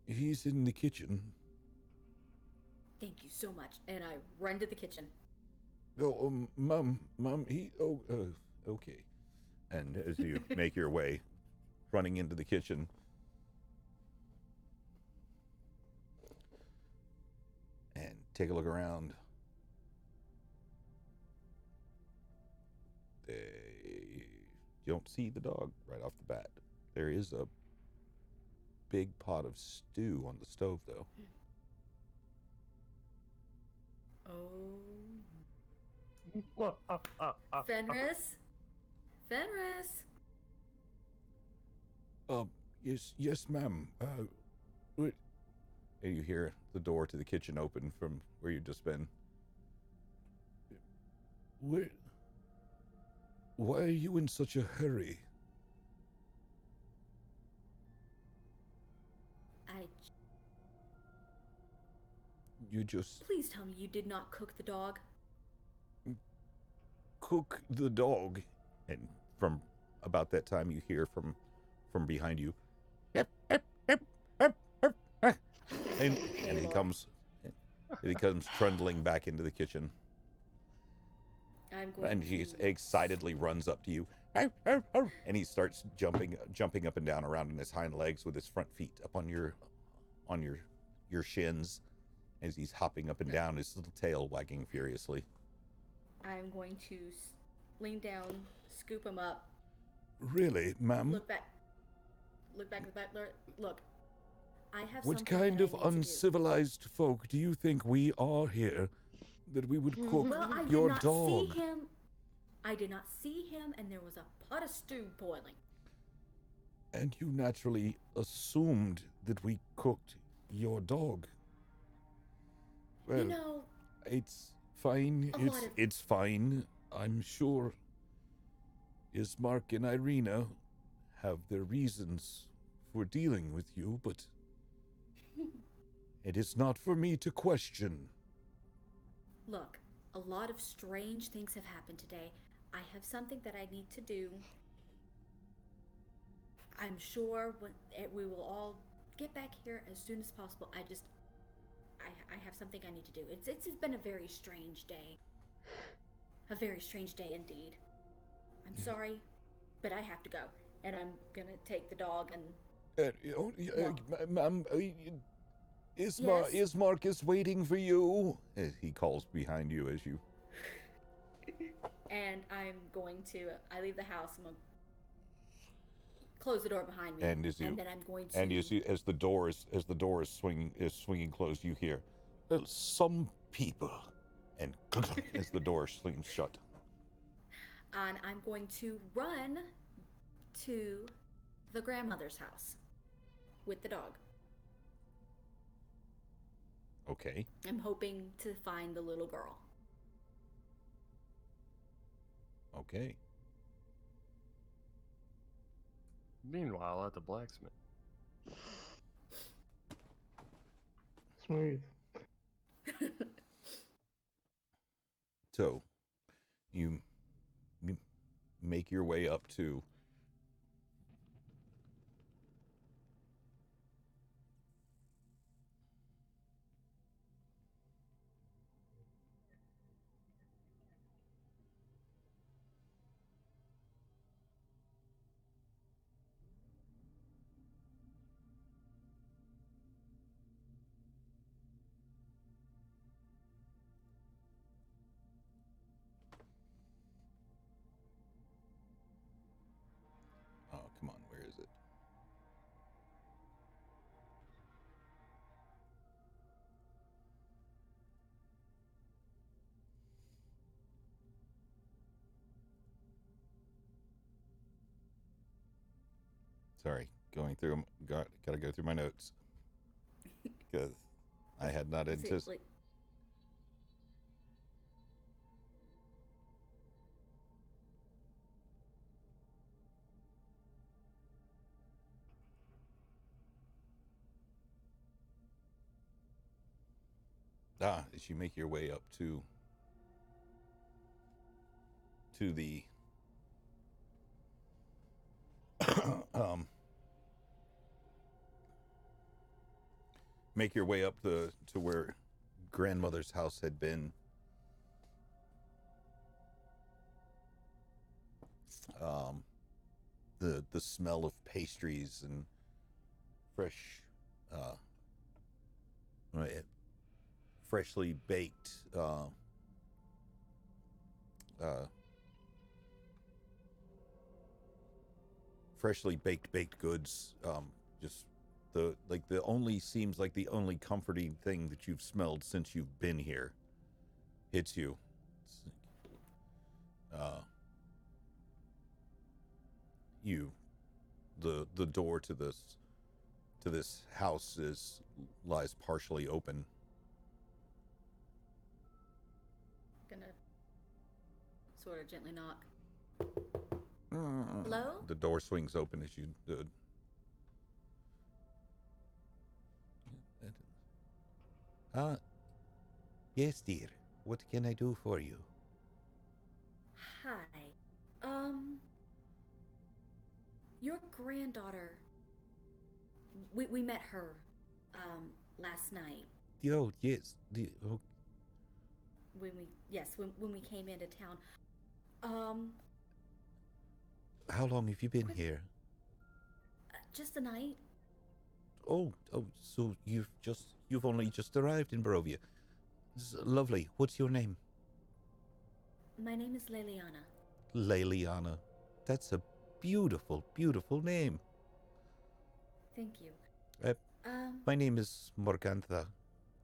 He's in the kitchen. Thank you so much. And I run to the kitchen. Oh, Mom, okay. And as you make your way running into the kitchen, and take a look around, you don't see the dog right off the bat. There is a big pot of stew on the stove, though. Oh. Fenris? Fenris? Yes, ma'am. What? And you hear the door to the kitchen open from where you've just been. Why are you in such a hurry? You just Please tell me you did not cook the dog. cook the dog. And from about that time, you hear from behind you, and he Lord. comes, trundling back into the kitchen, I'm going and to... he excitedly runs up to you, and he starts jumping up and down around on his hind legs with his front feet up on your shins, as he's hopping up and down, his little tail wagging furiously. I'm going to lean down, scoop him up. Really, ma'am? Look back at the butler. Look, I have What something kind that of I need to do. uncivilized folk do you think we are here that we would cook Well, I did your not dog? see him. I did not see him, and there was a pot of stew boiling. And you naturally assumed that we cooked your dog. Well, You know, it's fine. a lot of... It's fine. I'm sure Ismark and Irina have their reasons for dealing with you, but it is not for me to question. Look, a lot of strange things have happened today. I have something that I need to do. I'm sure we will all get back here as soon as possible. I have something I need to do. It's been a very strange day. A very strange day indeed. I'm sorry, but I have to go. And I'm gonna take the dog and... Ma'am, Yes? Ismark is waiting for you. He calls behind you as you... And I'm going to... I leave the house. I'm going to close the door behind me. And then I'm going to... And as the door is swinging closed, you hear, Well, some people. and as the door slings shut. And I'm going to run to the grandmother's house with the dog. Okay. I'm hoping to find the little girl. Okay. Meanwhile, at the blacksmith. Smooth. So, you make your way up to oh, come on, where is it? Sorry, going through. Gotta go through my notes because I had not Is it, anticipated. like, As you make your way up to the make your way up to where grandmother's house had been. The smell of pastries and fresh, freshly baked, baked goods. Just the only comforting thing that you've smelled since you've been here hits you. The door to this to this house lies partially open. Gonna sort of gently knock. Hello? The door swings open as you do. Yes, dear. What can I do for you? Hi. Your granddaughter. We met her, last night. Oh, yes. When we came into town. How long have you been here? Just a night. Oh, so you've only just arrived in Barovia. Lovely. What's your name? My name is Leliana. Leliana. That's a beautiful, beautiful name. Thank you. My name is Morgantha,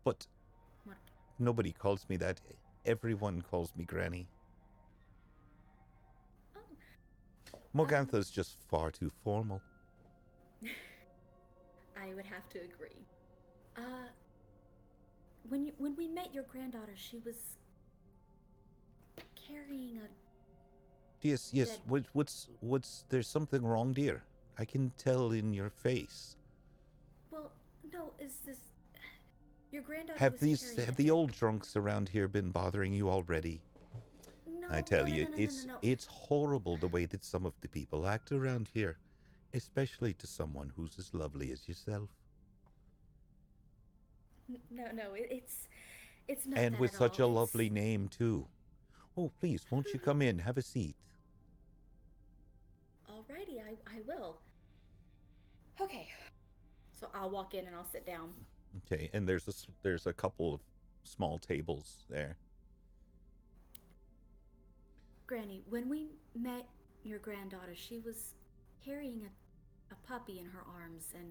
but What? nobody calls me that. Everyone calls me Granny. Oh. Morgantha's just far too formal. I would have to agree. When we met your granddaughter, she was carrying a. Yes. What's? There's something wrong, dear. I can tell in your face. Well, no, is this your granddaughter? Have was carrying have a the old drunks around here been bothering you already? No, I tell you, no. it's horrible the way that some of the people act around here, especially to someone who's as lovely as yourself. No, it's not. And that with at such all. a lovely name too. Oh, please, won't you come in? Have a seat. Alrighty, I will. Okay, so I'll walk in and I'll sit down. Okay, and there's a couple of small tables there. Granny, when we met your granddaughter, she was carrying a puppy in her arms, and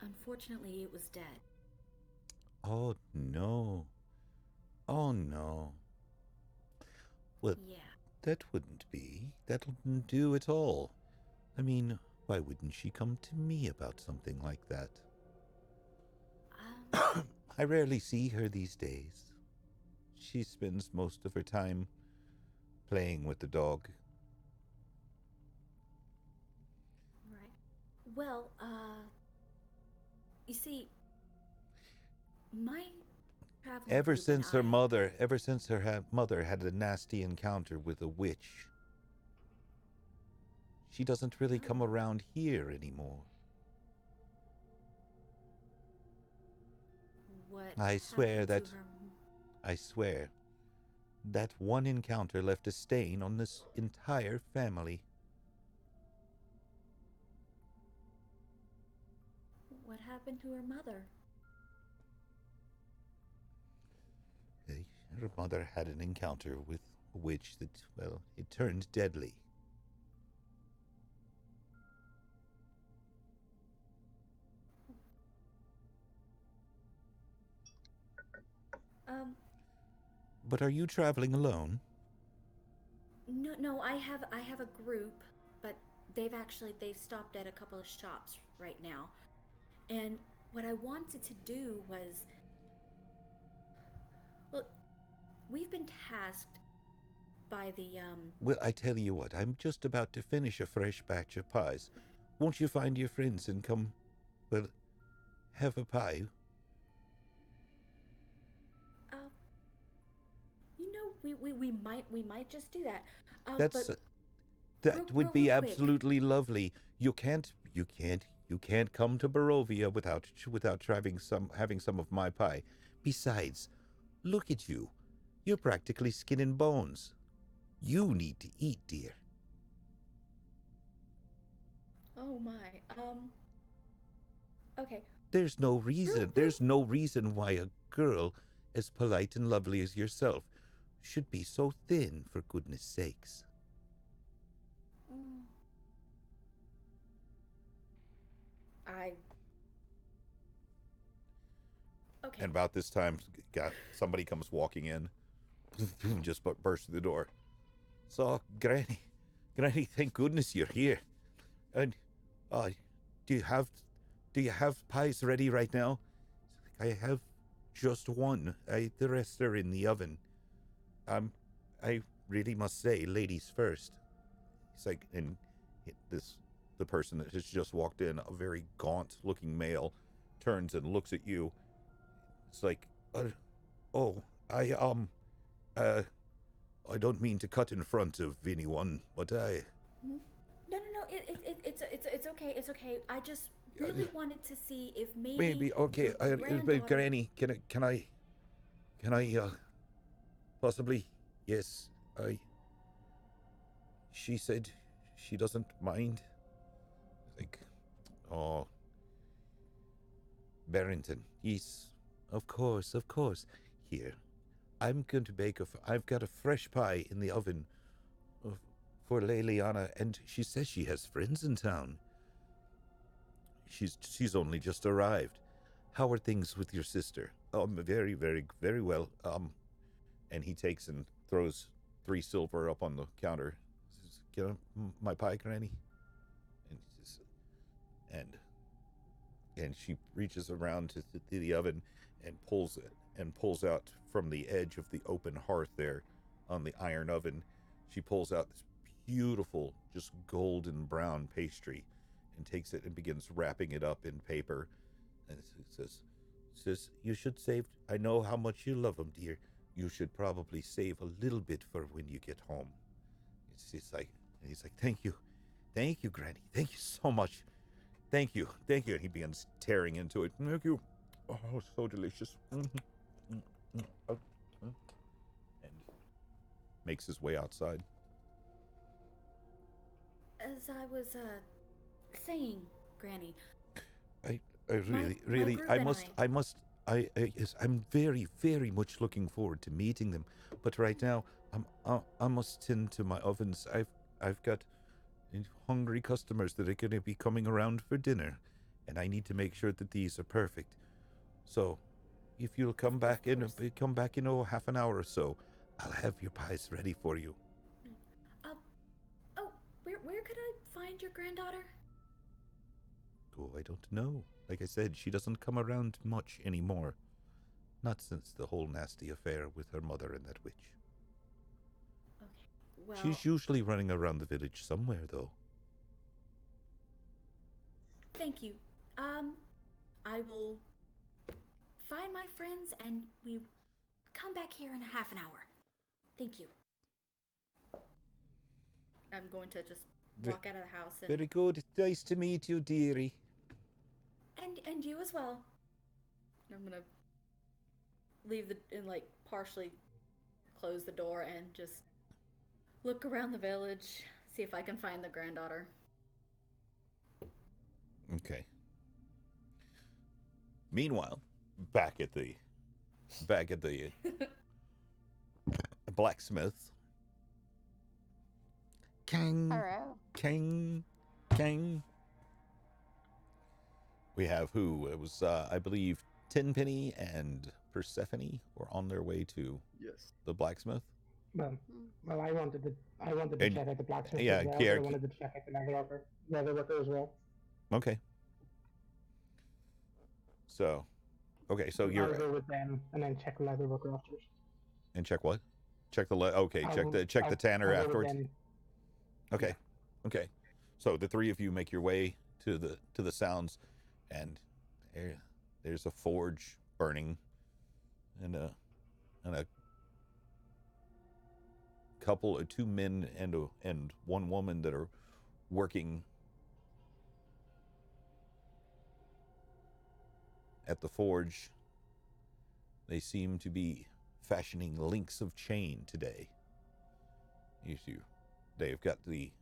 unfortunately, it was dead. Oh no. Oh no. Well, Yeah. that wouldn't be. That wouldn't do at all. I mean, why wouldn't she come to me about something like that? I rarely see her these days. She spends most of her time playing with the dog. Right. Well, you see, my traveling Ever group and since her I- mother had a nasty encounter with a witch, she doesn't really come around here anymore. What I swear happened that to her? I swear that one encounter left a stain on this entire family. What happened to her mother? Her mother had an encounter with a witch that, well, it turned deadly. But are you traveling alone? No, I have a group, but they've stopped at a couple of shops right now. And what I wanted to do was, well, we've been tasked by the Well, I tell you what, I'm just about to finish a fresh batch of pies. Won't you find your friends and come, well, have a pie? we might just do that. That's But that would real be quick. absolutely lovely. You can't come to Barovia without having some of my pie. Besides, look at you. You're practically skin and bones. You need to eat, dear. Oh my. Okay. There's no reason why a girl as polite and lovely as yourself should be so thin, for goodness sakes. Okay. And about this time, somebody comes walking in, just burst through the door. So, Granny, thank goodness you're here. And, do do you have pies ready right now? I have just one. The rest are in the oven. I really must say, ladies first. He's like, and the person that has just walked in, a very gaunt-looking male, turns and looks at you. It's like, oh, I don't mean to cut in front of anyone, but I. No. It's okay. It's okay. I just really wanted to see if Maybe okay. your granddaughter... Granny, can I possibly? Yes, I. She said she doesn't mind. Like, oh, Barrington. Yes, of course. Here, I'm going to bake I've got a fresh pie in the oven for Liliana, and she says she has friends in town. She's only just arrived. How are things with your sister? Very, very, very well. And he takes and throws 3 silver up on the counter. Says, "Get my pie, Granny." And he says, and she reaches around to the oven and pulls out from the edge of the open hearth there on the iron oven. She pulls out this beautiful, just golden brown pastry and takes it and begins wrapping it up in paper. And it says, you should save. I know how much you love them, dear. You should probably save a little bit for when you get home. He's like, thank you, Granny. Thank you so much. Thank you. And he begins tearing into it. Thank you. Oh, so delicious. And makes his way outside. As I was saying, Granny, I really, my group yes, I'm very, very much looking forward to meeting them. But right now, I must tend to my ovens. I've got hungry customers that are going to be coming around for dinner, and I need to make sure that these are perfect. So, if you'll come back in half an hour or so, I'll have your pies ready for you. Where could I find your granddaughter? Oh, I don't know. Like I said, she doesn't come around much anymore. Not since the whole nasty affair with her mother and that witch. Okay, well... She's usually running around the village somewhere, though. Thank you. I will find my friends and we come back here in half an hour. Thank you. I'm going to just walk out of the house and... Very good. Nice to meet you, dearie. And you as well. I'm gonna leave partially close the door and just look around the village, see if I can find the granddaughter. Okay. Meanwhile, back at the blacksmith. Kang, Hello. Kang. We have who? It was, I believe, Tenpenny and Persephone were on their way to the blacksmith. Well, I wanted to check out the blacksmith yeah, as well. I wanted to check out the leather worker as well. Okay. So you're... I'll go with them and then check the leather worker afterwards. And check what? Check the check the tanner afterwards. Okay. So the 3 of you make your way to the sounds, and there's a forge burning, and a couple of 2 men and 1 woman that are working at the forge. They seem to be fashioning links of chain today. They've got the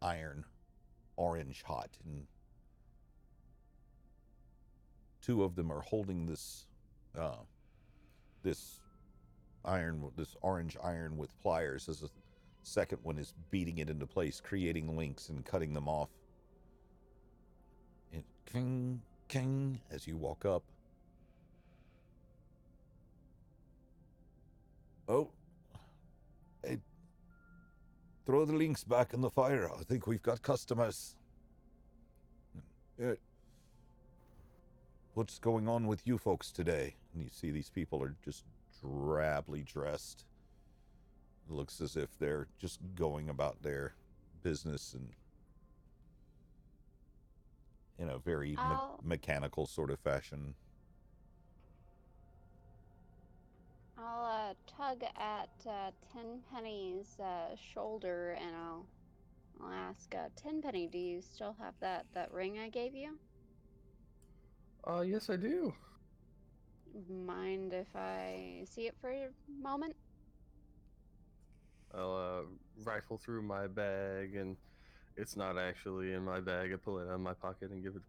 iron orange hot, and 2 of them are holding this orange iron with pliers, as a second one is beating it into place, creating links and cutting them off. And king, king, as you walk up. Oh, hey, throw the links back in the fire. I think we've got customers. what's going on with you folks today? And you see these people are just drably dressed. It looks as if they're just going about their business and in a very mechanical sort of fashion. I'll tug at Tenpenny's shoulder, and I'll ask, Tenpenny, do you still have that ring I gave you? Yes, I do. Mind if I see it for a moment? I'll rifle through my bag, and it's not actually in my bag. I pull it out of my pocket and give it.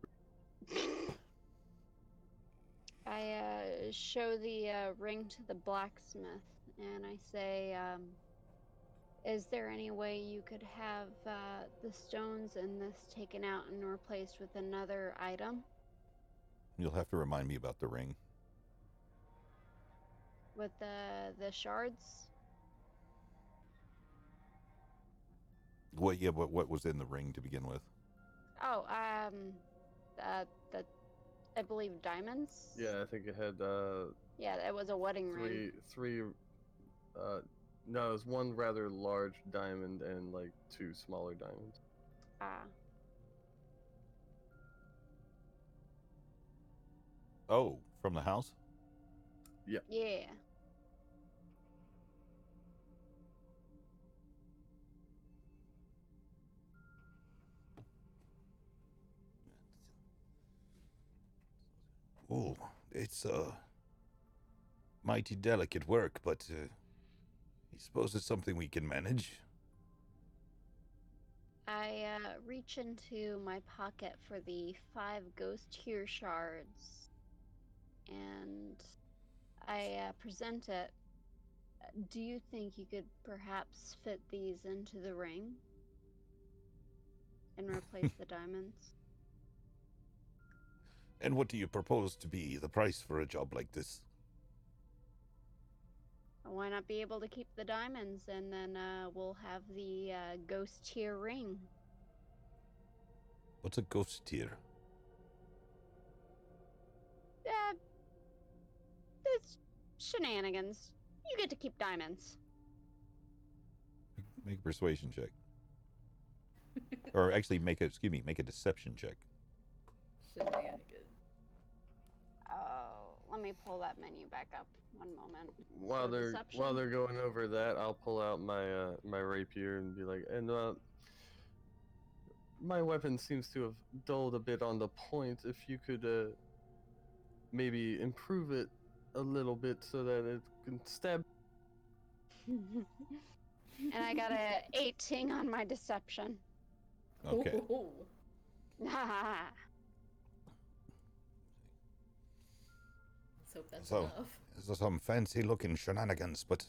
I show the ring to the blacksmith, and I say, is there any way you could have the stones in this taken out and replaced with another item? You'll have to remind me about the ring. With the shards? What was in the ring to begin with? Oh, the I believe diamonds. Yeah, I think it had Yeah, it was a wedding ring. three. No, it was one rather large diamond and like 2 smaller diamonds. Ah. Oh, from the house? Yeah. Yeah. Oh, it's mighty delicate work, but I suppose it's something we can manage. I reach into my pocket for the 5 ghost tear shards, and I present it. Do you think you could perhaps fit these into the ring and replace the diamonds? And what do you propose to be the price for a job like this? Why not be able to keep the diamonds, and then we'll have the ghost tear ring. What's a ghost tier? It's shenanigans. You get to keep diamonds. Make a persuasion check. Or actually make a deception check. Shenanigans. Oh, let me pull that menu back up. One moment. While So they're deception? going over that, I'll pull out my my rapier and be like, and my weapon seems to have dulled a bit on the point. If you could maybe improve it a little bit so that it can stab. And I got a 18 on my deception. Okay. Ooh. Let's hope that's So, enough. these are some fancy looking shenanigans, but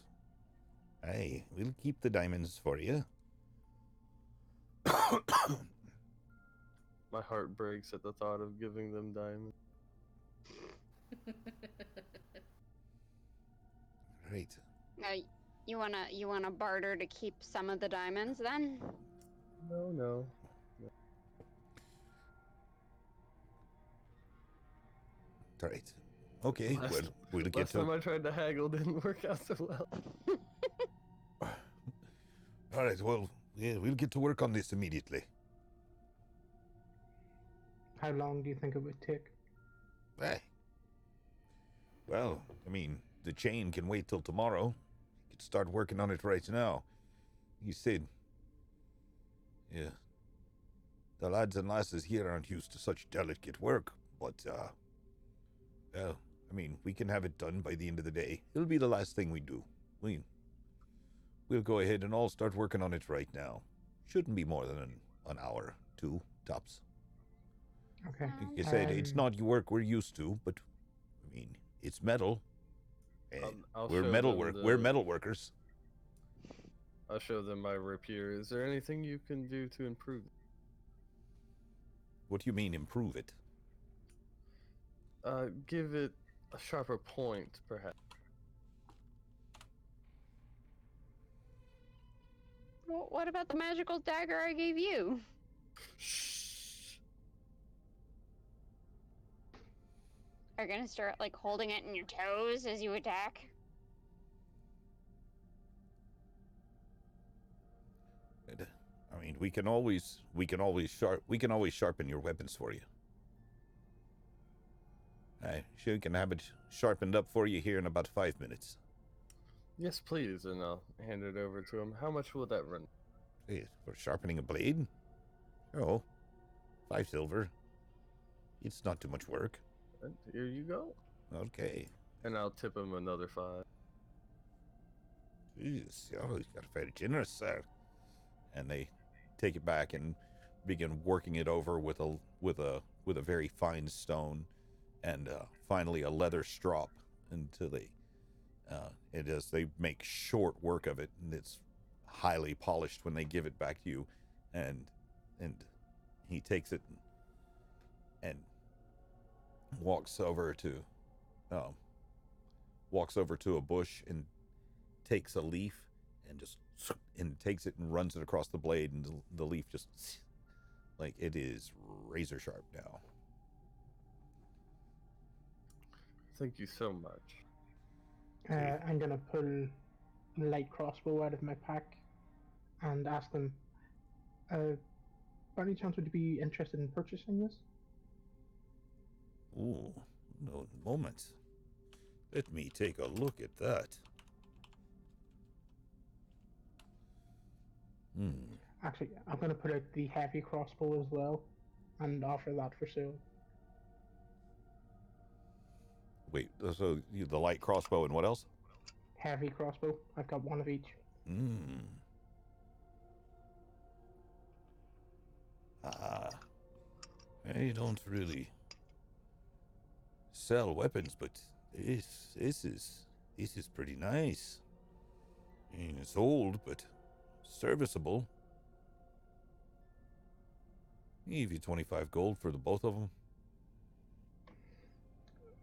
hey, we'll keep the diamonds for you. My heart breaks at the thought of giving them diamonds. Great. You wanna barter to keep some of the diamonds then? No. Right. Okay, well, we'll get Last to... time I tried to haggle didn't work out so well. All right, well, yeah, we'll get to work on this immediately. How long do you think it would take? Hey. Well, I mean, the chain can wait till tomorrow. You could start working on it right now. You said... Yeah. The lads and lasses here aren't used to such delicate work, but, well, I mean, we can have it done by the end of the day. It'll be the last thing we do. We'll go ahead and all start working on it right now. Shouldn't be more than an hour, 2, tops. Okay. Like you said, it's not work we're used to, but, I mean, it's metal. And I'll we're show metal them work. the- We're metal workers. I'll show them my rapier. Is there anything you can do to improve it? What do you mean, improve it? Give it a sharper point, perhaps. Well, what about the magical dagger I gave you? Shh. are gonna start like holding it in your toes as you attack. I mean, we can always sharpen your weapons for you. I sure can have it sharpened up for you here in about 5 minutes. Yes, please, and I'll hand it over to him. How much will that run? Hey, for sharpening a blade? Oh, 5 silver. It's not too much work. And here you go. Okay. And I'll tip him another 5. Jeez, oh, you got very generous, sir. And they take it back and begin working it over with a very fine stone, and finally a leather strop until they make short work of it, and it's highly polished when they give it back to you, and he takes it and walks over to a bush and takes a leaf and takes it and runs it across the blade, and the leaf just like it is razor sharp now. Thank you so much. I'm gonna pull a light crossbow out of my pack and ask them, by any chance would you be interested in purchasing this? Ooh, no moment. Let me take a look at that. Actually, I'm gonna put out the heavy crossbow as well and offer that for sale. Wait, so the light crossbow and what else? Heavy crossbow. I've got one of each. I don't really sell weapons, but this is pretty nice. I mean, it's old, but serviceable. Give you 25 gold for the both of them.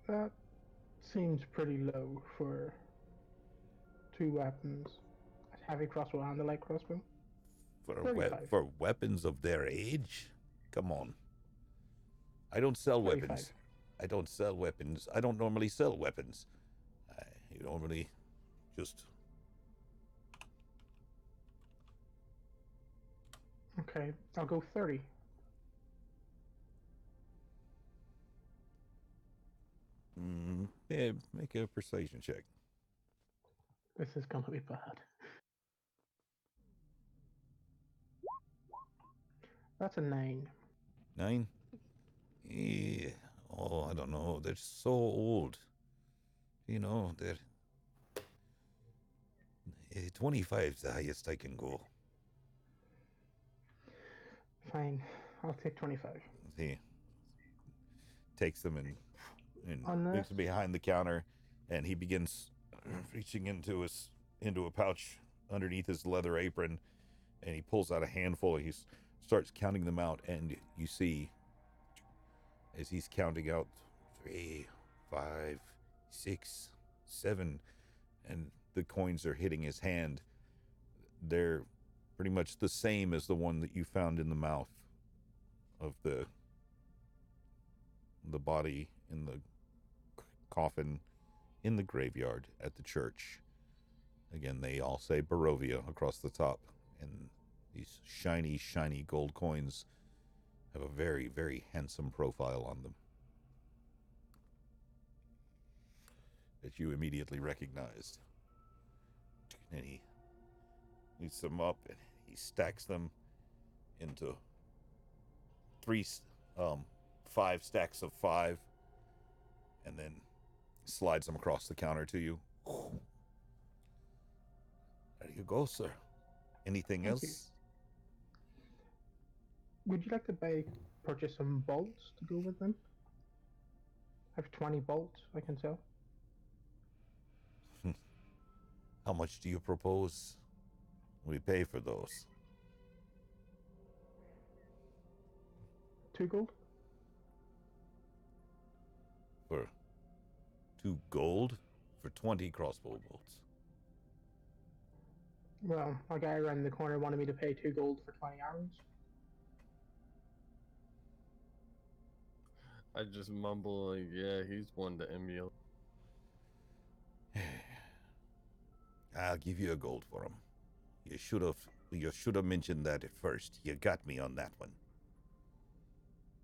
That seems pretty low for 2 weapons. A heavy crossbow and a light crossbow. For weapons of their age? Come on. I don't sell 35. weapons. I don't sell weapons. I don't normally sell weapons. I normally just... Okay, I'll go 30. Yeah, make a persuasion check. This is gonna be bad. That's a 9. 9? Yeah. Oh, I don't know. They're so old. You know, they're... 25 is the highest I can go. Fine, I'll take 25. He takes them and Unless... moves behind the counter, and he begins reaching into a pouch underneath his leather apron, and he pulls out a handful. He starts counting them out, and you see as he's counting out 3, 5, 6, 7, and the coins are hitting his hand. They're pretty much the same as the one that you found in the mouth of the body in the coffin in the graveyard at the church. Again, they all say Barovia across the top, and these shiny, shiny gold coins have a very, very handsome profile on them that you immediately recognized. And he lifts them up and he stacks them into 5 stacks of 5, and then slides them across the counter to you. There you go, sir. Anything Thank else? you. Would you like to purchase some bolts to go with them? I have 20 bolts I can sell. How much do you propose we pay for those? 2 gold? For 2 gold for 20 crossbow bolts. Well, a guy around the corner wanted me to pay 2 gold for 20 arrows. I just mumble like, yeah, he's one to emulate. I'll give you a gold for him. You should have mentioned that at first. You got me on that one.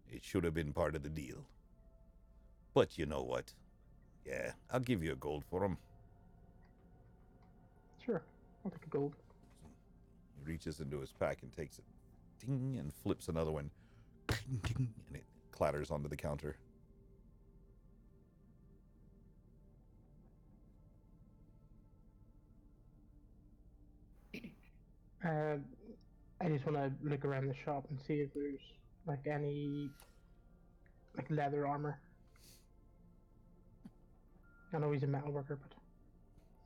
It should have been part of the deal. But you know what? Yeah, I'll give you a gold for him. Sure, I'll take a gold. He reaches into his pack and takes it, ding, and flips another one, ding, ding, and it clatters onto the counter. I just want to look around the shop and see if there's like any like leather armor. I know he's a metal worker, but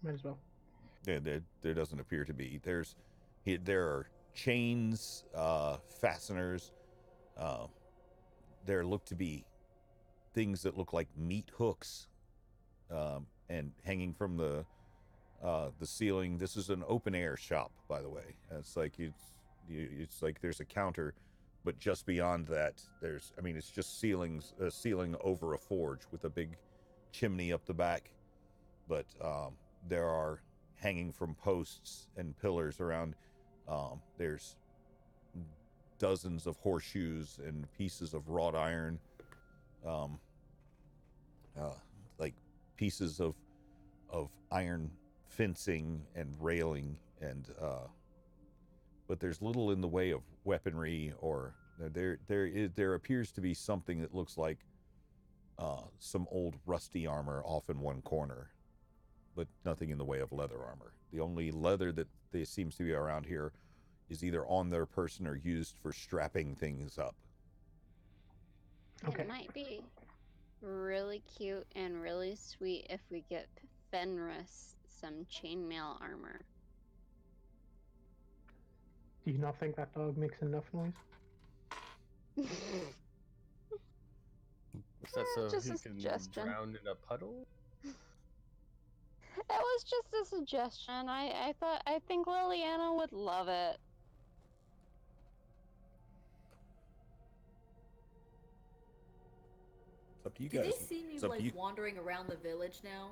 might as well. There doesn't appear to be. There are chains, fasteners. There look to be things that look like meat hooks, and hanging from the ceiling. This is an open air shop, by the way. It's like there's a counter, but just beyond that, it's just a ceiling over a forge with a big chimney up the back. But there are hanging from posts and pillars around. There's dozens of horseshoes and pieces of wrought iron, like pieces of iron fencing and railing, and but there's little in the way of weaponry, or there appears to be something that looks like some old rusty armor off in one corner, but nothing in the way of leather armor. The only leather that there seems to be around here is either on their person or used for strapping things up. Okay. It might be really cute and really sweet if we get Fenris some chainmail armor. Do you not think that dog makes enough noise? Is that so Just he a can suggestion. drown in a puddle? It was just a suggestion. I think Liliana would love it. It's up to you Do guys. they see me It's up to you. wandering around the village now?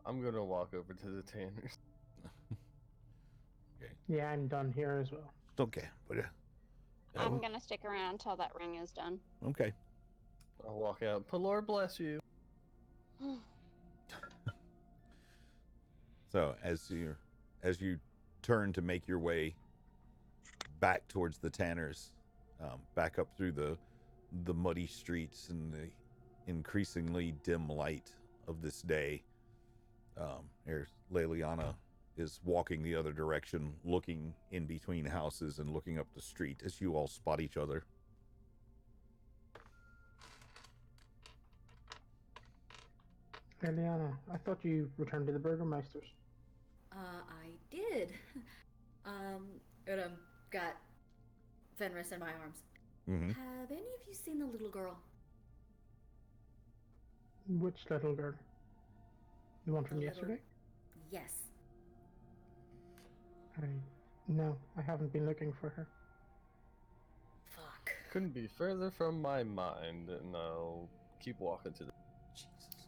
I'm gonna walk over to the tanners. Yeah, I'm done here as well. Okay, but I'm gonna stick around until that ring is done. okay. I'll walk out. Lord bless you. So as you turn to make your way back towards the tanners, back up through the muddy streets and the increasingly dim light of this day, there's Liliana is walking the other direction, looking in between houses and looking up the street as you all spot each other. Eliana, I thought you returned to the Burgermeisters. I did. And got Fenris in my arms. Mm-hmm. Have any of you seen the little girl? Which little girl? The one from The little- yesterday? Yes. No, I haven't been looking for her. Fuck. Couldn't be further from my mind, and I'll keep walking to the. Jesus.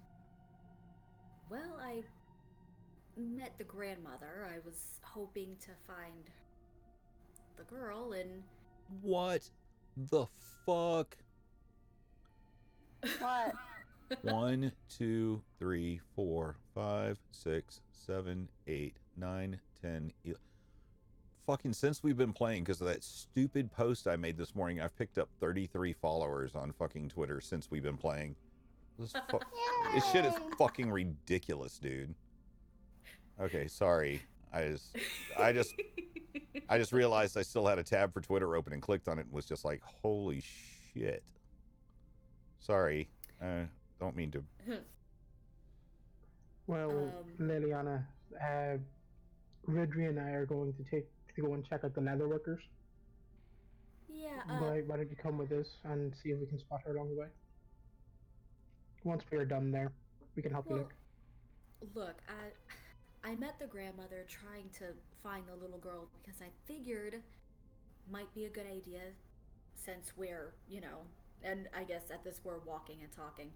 Well, I met the grandmother. I was hoping to find the girl, and What the fuck? What? 1, 2, 3, 4, 5, 6, 7, 8, 9, 10, 11. Fucking since we've been playing, because of that stupid post I made this morning, I've picked up 33 followers on fucking Twitter since we've been playing. This shit is fucking ridiculous, dude. Okay, sorry. I just realized I still had a tab for Twitter open and clicked on it and was just like, holy shit. Sorry. Don't mean to. Well, Liliana, Ridri and I are going to go and check out the leather workers. yeah. Why don't you come with us and see if we can spot her along the way? Once we are done there, we can help you Well, look. look, I met the grandmother trying to find the little girl because I figured might be a good idea since we're, and I guess at this we're walking and talking.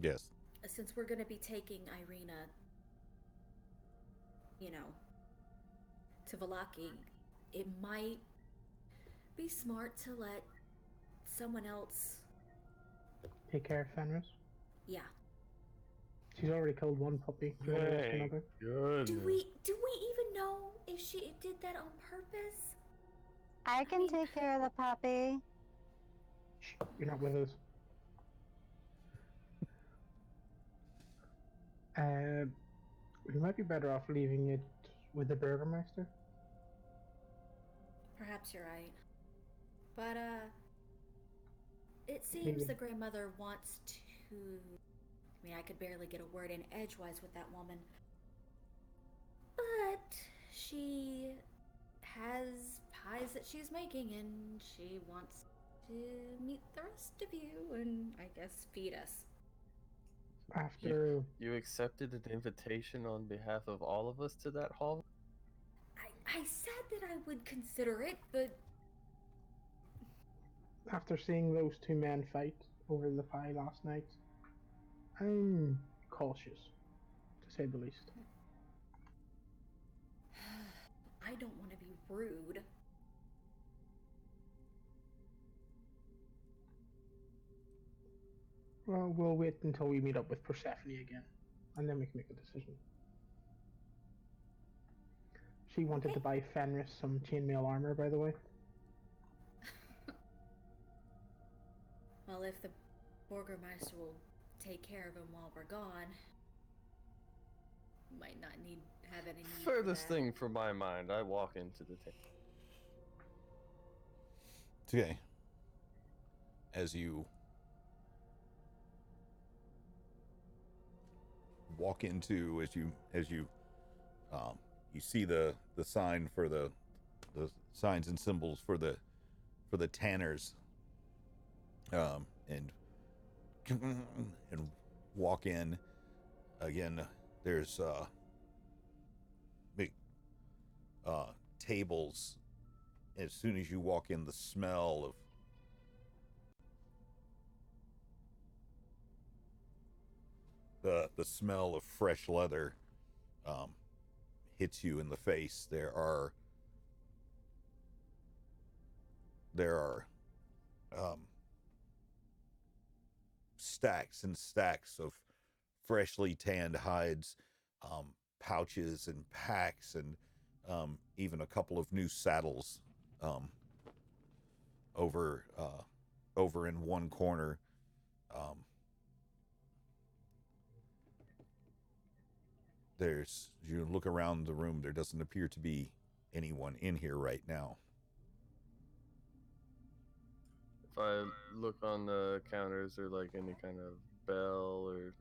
Yes. Since we're going to be taking Irina, you know, to Valaki, it might be smart to let someone else. Take care of Fenris. Yeah. She's already killed one puppy. Do you want to risk Thank another? goodness. Do we even know if she did that on purpose? I can take care of the puppy. Shh, you're not with us. We might be better off leaving it with the Burgermeister. Perhaps you're right. But, it seems Maybe. the grandmother wants to. I mean, I could barely get a word in edgewise with that woman. But she has pies that she's making, and she wants to meet the rest of you and, I guess, feed us. After You accepted an invitation on behalf of all of us to that hall? I said that I would consider it, but after seeing those two men fight over the pie last night, I'm cautious, to say the least. I don't want to be rude. Well, we'll wait until we meet up with Persephone again, and then we can make a decision. She wanted Okay. to buy Fenris some chainmail armor, by the way. Well, if the Burgermeister will take care of him while we're gone, might not have any need Furthest for that. thing from my mind, I walk into the table. Okay. As you walk into, you see the sign for the signs and symbols for the tanners, and walk in again. There's big tables. As soon as you walk in, the smell of the smell of fresh leather hits you in the face. There are stacks and stacks of freshly tanned hides, pouches and packs, and even a couple of new saddles over in one corner. You look around the room, there doesn't appear to be anyone in here right now. If I look on the counter, is there like any kind of bell or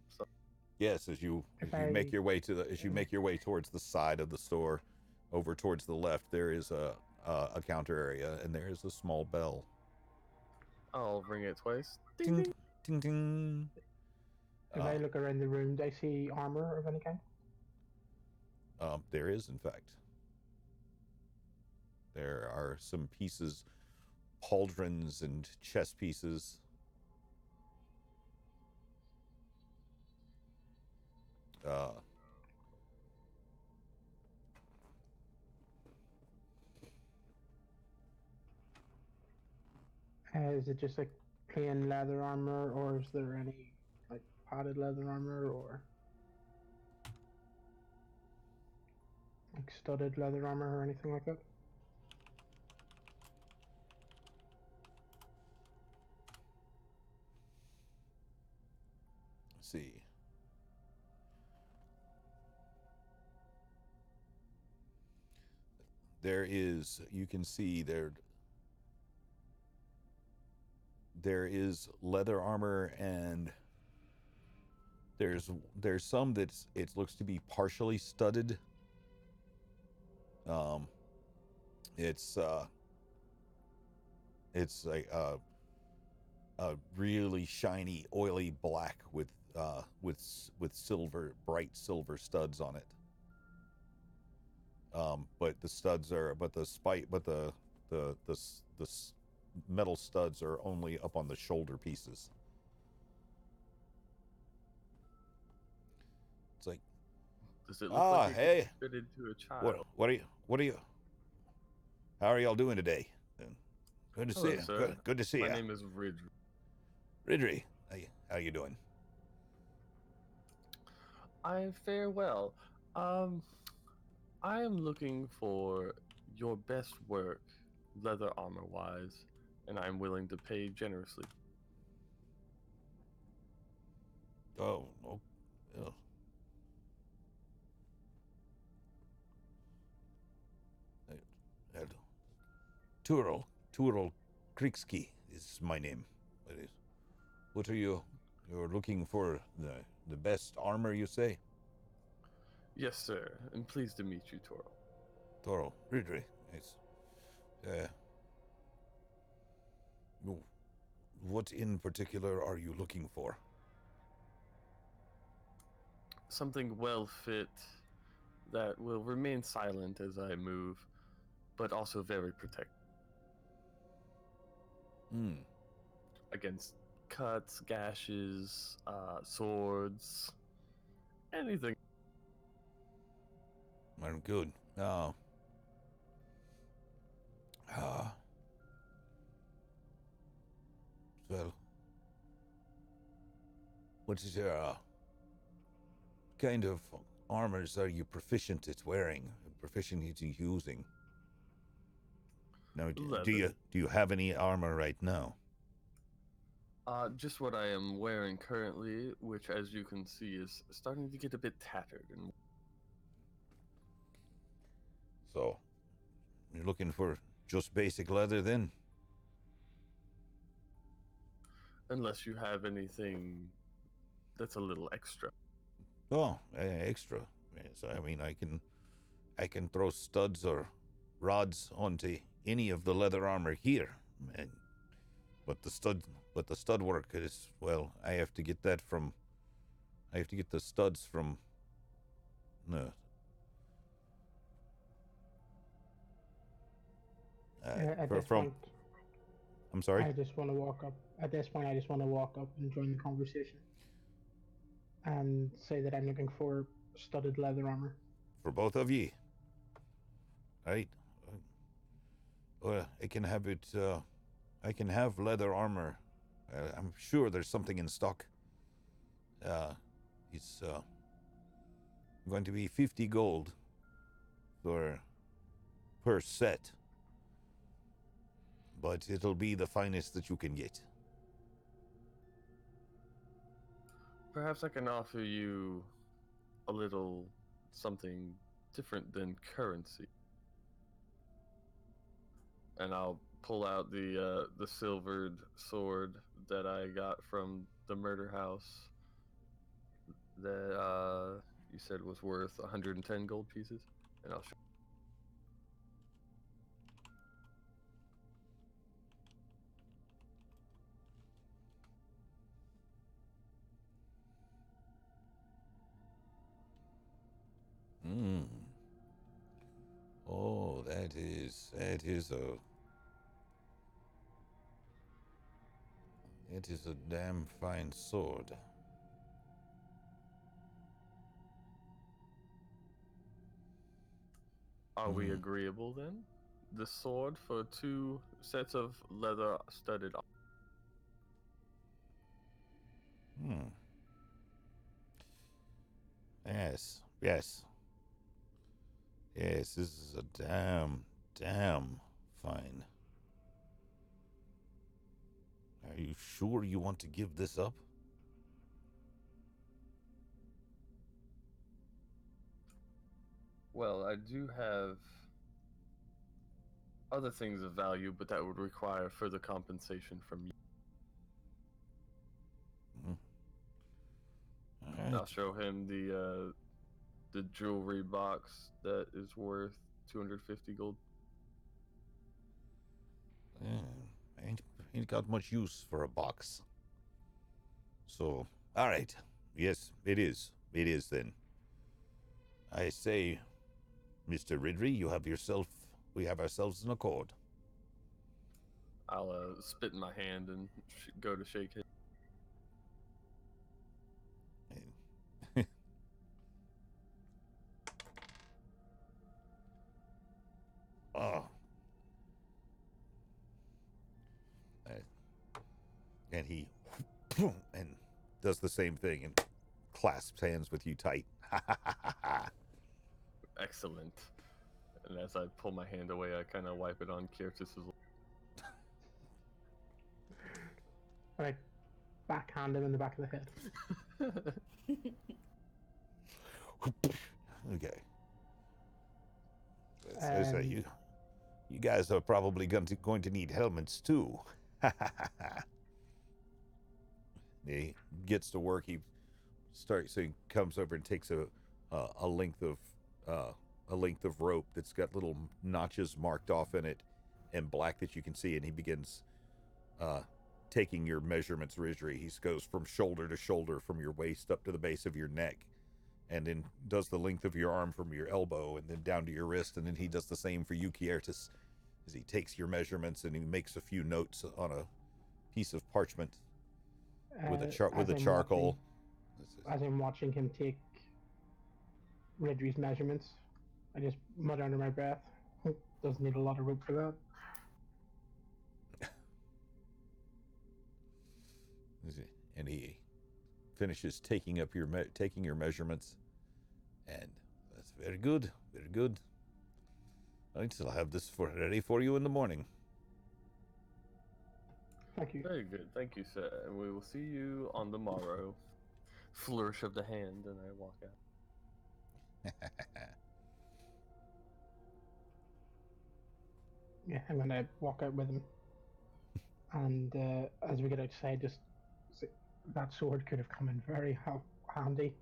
something? Yes, as you make your way towards the side of the store, over towards the left, there is a counter area, and there is a small bell. I'll ring it twice. Ding, ding, ding, ding. If I look around the room, do I see armor of any kind? There is, in fact. There are some pieces, pauldrons and chess pieces. Is it just like plain leather armor, or is there any like padded leather armor, or like studded leather armor, or anything like that? Let's see. You can see there is leather armor, and there's some it looks to be partially studded. It's like a really shiny, oily black with bright silver studs on it. But the The metal studs are only up on the shoulder pieces. It's like, Does it look like it hey, could fit into a child? what are you? How are y'all doing today? Good to Hello, see you. sir. Good to see My you. name is Ridge. Ridry, how you doing? I fare well. I am looking for your best work, leather armor wise, and I'm willing to pay generously. Oh, oh, oh. Turl Krikski is my name. What are you? You're looking for the best armor, you say? Yes, sir, and pleased to meet you, Toro. Toro, Ridry. Nice. What in particular are you looking for? Something well fit that will remain silent as I move, but also very protected against cuts, gashes, swords, anything. I'm good. Well, what is your kind of armors are you proficient at wearing? Proficient at using? Now, Leather. do you have any armor right now? Just what I am wearing currently, which, as you can see, is starting to get a bit tattered. And So, you're looking for just basic leather then? unless you have anything that's a little extra. Oh, extra. Yes, I mean, I can throw studs or rods onto any of the leather armor here, and but the stud work is, well, I have to get the studs from no. At this From point, I'm sorry. I just want to walk up. At this point, I just want to walk up and join the conversation and say that I'm looking for studded leather armor. For both of ye. Right? Well, I can have it. I can have leather armor. I'm sure there's something in stock. It's going to be 50 gold per set, but it'll be the finest that you can get. Perhaps I can offer you a little something different than currency. And I'll pull out the silvered sword that I got from the murder house that you said was worth 110 gold pieces, and I'll show. Oh, that is a damn fine sword. Are we agreeable then? The sword for 2 sets of leather studded. Yes. Yes, this is a damn fine. Are you sure you want to give this up? Well, I do have other things of value, but that would require further compensation from you. All right. I'll show him the jewelry box that is worth 250 gold. Yeah, ain't got much use for a box. So, all right. Yes, it is. It is then. I say, Mr. Ridry, we have ourselves an accord. I'll spit in my hand and go to shake his. Oh. And he and does the same thing and clasps hands with you tight. Excellent. And as I pull my hand away, I kind of wipe it on Kyrtis's. I backhand him in the back of the head. Okay. So you guys are probably going to need helmets too. He gets to work. He comes over and takes a length of rope that's got little notches marked off in it and black that you can see, and he begins taking your measurements. Ridgery. He goes from shoulder to shoulder, from your waist up to the base of your neck, and then does the length of your arm from your elbow and then down to your wrist, and then he does the same for you, Kyrtis, as he takes your measurements and he makes a few notes on a piece of parchment with a charcoal. As I'm watching him take Ridgery's measurements, I just mutter under my breath, doesn't need a lot of rope for that. And he finishes taking your measurements, and that's very good, very good. Right, so I'll have this ready for you in the morning. Thank you. Very good, thank you, sir. And we will see you on the morrow. Flourish of the hand, and I walk out. Yeah, I'm gonna walk out with him. And as we get outside, just that sword could have come in very handy.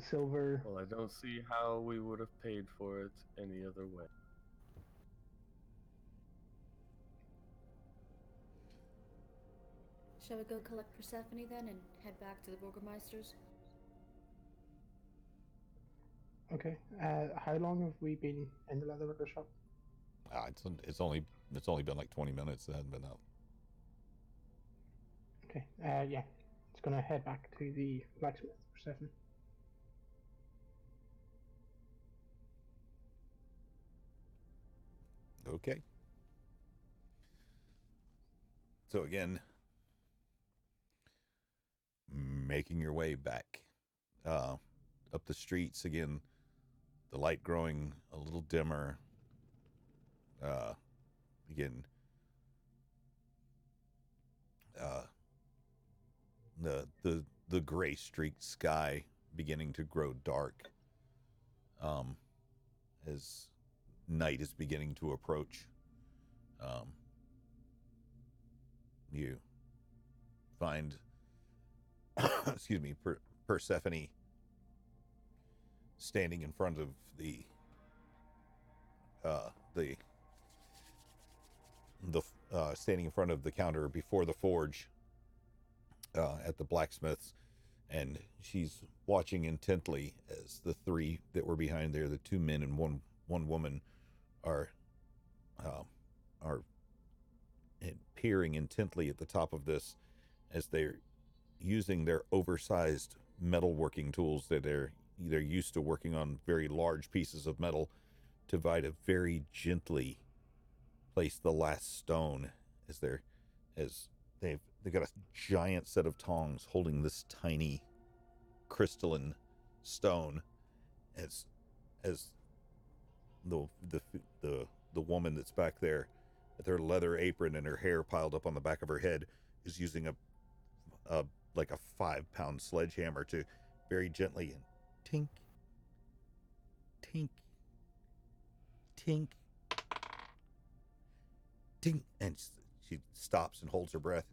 Silver. Well, I don't see how we would have paid for it any other way. Shall we go collect Persephone then and head back to the Burgermeisters? Okay. How long have we been in the leatherworker shop? It's only been like 20 minutes. It hasn't been out. Okay. Yeah. It's gonna head back to the blacksmith, Persephone. Okay. So again, making your way back up the streets again, the light growing a little dimmer. Again, the gray streaked sky beginning to grow dark as night is beginning to approach. You find excuse me, Persephone standing in front of the standing in front of the counter before the forge at the blacksmith's, and she's watching intently as the three that were behind there, the two men and one woman, are peering intently at the top of this as they're using their oversized metalworking tools that they're used to working on very large pieces of metal to very gently place the last stone as they've got a giant set of tongs holding this tiny crystalline stone as the woman that's back there with her leather apron and her hair piled up on the back of her head is using a 5-pound sledgehammer to very gently and tink, tink, tink, tink, and she stops and holds her breath.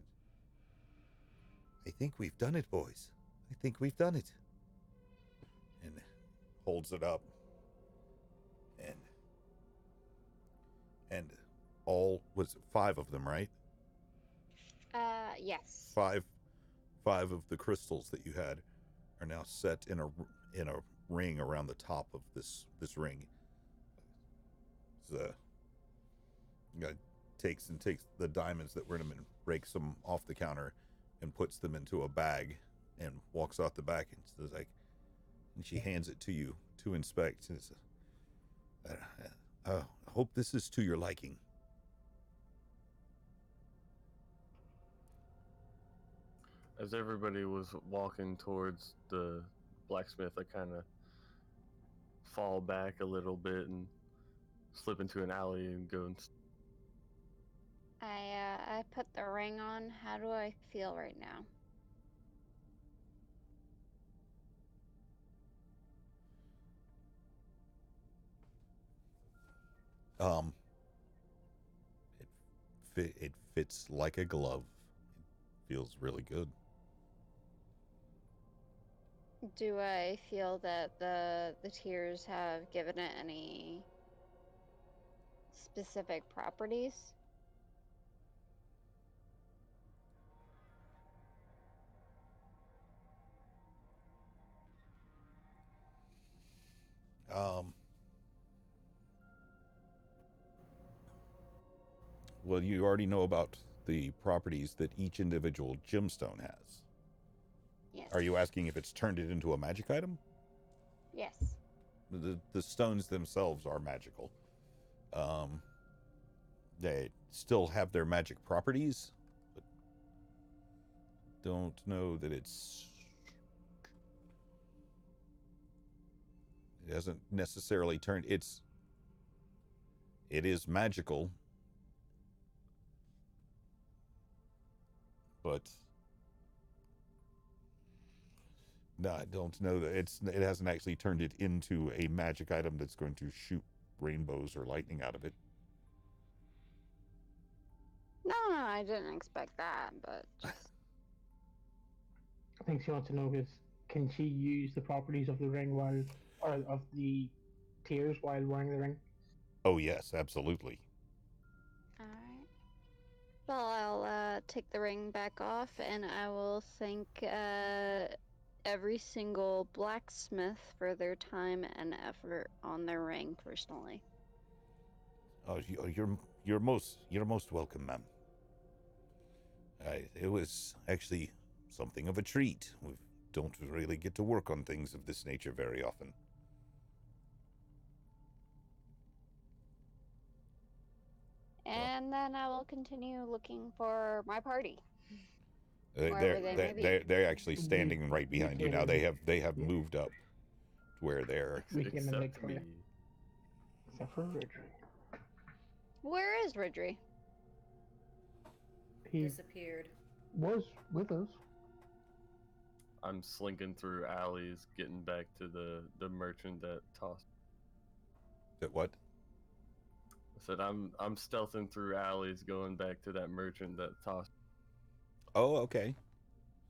I think we've done it, boys. I think we've done it. And holds it up. And all, was it 5 of them, right? Yes. Five of the crystals that you had are now set in a ring around the top of this ring. takes the diamonds that were in them and breaks them off the counter and puts them into a bag and walks out the back and says like, and she hands it to you to inspect. And it's, I hope this is to your liking. As everybody was walking towards the blacksmith, I kind of fall back a little bit and slip into an alley and go and I put the ring on. How do I feel right now? It fits like a glove. It feels really good. Do I feel that the tears have given it any specific properties? Well, you already know about the properties that each individual gemstone has. Yes. Are you asking if it's turned it into a magic item? Yes. The stones themselves are magical. They still have their magic properties, but don't know that it hasn't necessarily turned. It is magical, but no, I don't know that it hasn't actually turned it into a magic item that's going to shoot rainbows or lightning out of it. No, I didn't expect that, but just... I think she wants to know is, can she use the properties of the ring while, or of the tears while wearing the ring? Oh yes, absolutely. All right. Well, I'll take the ring back off, and I will thank every single blacksmith for their time and effort on their ring personally. Oh, you're most welcome, ma'am. It was actually something of a treat. We don't really get to work on things of this nature very often. And then I will continue looking for my party. They're Wherever they may be. they're actually standing right behind you now. They have Yeah. moved up to where they're. We came in late except for me. you. Except for Richard. Where is Ridry? He Disappeared. was with us. I'm slinking through alleys, getting back to the merchant that tossed. That what? I said I'm stealthing through alleys, going back to that merchant that tossed. Oh, okay.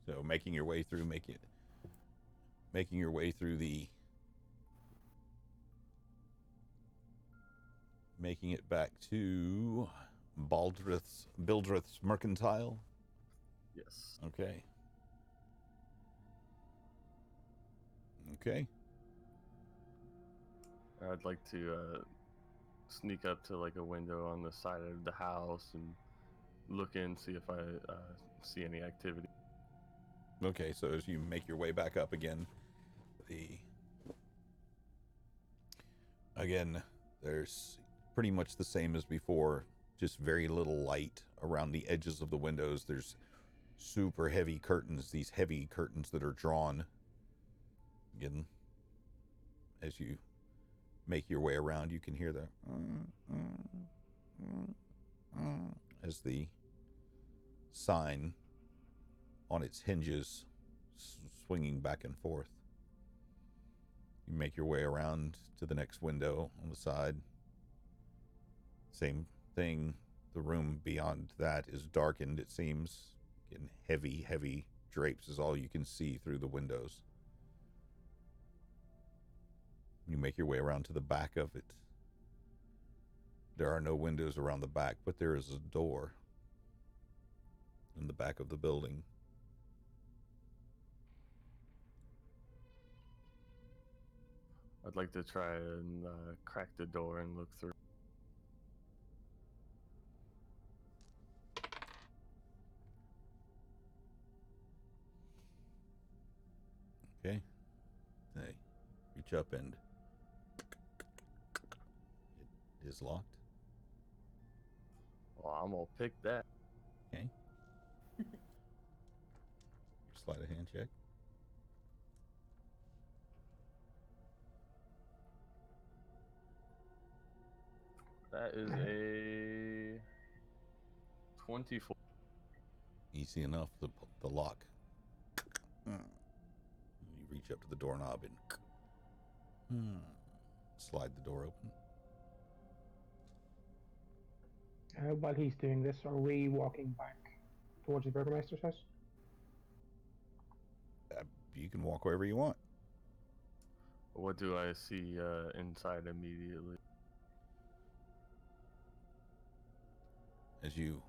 So making your way through, making it back to Bildreth's Mercantile. Yes. Okay. Okay. I'd like to sneak up to like a window on the side of the house and look in, see if I see any activity. Okay, so as you make your way back up again, there's pretty much the same as before, just very little light around the edges of the windows. There's super heavy curtains, these heavy curtains that are drawn. Again, as you make your way around, you can hear the as the sign on its hinges swinging back and forth. You make your way around to the next window on the side. Same thing. The room beyond that is darkened, it seems. Again, heavy drapes is all you can see through the windows. You make your way around to the back of it. There are no windows around the back, but there is a door in the back of the building. I'd like to try and crack the door and look through. reach up and it is locked. Well, I'm gonna pick that. Okay. Slide a hand check. That is a 24. Easy enough. The lock. You reach up to the doorknob and slide the door open. While he's doing this, are we walking back towards the Burgomaster's house? You can walk wherever you want. What do I see inside immediately? As you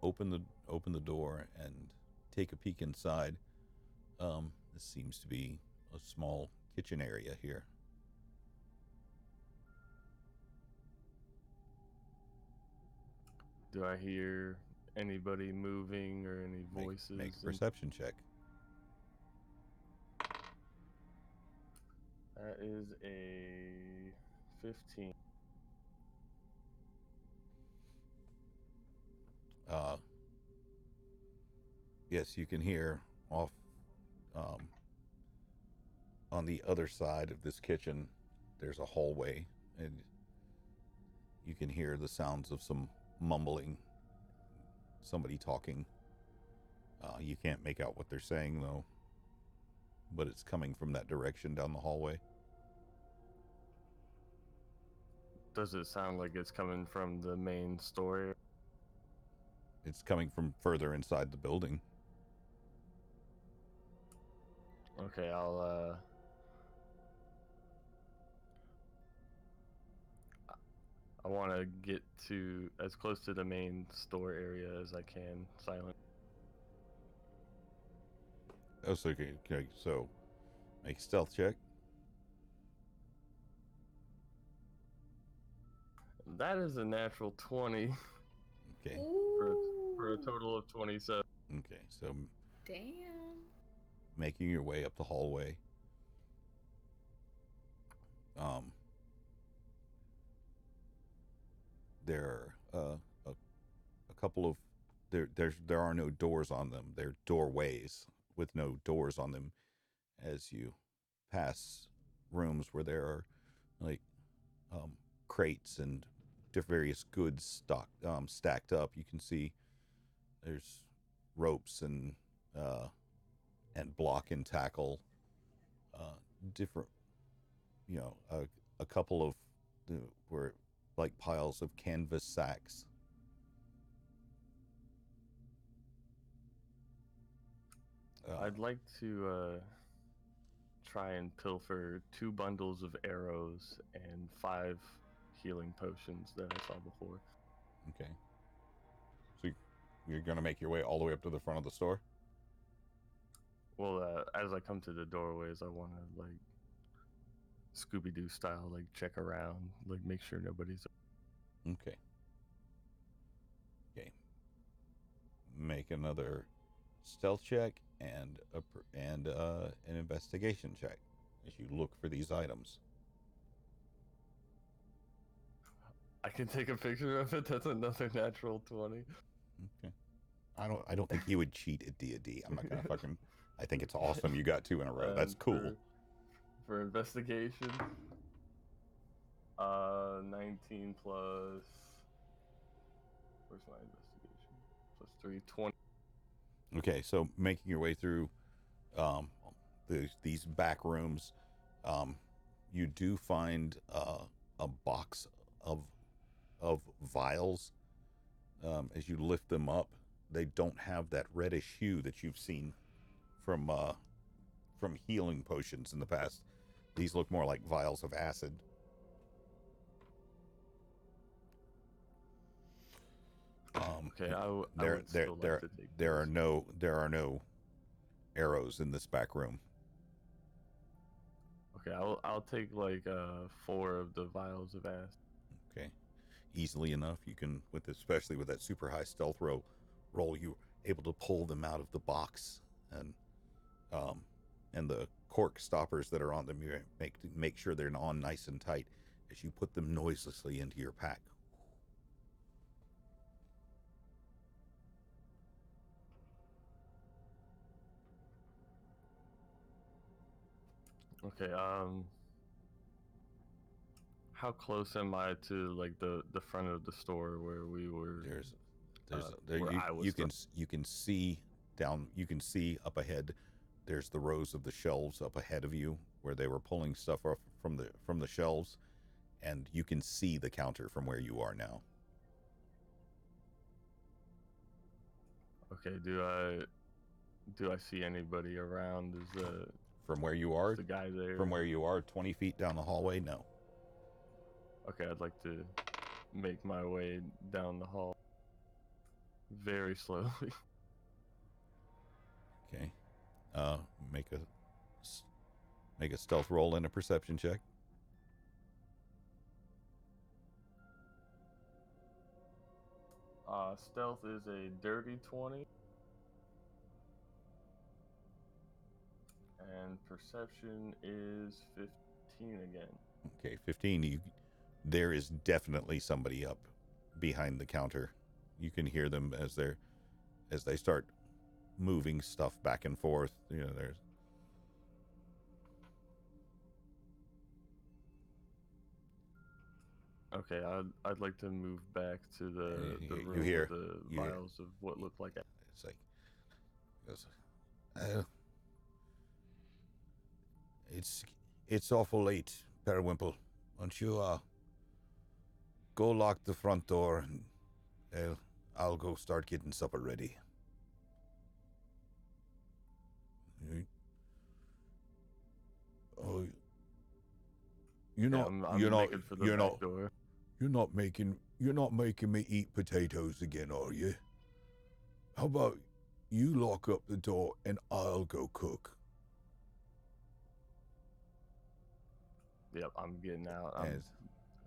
open the door and take a peek inside, this seems to be a small kitchen area here. Do I hear anybody moving or any voices? Make a perception check. That is a 15. Yes, you can hear off on the other side of this kitchen. There's a hallway, and you can hear the sounds of some mumbling, somebody talking. You can't make out what they're saying though, but it's coming from that direction down the hallway. Does it sound like it's coming from the main store? It's coming from further inside the building. Okay, I want to get to as close to the main store area as I can. Silent. Oh, so okay, so make a stealth check. That is a natural 20 Okay. for a total of 27. Okay, so Damn. making your way up the hallway. There are a couple of there are no doors on them. They're doorways with no doors on them. As you pass rooms where there are like crates and various goods stacked up, you can see there's ropes and block and tackle, different, a couple of were like piles of canvas sacks. I'd like to try and pilfer 2 bundles of arrows and 5 healing potions that I saw before. Okay. So you're going to make your way all the way up to the front of the store? Well, as I come to the doorways, I want to, like, Scooby-Doo style, like, check around, like, make sure nobody's... Okay. Okay. Make another stealth check and an investigation check as you look for these items. I can take a picture of it. That's another natural 20. Okay. I don't think he would cheat at D&D. I'm not gonna fucking. I think it's awesome you got 2 in a row. That's cool. For investigation, 19 plus. Where's my investigation? Plus 3, 20. Okay, so making your way through these back rooms, you do find a box of vials. As you lift them up, they don't have that reddish hue that you've seen from healing potions in the past. These look more like vials of acid. Okay, there are no arrows in this back room. Okay, I'll take like 4 of the vials of acid. Okay, easily enough. You can, especially with that super high stealth roll, you're able to pull them out of the box, and the cork stoppers that are on them. You make sure they're on nice and tight as you put them noiselessly into your pack. Okay, how close am I to like the front of the store where we were? Where I was you can see down. You can see up ahead. There's the rows of the shelves up ahead of you where they were pulling stuff off from the shelves, and you can see the counter from where you are now. Okay, do I see anybody around? Is From where you are, the guy there? From where you are, 20 feet down the hallway, no. Okay, I'd like to make my way down the hall very slowly. Okay. Make a stealth roll and a perception check. Stealth is a dirty 20. And perception is 15 again. Okay, 15. There is definitely somebody up behind the counter. You can hear them as they start moving stuff back and forth. You know, there's. Okay, I'd like to move back to the You room hear- with the you hear- vials of what looked like. It's like, it's awful late, Periwimple. Why don't you go lock the front door, and I'll go start getting supper ready. Oh, you're not making me eat potatoes again, are you? How about you lock up the door and I'll go cook? Yep, I'm getting out. As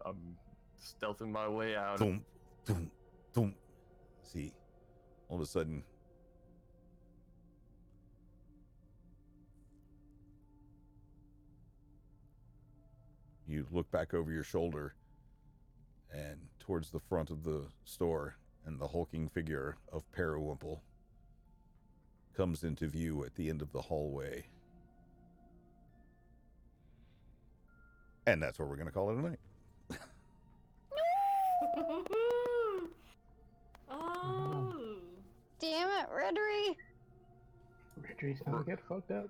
I'm stealthing my way out. Thump, thump, thump. See, all of a sudden, you look back over your shoulder and towards the front of the store, and the hulking figure of Periwimple comes into view at the end of the hallway. And that's where we're going to call it a night. Oh. Damn it, Reddery! Reddery's gonna get fucked up.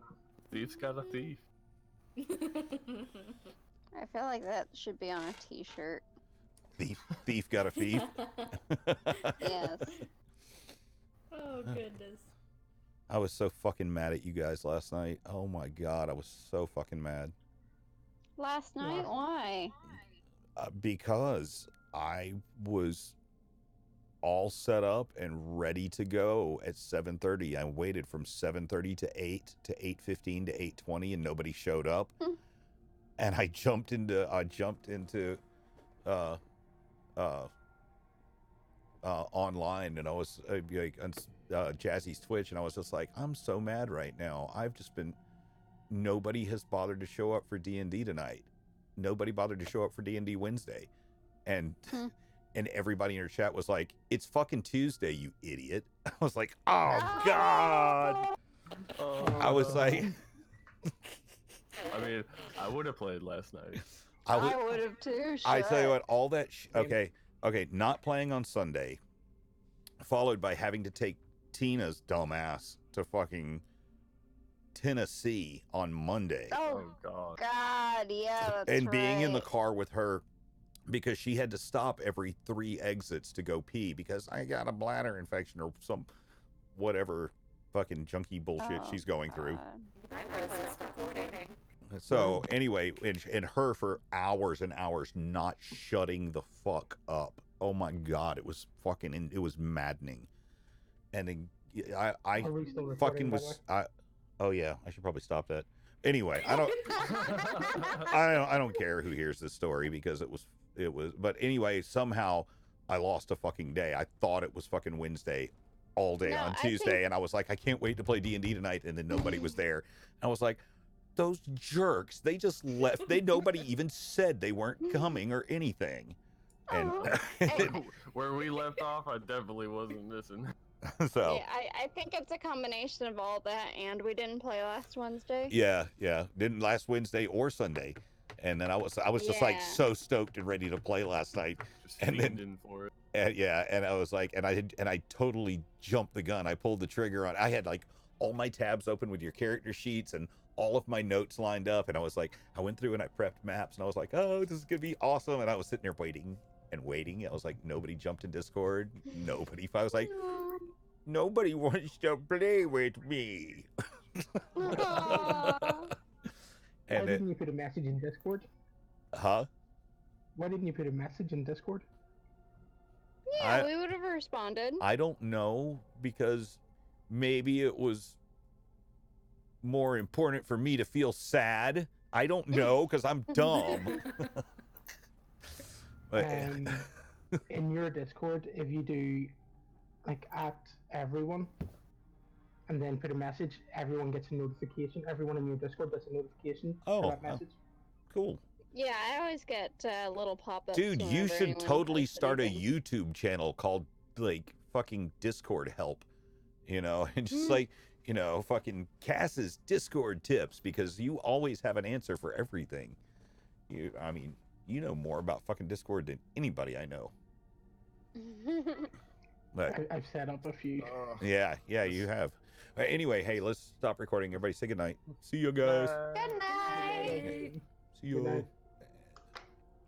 Thief's got a thief. I feel like that should be on a t-shirt. Thief got a thief. Yes. Oh, goodness. I was so fucking mad at you guys last night. Oh my god, I was so fucking mad. Last night? Why? Because I was all set up and ready to go at 7:30. I waited from 7:30 to 8 to 8:15 to 8:20, and nobody showed up. And I jumped into online, and I was like on Jazzy's Twitch, and I was just like, I'm so mad right now. Nobody has bothered to show up for D&D tonight. Nobody bothered to show up for D&D Wednesday. And and everybody in your chat was like, it's fucking Tuesday, you idiot. I was like, oh god. I was like I mean, I would have played last night. I would have too. I tell you what, all that okay, not playing on Sunday, followed by having to take Tina's dumbass to fucking Tennessee on Monday. Oh God. God, yeah, that's And being in the right. car with her because she had to stop every 3 exits to go pee because I got a bladder infection or some whatever fucking junky bullshit she's going through. So anyway, and her for hours and hours not shutting the fuck up. Oh my god, it was maddening. And I Are we still recording, fucking by the way? oh yeah, I should probably stop that. Anyway, I don't care who hears this story because it was but anyway, somehow I lost a fucking day. I thought it was fucking Wednesday all day No, on I Tuesday, think- and I was like, I can't wait to play D&D tonight, and then nobody was there. And I was like, those jerks, they just left. Nobody even said they weren't coming or anything. And Where we left off, I definitely wasn't missing. so Yeah, I think it's a combination of all that, and we didn't play last Wednesday. yeah, didn't last Wednesday or Sunday, and then I was just like Yeah. so stoked and ready to play last night, Just and then fiending for it. and I was like, and I totally jumped the gun. I pulled the trigger on. I had like all my tabs open with your character sheets and all of my notes lined up, and I was like, I went through and I prepped maps, and I was like, oh, this is gonna be awesome. And I was sitting there waiting and waiting. I was like, nobody jumped in Discord. Nobody. I was like, nobody wants to play with me. Aw. Why And didn't you put a message in Discord? huh? Why didn't you put a message in Discord? Yeah, we would have responded. I don't know, because maybe it was more important for me to feel sad. I don't know, because I'm dumb. But, In your Discord, if you do like at everyone and then put a message, everyone gets a notification. Everyone in your Discord gets a notification for that message. Cool. Yeah, I always get little pop-ups. Dude, you whenever should anyone totally posts start a anything. YouTube channel called like fucking Discord help, you know, and just like, you know, fucking Cass's Discord tips, because you always have an answer for everything. I mean, you know more about fucking Discord than anybody I know. But I've set up a few. yeah, you have. Anyway, hey, let's stop recording. Everybody say goodnight. See you guys. Good night. See you. Good night.